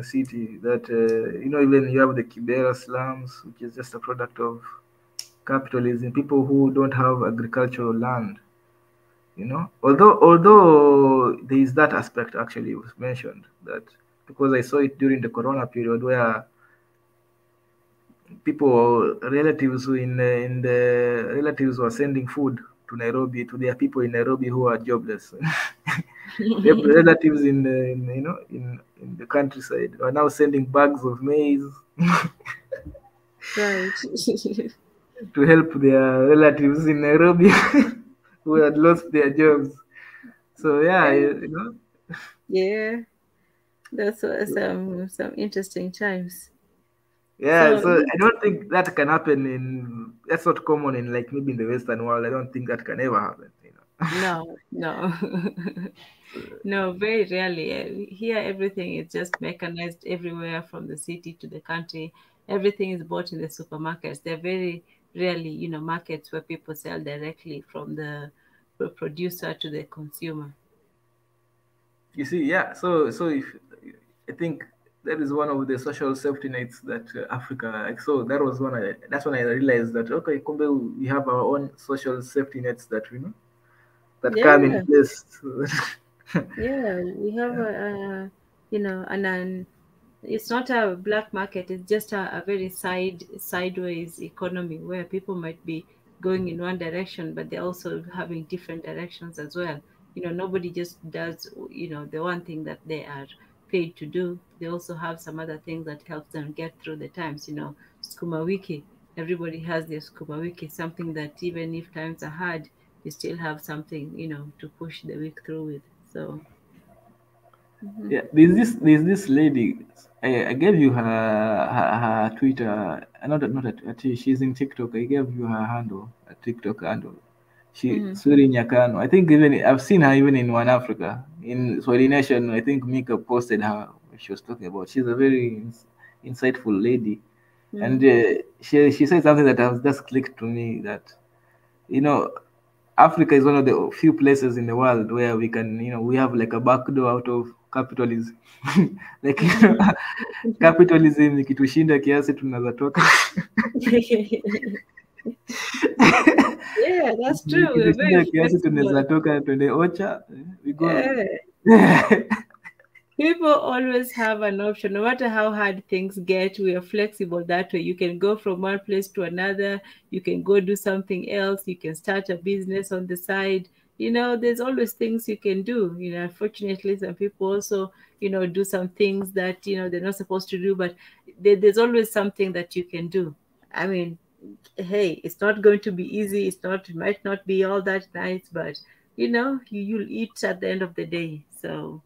city that, even you have the Kibera slums, which is just a product of capitalism, people who don't have agricultural land, although there is that aspect actually was mentioned, that because I saw it during the Corona period where relatives were sending food to Nairobi, to their people in Nairobi who are jobless. Their relatives in the countryside are now sending bags of maize right. to help their relatives in Nairobi who had lost their jobs. So yeah, Yeah, that's some interesting times. Yeah, so I don't think that can happen that's not common in like maybe in the Western world. I don't think that can ever happen. No, no. No, very rarely. Here, everything is just mechanized everywhere from the city to the country. Everything is bought in the supermarkets. There are very rarely, markets where people sell directly from the producer to the consumer. You see, yeah. So if I think that is one of the social safety nets that Africa. Like, so that was one. That's when I realized that okay, Kumbe, we have our own social safety nets that that come in Yeah, place. yeah. We have and it's not a black market. It's just a very sideways economy where people might be going in one direction, but they're also having different directions as well. Nobody just does the one thing that they are paid to do. They also have some other things that helps them get through the times. Skuma wiki. Everybody has their skuma wiki, something that even if times are hard, you still have something to push the week through with. So. Mhm. Yeah, there's this lady. I gave you her Twitter. Not she's in TikTok. I gave you her handle, a TikTok handle. She Mhm. Suri Nyakano. I think even I've seen her even in One Africa in Swahili Nation. I think Mika posted her. She was talking about. She's a very insightful lady, and Mhm. she said something that has just clicked to me that you know Africa is one of the few places in the world where we can, we have like a backdoor out of capitalism. Like, capitalism ikitushinda kiasi tunaweza toka. Yeah, that's true. We're Ikitushinda very kiasi tunaweza flexible. toka twende Ocha, we go. Yeah. People always have an option. No matter how hard things get, we are flexible that way. You can go from one place to another. You can go do something else. You can start a business on the side. There's always things you can do. Unfortunately, some people also, do some things that, they're not supposed to do, but there's always something that you can do. I mean, hey, it's not going to be easy. It might not be all that nice, but you'll eat at the end of the day. So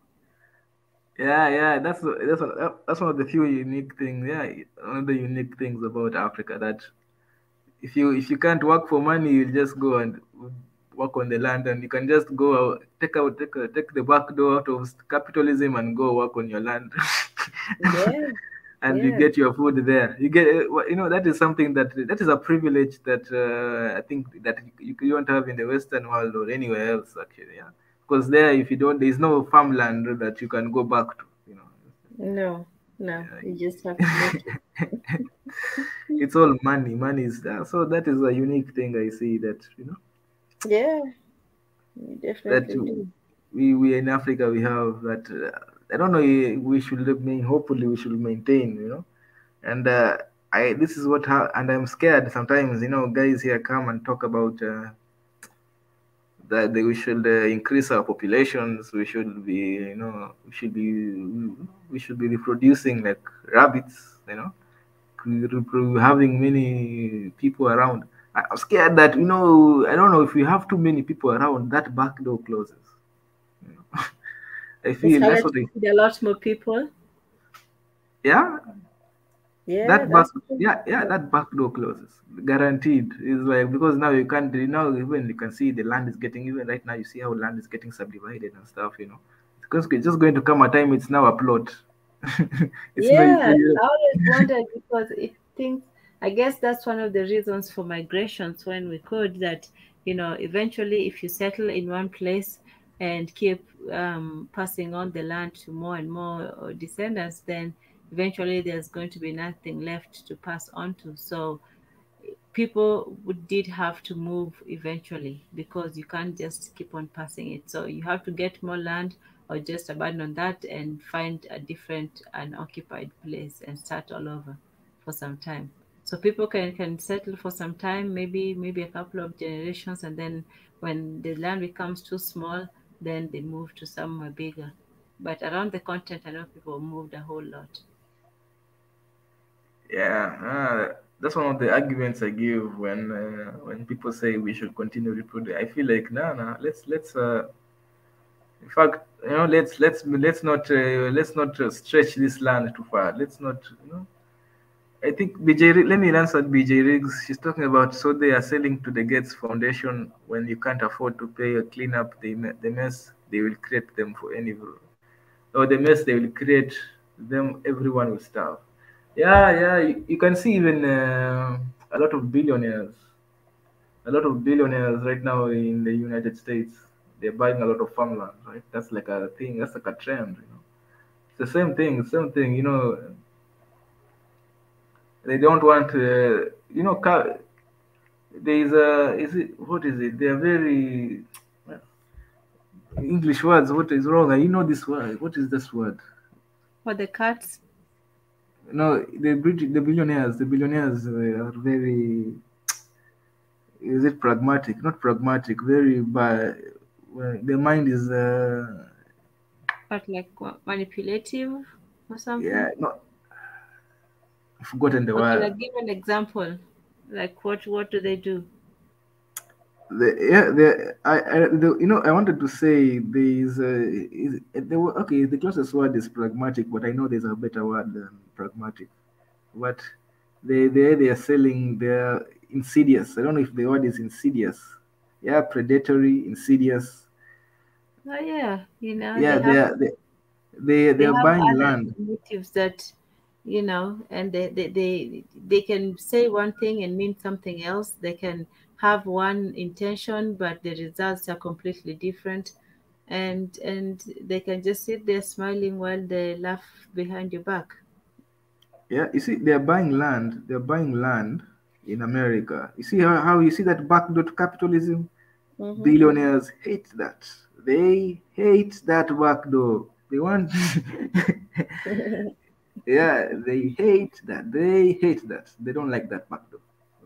Yeah, that's one of the few unique things. Yeah, one of the unique things about Africa that if you can't work for money, you'll just go and work on the land, and you can just go out, take the back door out of capitalism and go work on your land, yeah, and you yeah. get your food there. You get that is something that is a privilege that I think that you don't have in the Western world or anywhere else actually. Yeah, because there if you don't, there's no farmland that you can go back to. No, no, Yeah, you just have to make it. it's all money. Money is there. So that is a unique thing I see that Yeah, you that definitely do. we in Africa we have that. I don't know. We should hopefully we should maintain. And I this is and I'm scared sometimes. Guys here come and talk about that we should increase our populations. We should be we should be reproducing like rabbits. Having many people around. I'm scared that I don't know if we have too many people around, that back door closes. You know? I It's feel harder that's to what I. feed a lot more people. Yeah, Yeah, that back. that's true. Yeah, that back door closes. Guaranteed. It's like because now you can't. Even you can see the land is getting, even right now you see how land is getting subdivided and stuff. Because it's just going to come a time it's now a plot. it's no. Yeah, I always wondered because it thinks, I guess that's one of the reasons for migrations when we could that, eventually if you settle in one place and keep passing on the land to more and more descendants, then eventually there's going to be nothing left to pass on to. So people did have to move eventually because you can't just keep on passing it. So you have to get more land or just abandon that and find a different unoccupied place and start all over for some time. So people can settle for some time, maybe a couple of generations, and then when the land becomes too small, then they move to somewhere bigger. But around the continent, I know people moved a whole lot. Yeah, that's one of the arguments I give when people say we should continue reproducing. I feel like no, let's in fact let's not stretch this land too far. Let's not I think let me answer BJ Riggs. She's talking about, so they are selling to the Gates Foundation when you can't afford to pay a cleanup, the mess, they will create them for any, or the mess they will create them, everyone will starve. Yeah, you can see even a lot of billionaires, right now in the United States, they're buying a lot of farmland, right? That's like a thing, that's like a trend, It's the same thing, They don't want, there is a, is it, what is it? They are very, English words, what is wrong? You know this word, what is this word? For the cats? No, the billionaires are very, is it pragmatic? Not pragmatic, very, but their mind is, But like what, manipulative or something? yeah, not, I've forgotten the Okay, word. like give an example. Like what do they do? I wanted to say okay, the closest word is pragmatic, but I know there's a better word than pragmatic. But they are selling, they're insidious. I don't know if the word is insidious. Yeah, predatory, insidious. Oh yeah, Yeah, they they are have buying other land. motives that, and they can say one thing and mean something else. They can have one intention, but the results are completely different. And they can just sit there smiling while they laugh behind your back. Yeah, you see, they're buying land. They're buying land in America. You see how you see that backdoor to capitalism? Mm-hmm. Billionaires hate that. They hate that backdoor. They want, yeah, they hate that. They hate that. They don't like that backdoor.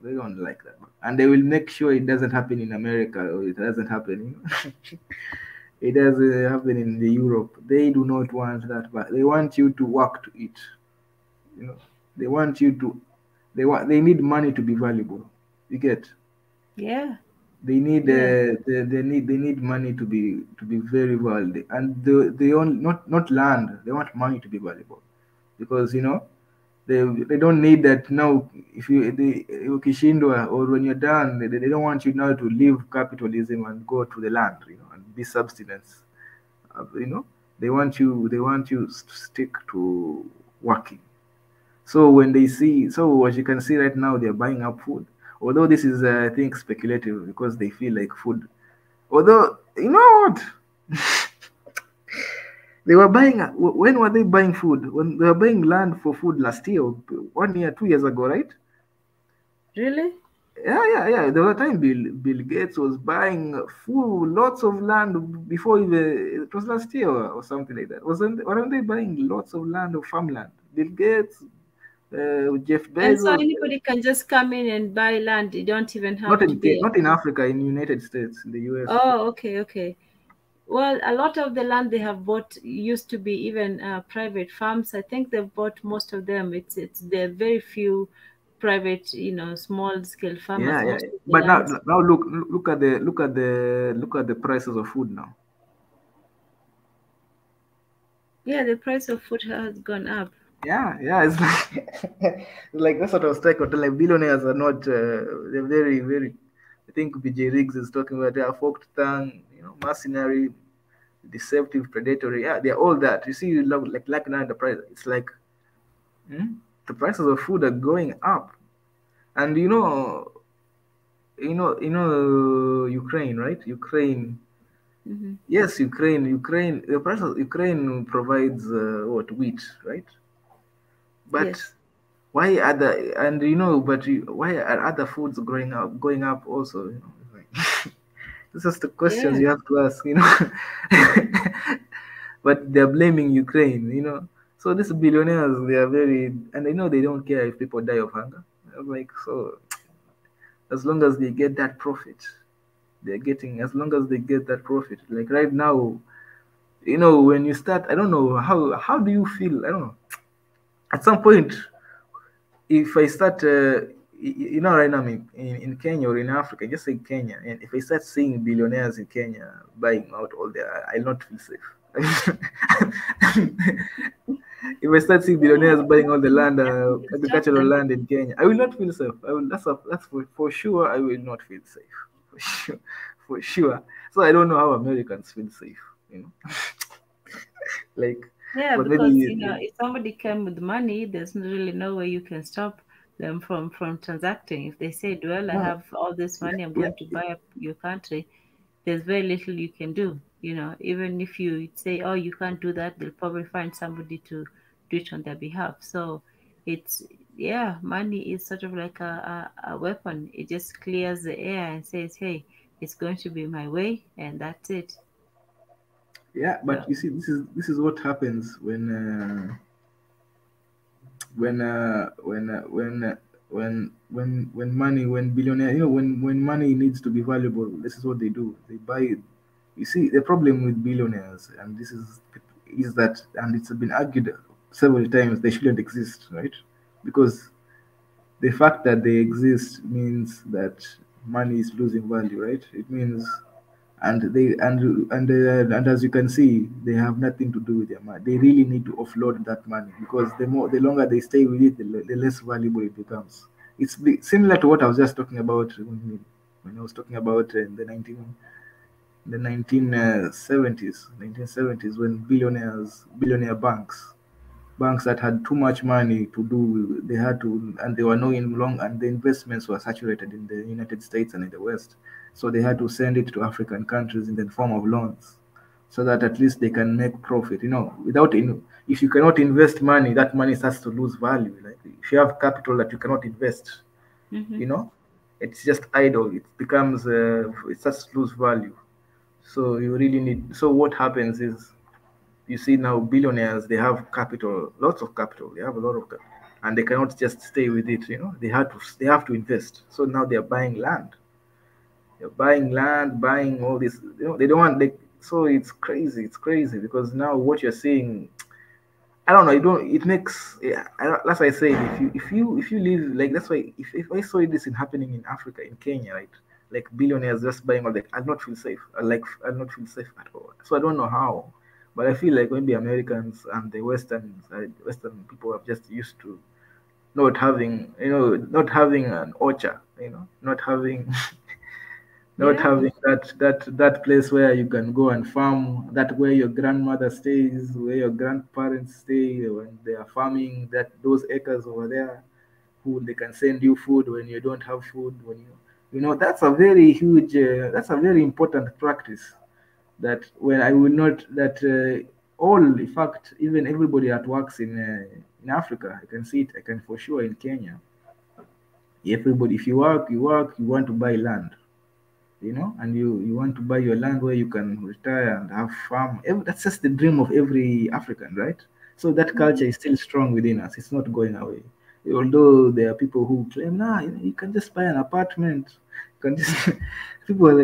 They don't like that, and they will make sure it doesn't happen in America, or it doesn't happen. It doesn't happen in the Europe. They do not want that, but they want you to work to it. You know, they want you to. They need money to be valuable. You get. Yeah, They need yeah, they need money to be very valuable, and they own not land. They want money to be valuable, because they don't need that now. If ukishindwa, or when you're done, they don't want you now to leave capitalism and go to the land, and be subsistence. They want you to stick to working. So when they see, so as you can see right now, they're buying up food. Although this is, I think, speculative, because they feel like food. Although, you know what? They were buying, when were they buying food? When they were buying land for food last year, 1 year, 2 years ago, right? really? Yeah. There was a time Bill Gates was buying full lots of land before even, it was last year or something like that. Weren't they buying lots of land, or farmland? Bill Gates, Jeff And so Bezos. anybody can just come in and buy land. You don't even Not have to in be not in Africa, in United States, in the US. Oh, okay, okay. Well, a lot of the land they have bought used to be even private farms. I think they've bought most of them. It's there are very few private, small scale farmers. Yeah. Most of the But now lands. now look at the prices of food now. Yeah, the price of food has gone up. Yeah. It's like it's like that sort of strike. Like billionaires are not. They're very, very. I think BJ Riggs is talking about, they are forked tongue, mercenary, deceptive, predatory. Yeah, they're all that. You see, like now the price. It's like, the prices of food are going up, and Ukraine, right? Ukraine. Hmm. Yes, Ukraine. The price of Ukraine provides what, wheat, right? But Yes. why other, and why are other foods going up also? It's like, this is the questions Yeah. you have to ask. But they're blaming Ukraine. So these billionaires, they are very, and they don't care if people die of hunger. I'm like, so as long as they get that profit, as long as they get that profit. Like right now, when you start, I don't know, how do you feel? I don't know. At some point, if I start, right now, in Kenya or in Africa, just say Kenya, and if I start seeing billionaires in Kenya buying out all their, I'll not feel safe. If I start seeing billionaires buying all the land, agricultural them. land in Kenya, I will not feel safe. I will. That's for sure. I will not feel safe. For sure. For sure. So I don't know how Americans feel safe. You know, like, Yeah, but because maybe if somebody came with money, there's really no way you can stop them from transacting. If they said, "Well, I no. have all this money, I'm Yeah, going to buy up your country," there's very little you can do. Even if you say, "Oh, you can't do that," they'll probably find somebody to do it on their behalf. So it's yeah, money is sort of like a weapon. It just clears the air and says, "Hey, it's going to be my way," and that's it. yeah. So. But you see, this is what happens when money, when billionaire, when money needs to be valuable, this is what they do. They buy it. You see, the problem with billionaires, and this is that, and it's been argued several times, they shouldn't exist, right? Because the fact that they exist means that money is losing value, right? It means, and as you can see, they have nothing to do with their money. They really need to offload that money, because the longer they stay with it, the less valuable it becomes. Similar to what I was just talking about when I was talking about the 1970s, when billionaire banks that had too much money to do, they had to, and they were no in long, and the investments were saturated in the United States and in the West, so they had to send it to African countries in the form of loans, so that at least they can make profit. If you cannot invest money, that money starts to lose value. Like, if you have capital that you cannot invest, Mhm. you know it's just idle. It starts to lose value. So you really need. So what happens is, you see now billionaires, they have capital, lots of capital. They have a lot of capital, and they cannot just stay with it. They have to invest. So now they are buying land. They're buying land, buying all this. They don't want. So it's crazy. It's crazy, because now what you're seeing, I don't know. It don't. It makes. Yeah, that's why I say, if you live like, that's why, if I saw this in happening in Africa, in Kenya, right? Like billionaires just buying all that, I'd not feel safe. I'd not feel safe at all. So I don't know how, but I feel like maybe Americans and the Western people are just used to not having an orchard, not having not Yeah. having that place where you can go and farm, that where your grandmother stays, where your grandparents stay when they are farming, that those acres over there, who they can send you food when you don't have food, that's a very huge, that's a very important practice, that when I will not that all, in fact, even everybody that works in Africa, I can see it, I can for sure in Kenya, everybody, if you work, you want to buy land, and you want to buy your land where you can retire and have farm. That's just the dream of every African, right? So that culture Mhm. is still strong within us. It's not going away. Although there are people who claim, nah, you can just buy an apartment. You can just people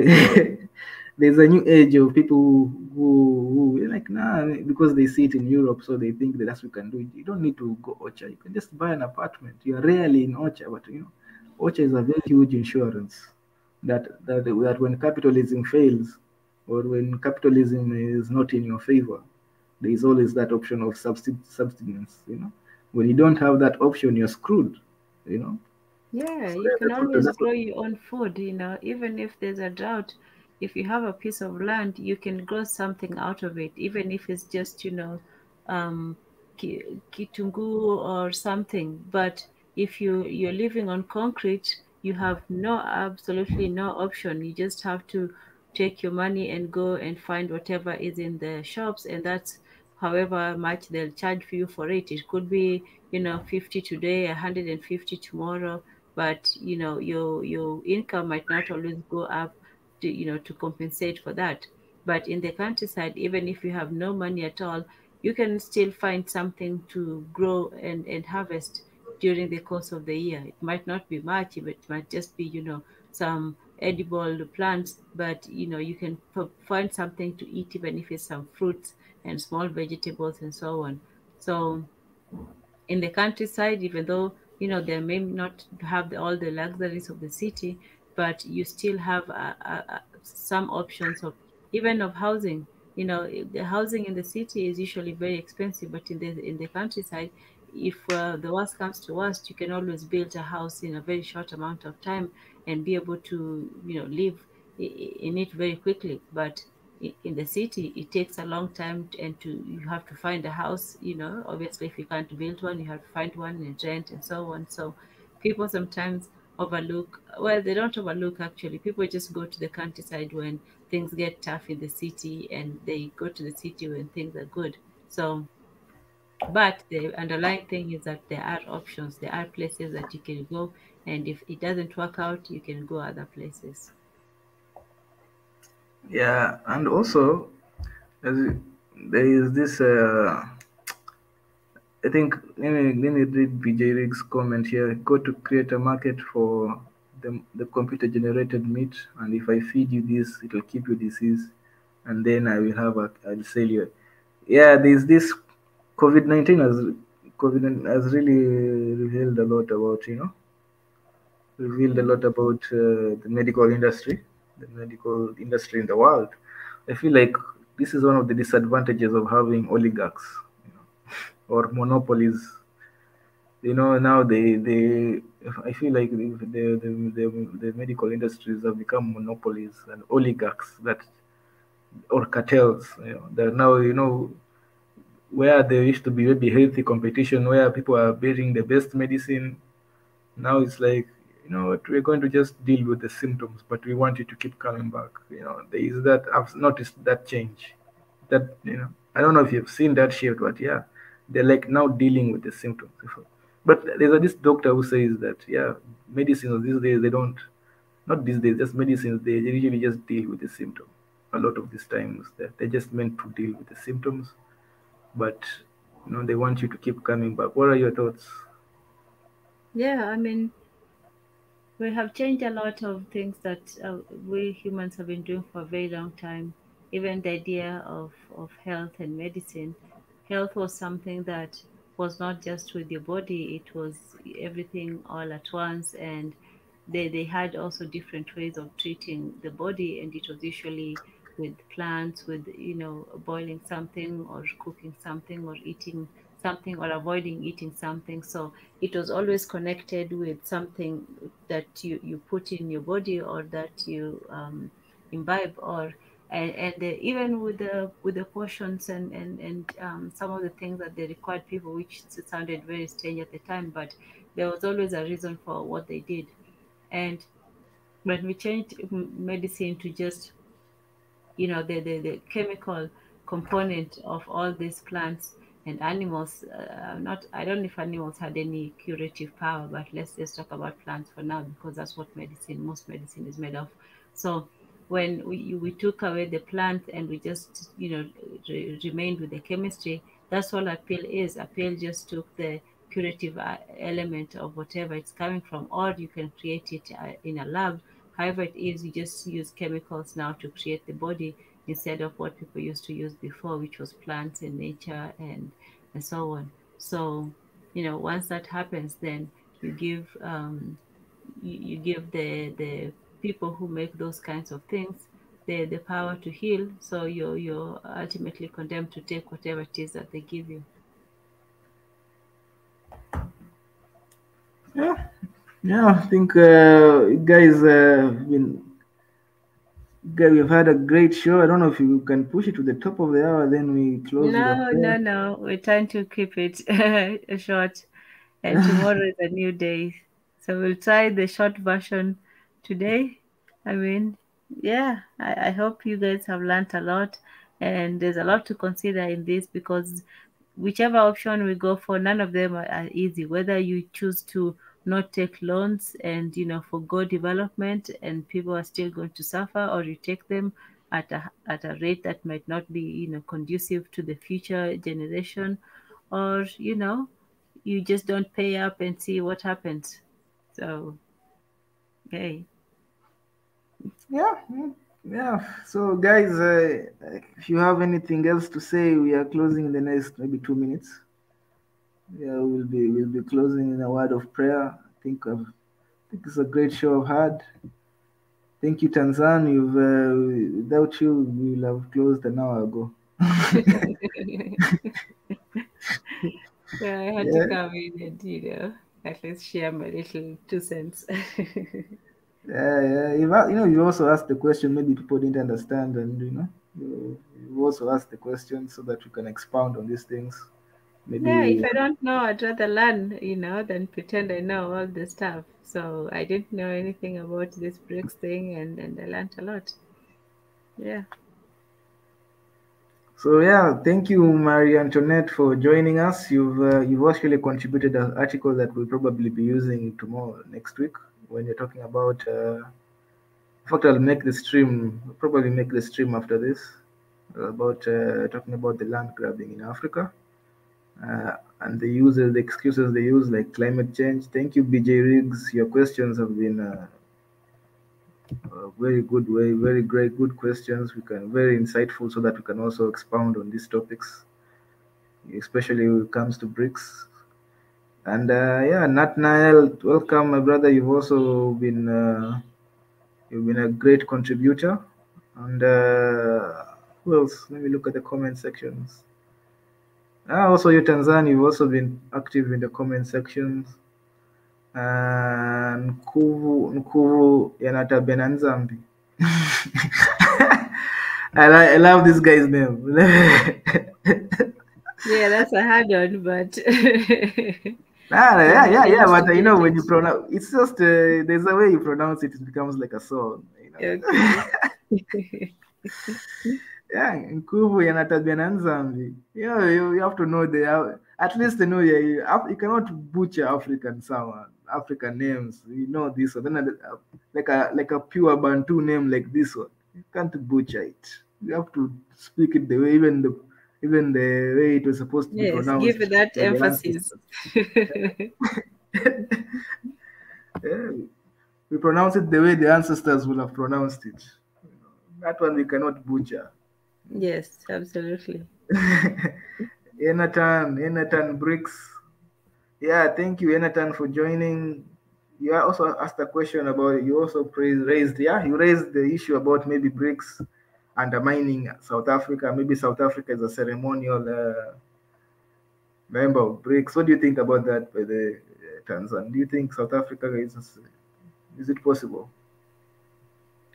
there's a new age of people who are like, nah, because they see it in Europe, so they think that that's what we can do. You don't need to go Ocha. You can just buy an apartment. You are rarely in Ocha, but Ocha is a very huge insurance that when capitalism fails, or when capitalism is not in your favor, there is always that option of subsistence. When you don't have that option, you're screwed. You know. Yeah, So you can always that's what. grow your own food, even if there's a drought. If you have a piece of land, you can grow something out of it, even if it's just, um, kitungu or something. But if you're living on concrete, you have absolutely no option. You just have to take your money and go and find whatever is in the shops, and that's however much they'll charge for you for it. It could be, 50 today, 150 tomorrow, but your income might not always go up to compensate for that. But in the countryside, even if you have no money at all, you can still find something to grow and harvest during the course of the year. It might not be much, it might just be some edible plants, but you can find something to eat, even if it's some fruits and small vegetables and so on. So in the countryside, even though they may not have all the luxuries of the city, but you still have some options of even of housing. you know, the housing in the city is usually very expensive, but in the countryside, if the worst comes to worst, you can always build a house in a very short amount of time and be able to, you know, live in it very quickly. But in the city, it takes a long time, and you have to find a house. You know, obviously, if you can't build one, you have to find one and rent and so on. So people sometimes overlook, well, they don't overlook actually, people just go to the countryside when things get tough in the city, and they go to the city when things are good. So, but the underlying thing is that there are options, there are places that you can go, and if it doesn't work out, you can go other places. Yeah, and also as there is this. I think let me read BJ Riggs' comment here. Go to create a market for the computer generated meat, and if I feed you this, it will keep you disease, and then I'll sell you. Yeah, there's this COVID-19 has really revealed a lot about revealed a lot about the medical industry in the world. I feel like this is one of the disadvantages of having oligarchs, you know, or monopolies. Now they I feel like the medical industries have become monopolies and oligarchs that or cartels. They're now, where there used to be maybe healthy competition where people are bearing the best medicine. Now it's like, what, we're going to just deal with the symptoms, but we want you to keep coming back. There is that. I've noticed that change. That, I don't know if you've seen that shift, but yeah, they're like now dealing with the symptoms. But there's this doctor who says that, yeah, medicines these days, they don't, not these days, just medicines, they usually just deal with the symptom. A lot of these times, they're just meant to deal with the symptoms, but they want you to keep coming back. What are your thoughts? Yeah, I mean, we have changed a lot of things that we humans have been doing for a very long time. Even the idea of health and medicine. Health was something that was not just with your body, it was everything all at once. And they had also different ways of treating the body, and it was usually with plants, with, you know, boiling something or cooking something or eating something or avoiding eating something. So it was always connected with something that you put in your body or that you imbibe, or and even with the portions and some of the things that they required people, which sounded very strange at the time, but there was always a reason for what they did. And when we changed medicine to just, you know, the chemical component of all these plants and animals, not, I don't know if animals had any curative power, but let's just talk about plants for now, because that's what most medicine is made of. So when we took away the plant and we just, you know, remained with the chemistry, that's all a pill is. A pill just took the curative element of whatever it's coming from, or you can create it in a lab. However it is, you just use chemicals now to create the body instead of what people used to use before, which was plants and nature and so on. So, you know, once that happens, then you give you give the people who make those kinds of things the power to heal. So you're ultimately condemned to take whatever it is that they give you. Yeah, yeah. I think guys, we've had a great show. I don't know if you can push it to the top of the hour, then we close with a No, no, prayer. no. We're trying to keep it short, and tomorrow is a new day. So we'll try the short version today. I mean, yeah, I hope you guys have learned a lot, and there's a lot to consider in this, because whichever option we go for, none of them are easy. Whether you choose to not take loans and, you know, forgo development, and people are still going to suffer, or you take them at a rate that might not be, you know, conducive to the future generation, or, you know, you just don't pay up and see what happens. So, okay. Yeah, yeah. So, guys, if you have anything else to say, we are closing in the next maybe 2 minutes. Yeah, we'll be closing in a word of prayer. I think it's a great show I've had. Thank you, Tanzan. Without you, we will have closed an hour ago. Yeah, I had to come in and, at least share my little 2 cents. Yeah. You also asked the question. Maybe people didn't understand, and you also asked the question so that we can expound on these things. Yeah, if Maybe. I don't know, I'd rather learn, than pretend I know all the stuff. So I didn't know anything about this BRICS thing, and I learned a lot. Yeah. So yeah, thank you, Marie Antoinette, for joining us. You've actually contributed an article that we'll probably be using next week, when you're talking about. In fact, I'll make the stream. Probably make the stream after this, about talking about the land grabbing in Africa, and the excuses they use, like climate change. Thank you, BJ Riggs. Your questions have been very good, very great, good questions. Very insightful, so that we can also expound on these topics, especially when it comes to BRICS. And yeah, Nat Nile, welcome, my brother. You've been a great contributor. And who else? Let me look at the comment sections. Also, you, Tanzania, you've also been active in the comment sections. Nkuvu Yanata Benanzambi. I love this guy's name. Yeah, that's a hard one, but Yeah. But when you it. pronounce, it's just there's a way you pronounce it. It becomes like a song. Okay. Yeah, Nkuvu Yanatabiana Nzambi. You have to know at least you cannot butcher African names. You know this one. Then like a pure Bantu name like this one. You can't butcher it. You have to speak it the way even the way it was supposed to be Yes, pronounced give that by the emphasis. ancestors. Yeah, we pronounce it the way the ancestors would have pronounced it. That one we cannot butcher. Yes, absolutely. Enatan Bricks. Yeah, thank you, Enatan, for joining. You also asked a question about, you also you raised the issue about maybe BRICS undermining South Africa. Maybe South Africa is a ceremonial member of BRICS. What do you think about that, by the Tanzan? Do you think South Africa is it possible?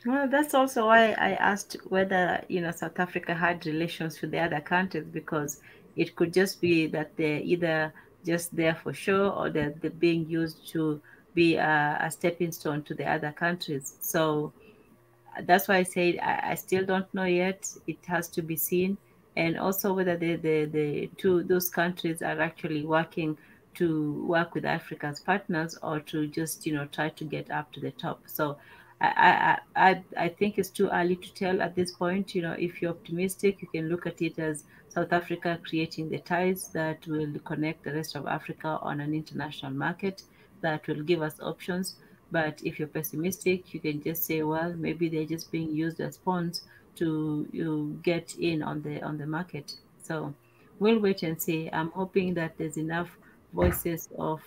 Well, that's also why I asked whether, South Africa had relations with the other countries, because it could just be that they're either just there for show, or they're being used to be a stepping stone to the other countries. So that's why I said I still don't know yet. It has to be seen, and also whether the two those countries are actually working to work with Africa's partners, or to just try to get up to the top. So I think it's too early to tell at this point. If you're optimistic, you can look at it as South Africa creating the ties that will connect the rest of Africa on an international market, that will give us options. But if you're pessimistic, you can just say, well, maybe they're just being used as pawns to get in on the market. So we'll wait and see. I'm hoping that there's enough voices of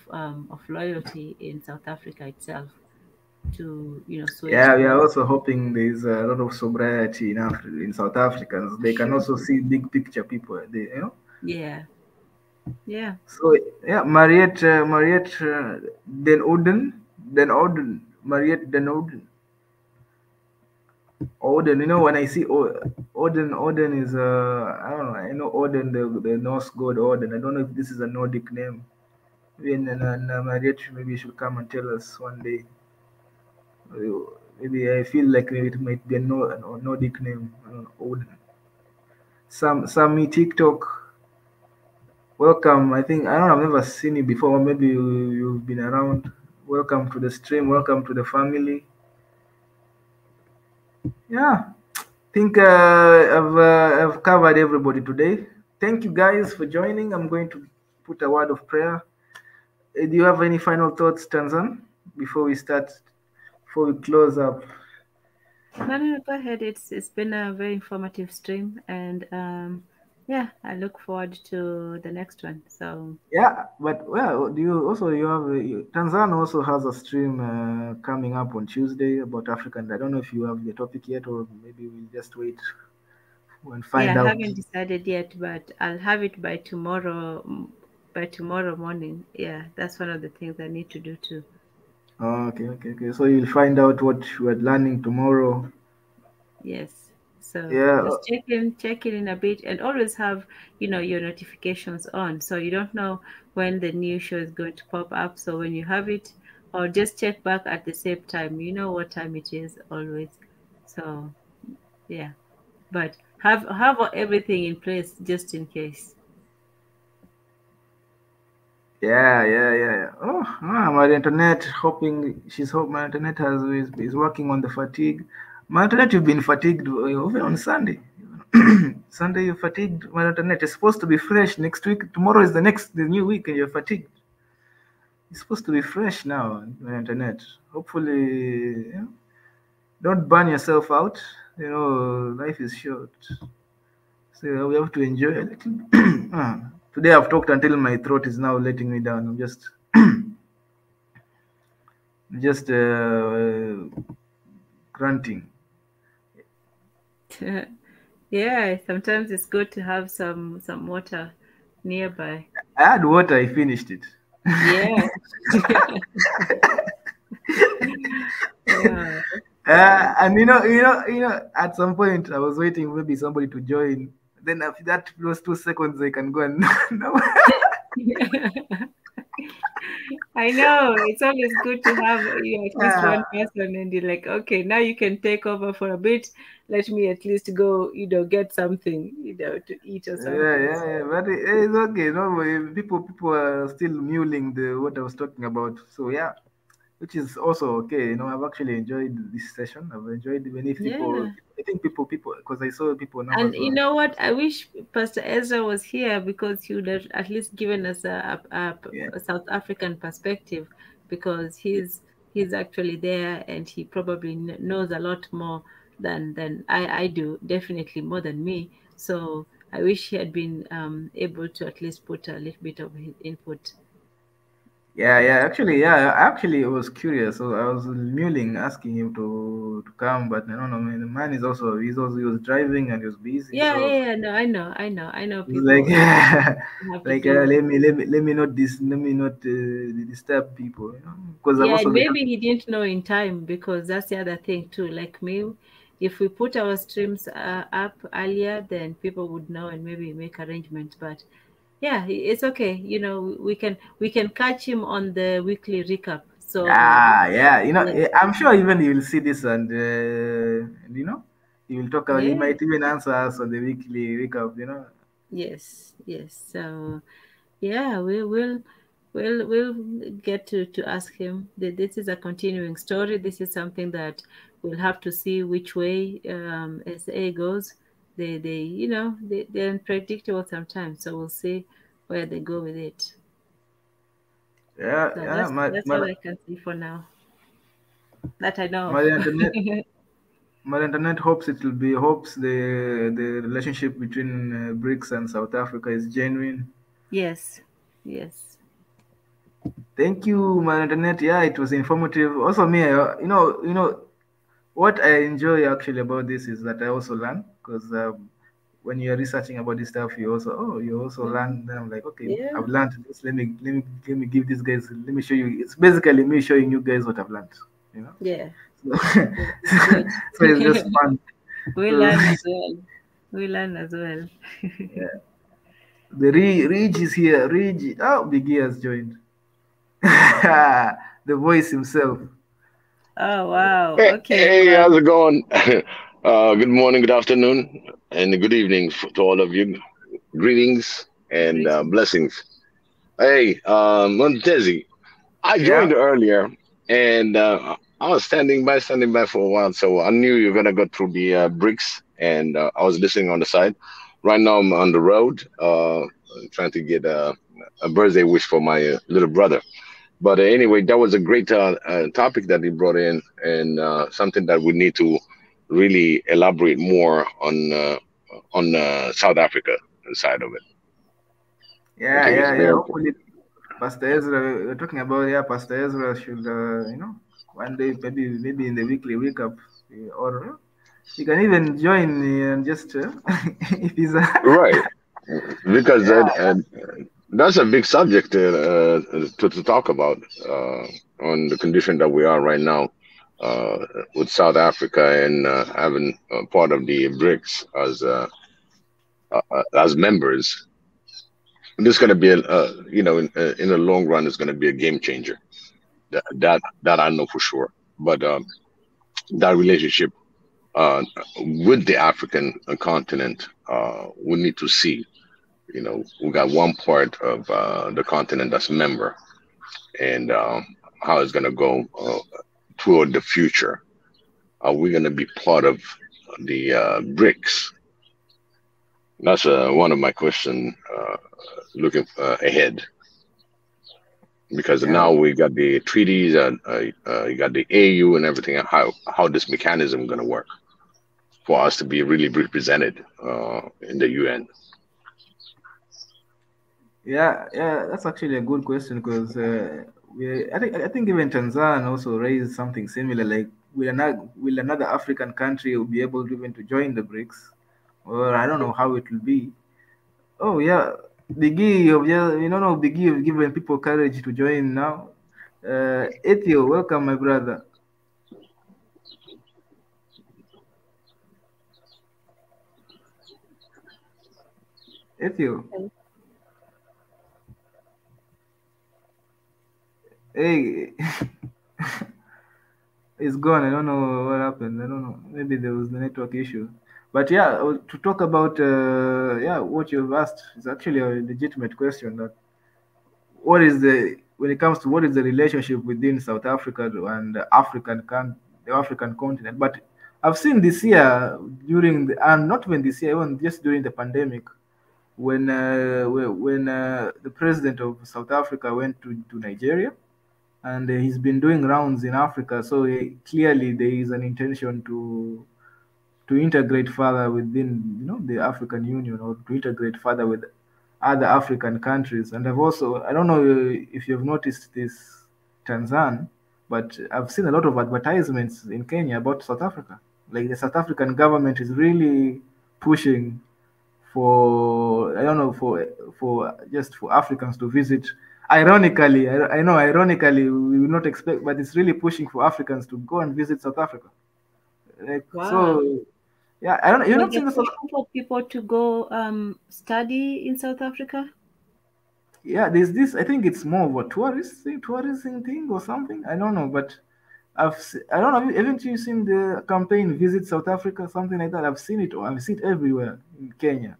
loyalty in South Africa itself to switch. Yeah, we are also hoping there's a lot of sobriety in South Africans. They can also see big picture people. Yeah. So yeah, Mariette Mariette Den Oden. When I see Oden is I don't know. I know Oden, the Norse god Oden. I don't know if this is a Nordic name. Mariette maybe should come and tell us one day. Maybe I feel like maybe it might be a Nordic name. I don't know, Odin. Sammy TikTok. Welcome. I think I don't know, I've never seen you before. Maybe you've been around. Welcome to the stream. Welcome to the family. Yeah, I think I've covered everybody today. Thank you guys for joining. I'm going to put a word of prayer. Do you have any final thoughts, Tanzan, before we close up? No, go ahead. It's been a very informative stream, and yeah, I look forward to the next one. So Yeah, but well, do you also you have Tanzania also has a stream coming up on Tuesday about African. I don't know if you have the topic yet, or maybe we'll just wait and yeah, find I out. haven't decided yet, but I'll have it by tomorrow. By tomorrow morning. Yeah, that's one of the things I need to do too. Oh, okay. So you'll find out what you are learning tomorrow. Yes. So Yeah, just check in a bit, and always have, your notifications on, so you don't know when the new show is going to pop up. So when you have it, or just check back at the same time, you know what time it is always. So yeah, but have everything in place just in case. yeah. Oh, my internet. Hoping my internet is working on the fatigue. My internet, you've been fatigued even on Sunday. Sunday you fatigued. My internet is supposed to be fresh next week. Tomorrow is the new week, and you're fatigued. It's supposed to be fresh now. My internet. Hopefully, don't burn yourself out. Life is short, so we have to enjoy a little. Today I've talked until my throat is now letting me down. I'm just grunting. Yeah, sometimes it's good to have some water nearby. I had water. I finished it. Yeah. Wow. And at some point I was waiting for maybe somebody to join. Then after that, those 2 seconds, I can go and no. I know it's always good to have, at least one person, and you're like, okay, now you can take over for a bit. Let me at least go, get something, to eat or something. Yeah. But it's okay. People are still mulling the what I was talking about. So yeah, which is also okay. I've actually enjoyed this session. I've enjoyed even if people. Yeah. I think people because I saw people And numbers you were. know what? I wish Pastor Ezra was here, because he would have at least given us Yeah. a South African perspective, because he's actually there, and he probably knows a lot more than I do, definitely more than me. So I wish he had been able to at least put a little bit of his input. But Actually, I was curious. So I was mulling, asking him to come, but I don't know. Man, the man he was driving and he was busy. So yeah, no, I know it's like, people have to like do. let me not disturb people, because I'm Yeah, also and the maybe he didn't know in time, because that's the other thing too. Like me, if we put our streams up earlier, then people would know and maybe make arrangements. But yeah, it's okay. We can catch him on the weekly recap. So yeah. yeah, I'm sure even he will see this and he will talk. He yeah, might even answer us on the weekly recap. yes. So yeah, we'll get to ask him. This is a continuing story. This is something that we'll have to see which way SA goes. They're unpredictable sometimes, so we'll see where they go with it. So Yeah. that's all I can see for now, that I know My internet of. hopes the relationship between BRICS and South Africa is genuine. Yes. Thank you, my internet. Yeah, it was informative. Also, me, what I enjoy actually about this is that I also learn because when you're researching about this stuff, you also Mhm. learn. Then I'm like, okay, Yeah. I've learned this. Let me give these guys. Let me show you. It's basically me showing you guys what I've learned. You know. Yeah. So, Good. so it's just fun. We So, learn as well. We learn as well. the Ridge is here. Ridge. Oh, Biggie has joined. The voice himself. Oh wow. Hey, Okay. hey, Well, how's it going? Good morning, good afternoon, and good evening to all of you. Greetings and greetings. blessings. Hey, Montezi, I joined Yeah. earlier, and I was standing by for a while, so I knew you were gonna go through the bricks, and I was listening on the side. Right now, I'm on the road, trying to get a birthday wish for my little brother. But anyway, that was a great topic that he brought in, and something that we need to really elaborate more on South Africa. side of it. Yeah, Okay, it's yeah, yeah. very Hopefully, Pastor Ezra, we're talking about, yeah, Pastor Ezra should, one day, maybe in the weekly recap, or you can even join and just, if he's right, because yeah, that's a big subject to talk about on the condition that we are right now uh, with South Africa and having part of the BRICS as members. This is going to be in the long run, it's going to be a game changer. That I know for sure. But that relationship with the African continent, we need to see. We got one part of the continent that's member, and how it's going to go toward the future. Are we going to be part of the BRICS? That's one of my questions looking ahead. Because yeah. now we got the treaties and you got the AU and everything. How this mechanism going to work for us to be really represented in the UN? Yeah, yeah, that's actually a good question because I think even Tanzania also raised something similar. Like, will another African country be able to even to join the BRICS, or I don't know how it will be. Oh yeah, Biggie of no Biggie have given people courage to join now. Ethio, welcome my brother. Ethio, hey. It's gone. I don't know what happened. I don't know. Maybe there was the network issue. But yeah, to talk about yeah, what you've asked is actually a legitimate question. That what is the when it comes to what is the relationship within South Africa and the African continent. But I've seen this year during and not even this year, even just during the pandemic, when the president of South Africa went to Nigeria, and he's been doing rounds in Africa. So clearly there is an intention to integrate further within the African Union, or to integrate further with other African countries. And I don't know if you've noticed this, Tanzan, but I've seen a lot of advertisements in Kenya about South Africa. Like, the South African government is really pushing for, I don't know, for just for Africans to visit. Ironically, I know, ironically, we will not expect, but it's really pushing for Africans to go and visit South Africa. Like, Wow. so, yeah, I don't. You're So not seeing they're the South. pushing for people to go study in South Africa? Yeah, there's this. I think it's more of a tourism thing or something. I don't know, but I don't know. Haven't you seen the campaign "Visit South Africa"? Something like that. I've seen it. I've seen it everywhere in Kenya.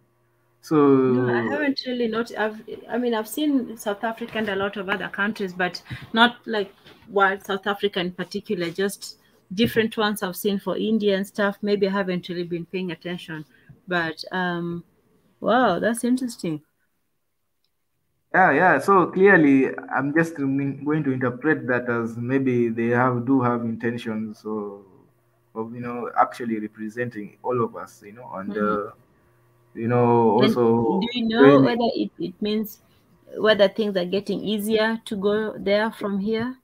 No, I So haven't really not. I've seen South Africa and a lot of other countries, but not like South Africa in particular. Just different ones I've seen for India and stuff. Maybe I haven't really been paying attention, but wow, that's interesting. yeah. So clearly, I'm just going to interpret that as maybe they do have intentions of actually representing all of us, and And also do you know joining. whether it means whether things are getting easier to go there from here?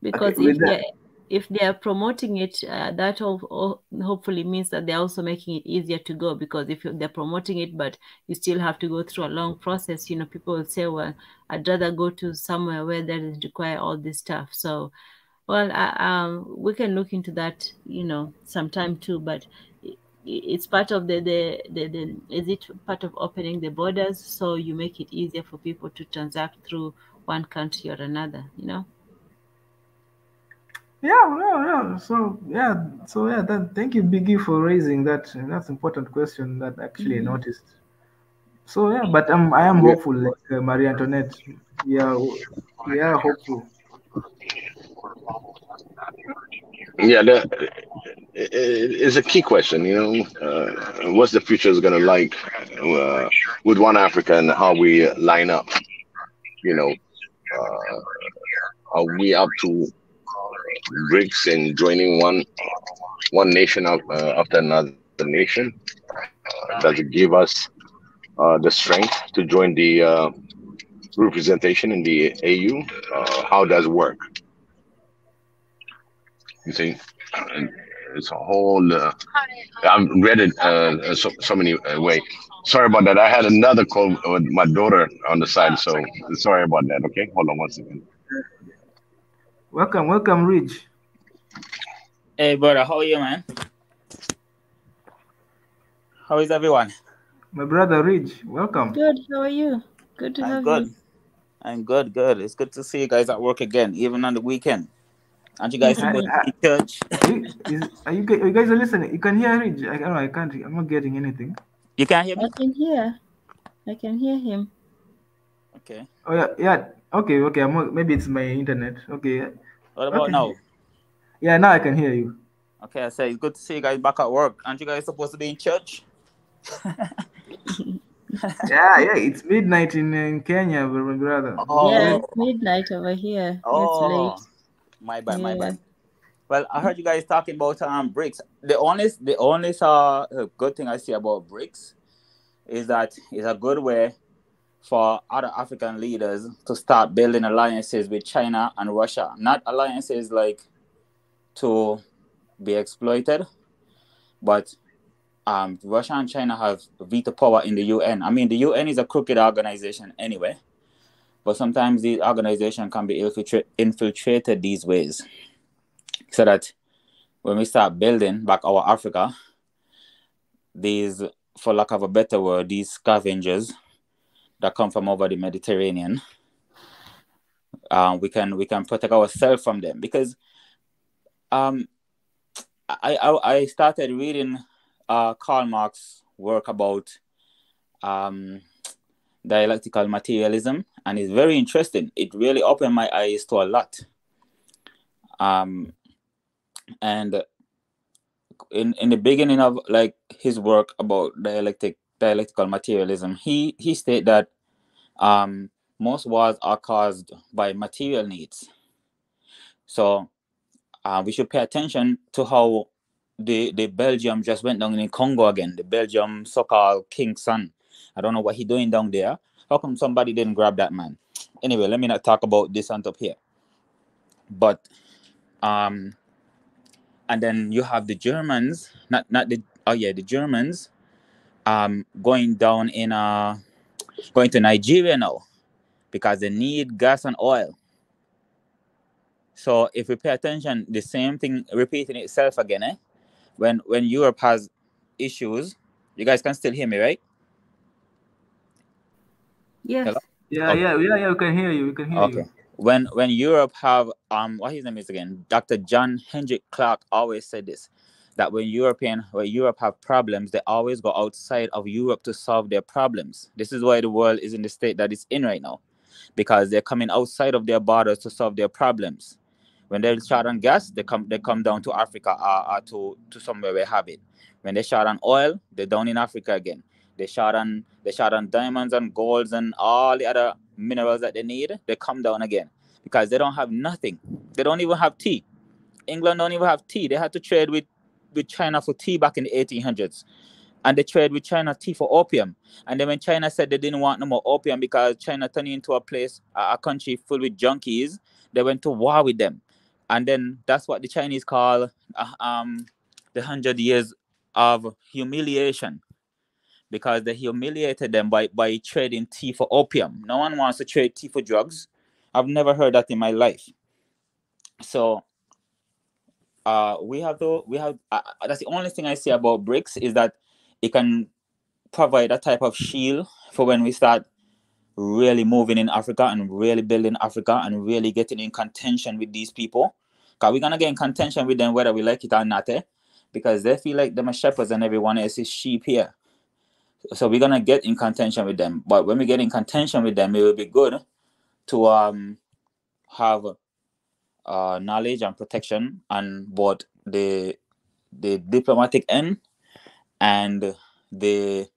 Okay, Because with that. if they are promoting it, that hopefully means that they're also making it easier to go. Because if they're promoting it, but you still have to go through a long process, people will say, well, I'd rather go to somewhere where that is require all this stuff. So, well, we can look into that, sometime too. But it's part of the is it part of opening the borders so you make it easier for people to transact through one country or another, Yeah. So yeah. Thank you, Biggie, for raising that. That's important question that actually I noticed. So yeah, but I am Yeah, hopeful, like Marie Antoinette. Yeah, we are hopeful. yeah. It's a key question. What's the future is going to like with One Africa and how we line up? Uh, are we up to BRICS and joining one nation after another nation? Does it give us the strength to join the representation in the AU? How does it work? You see, and it's a whole. I'm read it so many ways. Sorry about that. I had another call with my daughter on the side, so sorry about that. Okay, hold on one second. Welcome, Ridge. Hey, brother, how are you, man? How is everyone? My brother Ridge, welcome. Good. How are you? Good to have you. I'm good. It's good to see you guys at work again, even on the weekend. Aren't you guys supposed to be in church? Are you guys are listening? You can hear Ridge. I don't know. I can't. I'm not getting anything. You can't hear me? I can hear him. Okay. Oh yeah. Okay. Maybe it's my internet. Okay. What about now? Yeah, now I can hear you. Okay, I say it's good to see you guys back at work. Aren't you guys supposed to be in church? Yeah. It's midnight in Kenya, my brother. Oh. Yeah, it's midnight over here. It's late. My bad. Well, I heard you guys talking about BRICS. The only good thing I see about BRICS is that it's a good way for other African leaders to start building alliances with China and Russia. Not alliances like to be exploited, but Russia and China have veto power in the UN. I mean, the UN is a crooked organization anyway, but sometimes these organizations can be infiltrated these ways, so that when we start building back our Africa, these, for lack of a better word, these scavengers that come from over the Mediterranean, we can protect ourselves from them. Because I started reading Karl Marx's work about dialectical materialism, and it's very interesting. It really opened my eyes to a lot. And in the beginning of like his work about dialectical materialism, he stated that most wars are caused by material needs. So we should pay attention to how the Belgium just went down in Congo again. The Belgium so-called King's son. I don't know what he's doing down there. How come somebody didn't grab that man? Anyway, let me not talk about this on top here. But and then you have the Germans, the Germans going down in going to Nigeria now because they need gas and oil. So if we pay attention, the same thing repeating itself again, eh? When Europe has issues, you guys can still hear me, right? Yes. Hello? Yeah, we can hear you. We can hear you. When Europe have what his name is again, Dr. John Hendrik Clark always said this, that when Europe have problems, they always go outside of Europe to solve their problems. This is why the world is in the state that it's in right now, because they're coming outside of their borders to solve their problems. When they're short on gas, they come down to Africa or to somewhere where they have it. When they're short on oil, they're down in Africa again. They shot on diamonds and golds and all the other minerals that they need. They come down again because they don't have nothing. They don't even have tea. England don't even have tea. They had to trade with China for tea back in the 1800s. And they trade with China tea for opium. And then when China said they didn't want no more opium because China turned into a country full with junkies, they went to war with them. And then that's what the Chinese call the 100 years of humiliation. Because they humiliated them by trading tea for opium. No one wants to trade tea for drugs. I've never heard that in my life. So we have that's the only thing I say about BRICS, is that it can provide a type of shield for when we start really moving in Africa and really building Africa and really getting in contention with these people. Because we're going to get in contention with them whether we like it or not, because they feel like them are shepherds and everyone else is sheep here. So we're going to get in contention with them. But when we get in contention with them, it will be good to have knowledge and protection on both the diplomatic end and the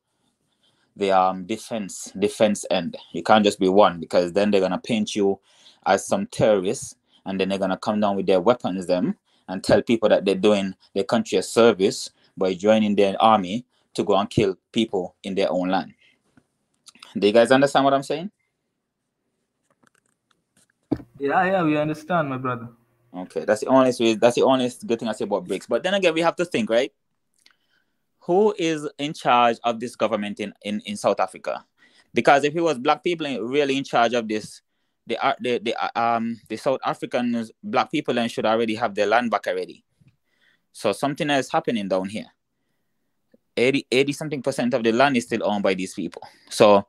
defense end. You can't just be one, because then they're going to paint you as some terrorists, and then they're going to come down with their weapons and tell people that they're doing their country a service by joining their army to go and kill people in their own land. Do you guys understand what I'm saying? Yeah, we understand, my brother. Okay, that's the only good thing I say about BRICS. But then again, we have to think, right? Who is in charge of this government in South Africa? Because if it was black people really in charge of this, the South African black people then should already have their land back already. So something else happening down here. 80 something% of the land is still owned by these people. So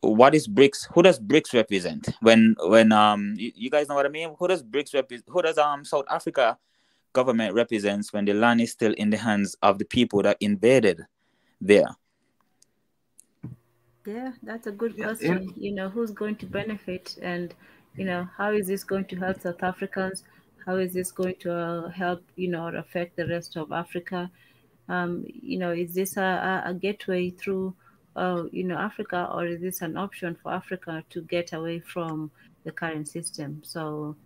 what is BRICS? Who does BRICS represent? When you guys know what I mean? Who does BRICS represent? Who does South Africa government represents when the land is still in the hands of the people that invaded there? Yeah, that's a good question. Who's going to benefit, and how is this going to help South Africans? How is this going to help or affect the rest of Africa? Is this a gateway through Africa, or is this an option for Africa to get away from the current system? So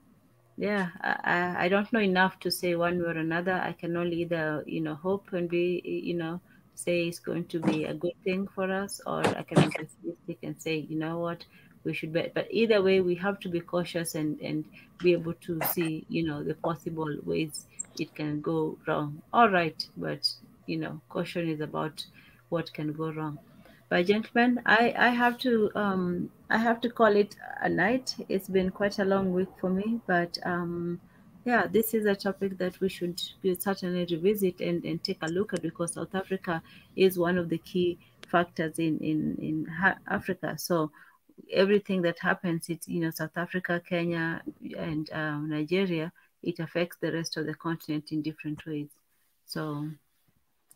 yeah, I don't know enough to say one way or another. I can only either hope and be say it's going to be a good thing for us, or I can be pessimistic and say what, we should bet. But either way, we have to be cautious and be able to see the possible ways it can go wrong. All right, but caution is about what can go wrong. But gentlemen, I have to call it a night. It's been quite a long week for me, but yeah, this is a topic that we should certainly revisit and take a look at, because South Africa is one of the key factors in Africa. So everything that happens, it's South Africa, Kenya, and Nigeria, it affects the rest of the continent in different ways. So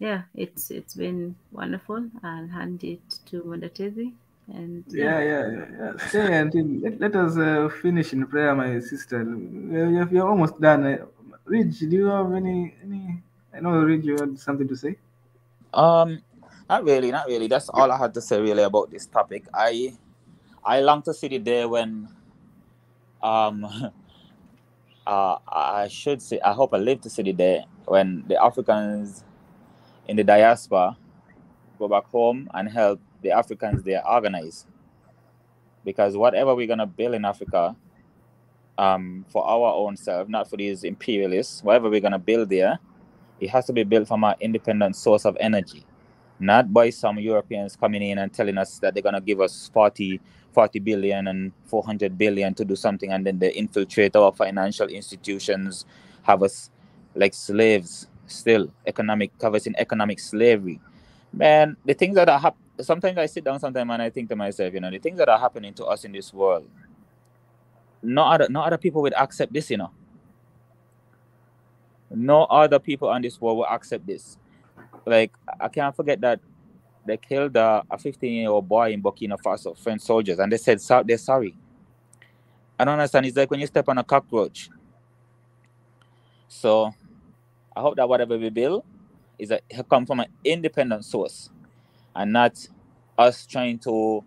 yeah, it's been wonderful. I'll hand it to Mondatezi. And Yeah. Stay until let us finish in prayer, my sister. We're almost done. Ridge, do you have any? I know, Ridge, you had something to say. Not really. That's all I had to say really about this topic. I long to see the day when I should say, I hope I live to see the day when the Africans in the diaspora go back home and help the Africans there organize. Because whatever we're gonna build in Africa, for our own self, not for these imperialists, whatever we're gonna build there, it has to be built from an independent source of energy, not by some Europeans coming in and telling us that they're gonna give us 40 billion and 400 billion to do something, and then they infiltrate our financial institutions, have us like slaves, still covers in economic slavery. Man, the things that are happening, sometimes I sit down sometimes and I think to myself, the things that are happening to us in this world, no other people would accept this, No other people on this world will accept this. Like, I can't forget that they killed a 15-year-old boy in Burkina Faso, French soldiers, and they said they're sorry. I don't understand. It's like when you step on a cockroach. So I hope that whatever we build is that it come from an independent source and not us trying to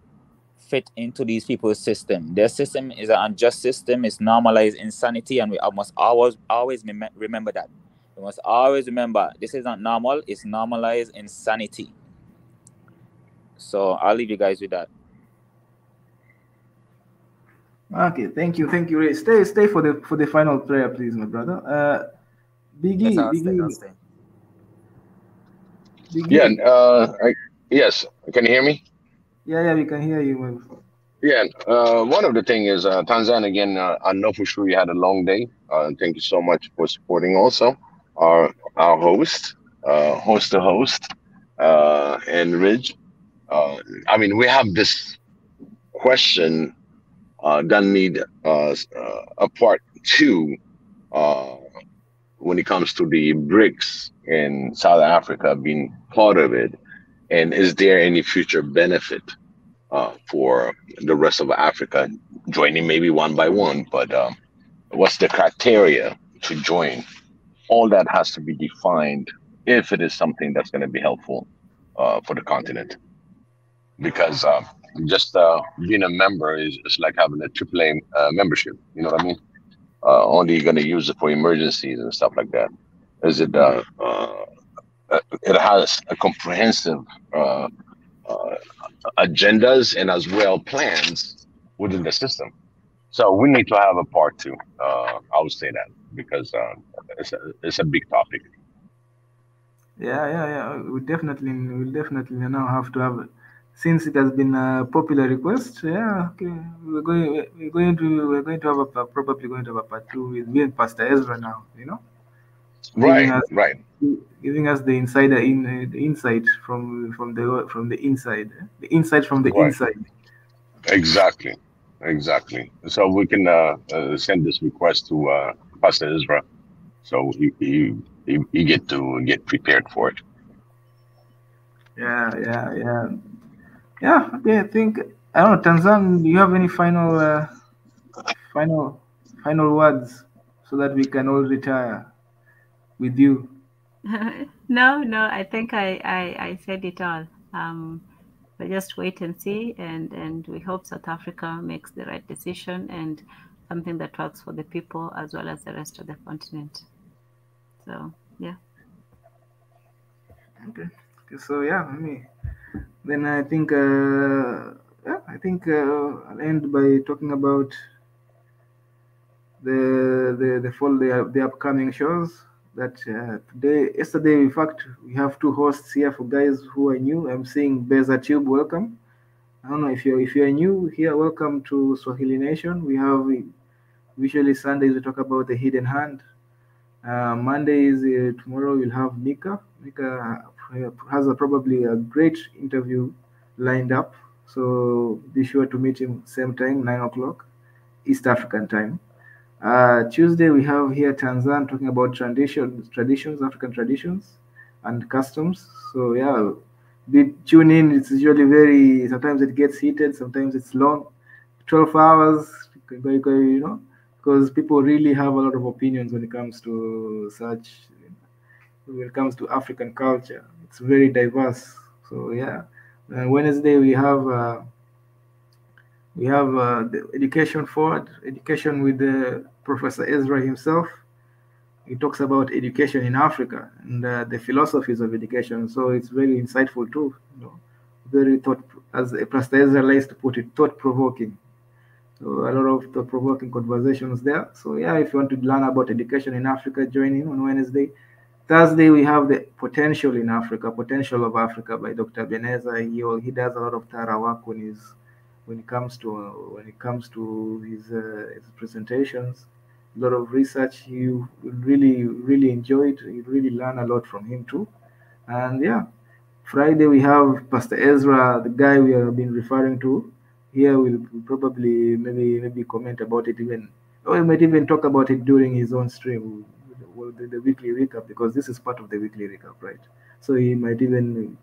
fit into these people's system. Their system is an unjust system. It's normalized insanity, and we must always remember that. We must always remember this is not normal. It's normalized insanity. So I'll leave you guys with that. Okay, thank you, Ray. Stay for the final prayer, please, my brother. Biggie, I'll stay. Biggie. Yes. Can you hear me? Yeah, we can hear you. Yeah. One of the thing is Tanzania again. I know for sure you had a long day. Thank you so much for supporting also our host, host to host, and Ridge. I mean, we have this question that need a part two when it comes to the BRICS in South Africa being part of it, and is there any future benefit for the rest of Africa joining, maybe one by one? But what's the criteria to join? All that has to be defined if it is something that's going to be helpful for the continent. Because just being a member is like having a AAA membership. You know what I mean? Only going to use it for emergencies and stuff like that. Is it it has a comprehensive agendas and as well plans within the system. So we need to have a part two. I would say that because it's a big topic. Yeah. We'll definitely now have to have, since it has been a popular request. Yeah, okay. We're going to have probably going to have a part two with me and Pastor Ezra now. Giving Right, us right, the insider the insight from the inside, the insight from the right. inside. Exactly, exactly. So we can send this request to Pastor Israel, so he get prepared for it. Yeah. Okay, I think, I don't know, Tanzan, do you have any final final words so that we can all retire with you? No, I think I said it all. But just wait and see, and we hope South Africa makes the right decision and something that works for the people as well as the rest of the continent. So yeah. Okay. So yeah, then I think I'll end by talking about the upcoming shows that yesterday, in fact, we have two hosts here for guys who are new. I'm seeing Beza Tube, welcome. I don't know if you're new here, welcome to Swahili Nation. We have usually Sundays we talk about the hidden hand. Mondays, tomorrow we'll have Mika. Mika has probably a great interview lined up, so be sure to meet him same time, 9 o'clock East African time. Tuesday we have here Tanzan talking about traditions, African traditions and customs. So yeah, tune in. It's usually sometimes it gets heated, sometimes it's long, 12 hours, because people really have a lot of opinions when it comes to African culture. It's very diverse. So yeah, Wednesday we have the education forward, education with Professor Ezra himself. He talks about education in Africa and the philosophies of education. So it's very insightful too. Very as Pastor Ezra likes to put it, thought-provoking. So a lot of thought-provoking conversations there. So yeah, if you want to learn about education in Africa, join in on Wednesday. Thursday we have the potential of Africa by Dr. Beneza. He does a lot of thorough work when it comes to his presentations. A lot of research. You really enjoy it. You really learn a lot from him too. And yeah, Friday we have Pastor Ezra, the guy we have been referring to. Here we'll probably maybe comment about it even, or we might even talk about it during his own stream, the weekly recap, because this is part of the weekly recap, right? So he might even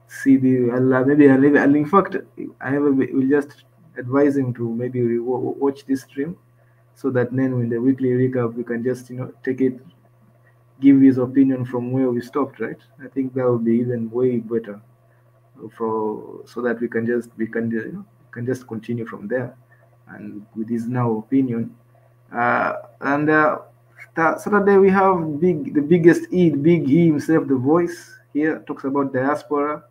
see in fact, will just advise him to maybe watch this stream, so that then in the weekly recap we can just take it, give his opinion from where we stopped, right? I think that would be even way better so that we can just continue from there, and with his now opinion. And Saturday we have the biggest Big E himself, the voice here, talks about diaspora.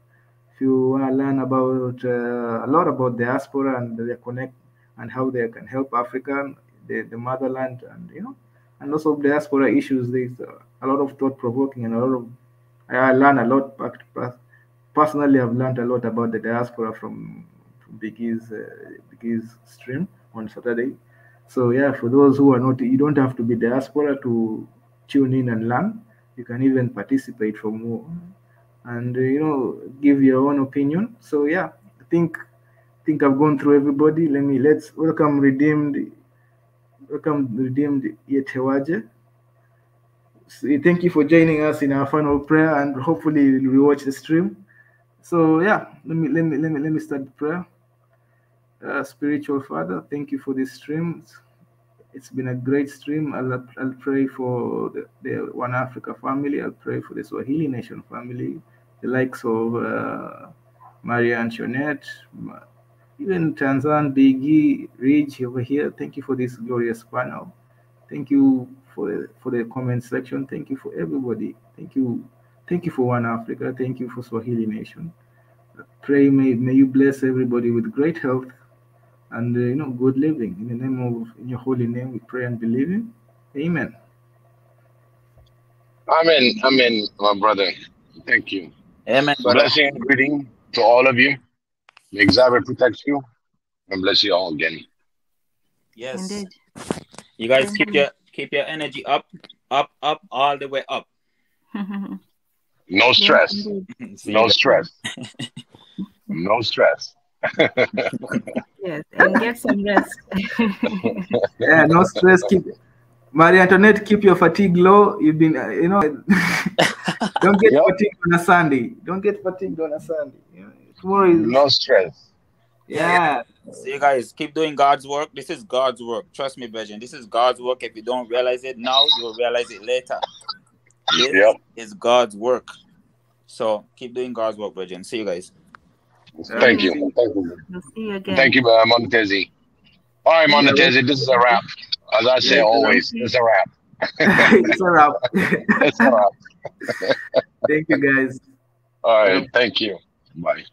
If you want to learn about a lot about diaspora and their connect and how they can help Africa, the motherland, and also diaspora issues, there's a lot of thought provoking and a lot of I learn a lot. Personally, I've learned a lot about the diaspora from Biggie's stream on Saturday. So yeah, for those who are not, you don't have to be diaspora to tune in and learn. You can even participate from home and give your own opinion. So yeah, I think I've gone through everybody. Let's welcome redeemed Yetewaje. So thank you for joining us in our final prayer, and hopefully we watch the stream. So yeah, let me start the prayer. Spiritual Father, thank you for this stream. It's been a great stream. I'll pray for the One Africa family. I'll pray for the Swahili Nation family, the likes of Maria Antoinette, even Tanzan, Biggie, Ridge over here. Thank you for this glorious panel. Thank you for the comment section. Thank you for everybody. Thank you Thank you for One Africa. Thank you for Swahili Nation. Pray may you bless everybody with great health and good living. In your holy name we pray and believe in. Amen. Amen, my brother. Thank you. Amen. Blessing and greeting to all of you. May Xavier protect you and bless you all again. Yes. Indeed. You guys keep your energy up, all the way up. No stress. No stress. No stress. Yes, and get some rest. Yeah, no stress. Marie Antoinette, keep your fatigue low. You've been, don't get fatigued on a Sunday. Don't get fatigued on a Sunday. Tomorrow is no stress. Yeah. So you guys keep doing God's work. This is God's work. Trust me, Virgin. This is God's work. If you don't realize it now, you'll realize it later. This is God's work. So keep doing God's work, Virgin. See you guys. Thank you. Thank you. We'll see you again. Thank you, Monetezi. All right, Monetezi, this is a wrap. As I say always, it's a wrap. It's a wrap. It's a wrap. Thank you, guys. All right. Thank you. Bye.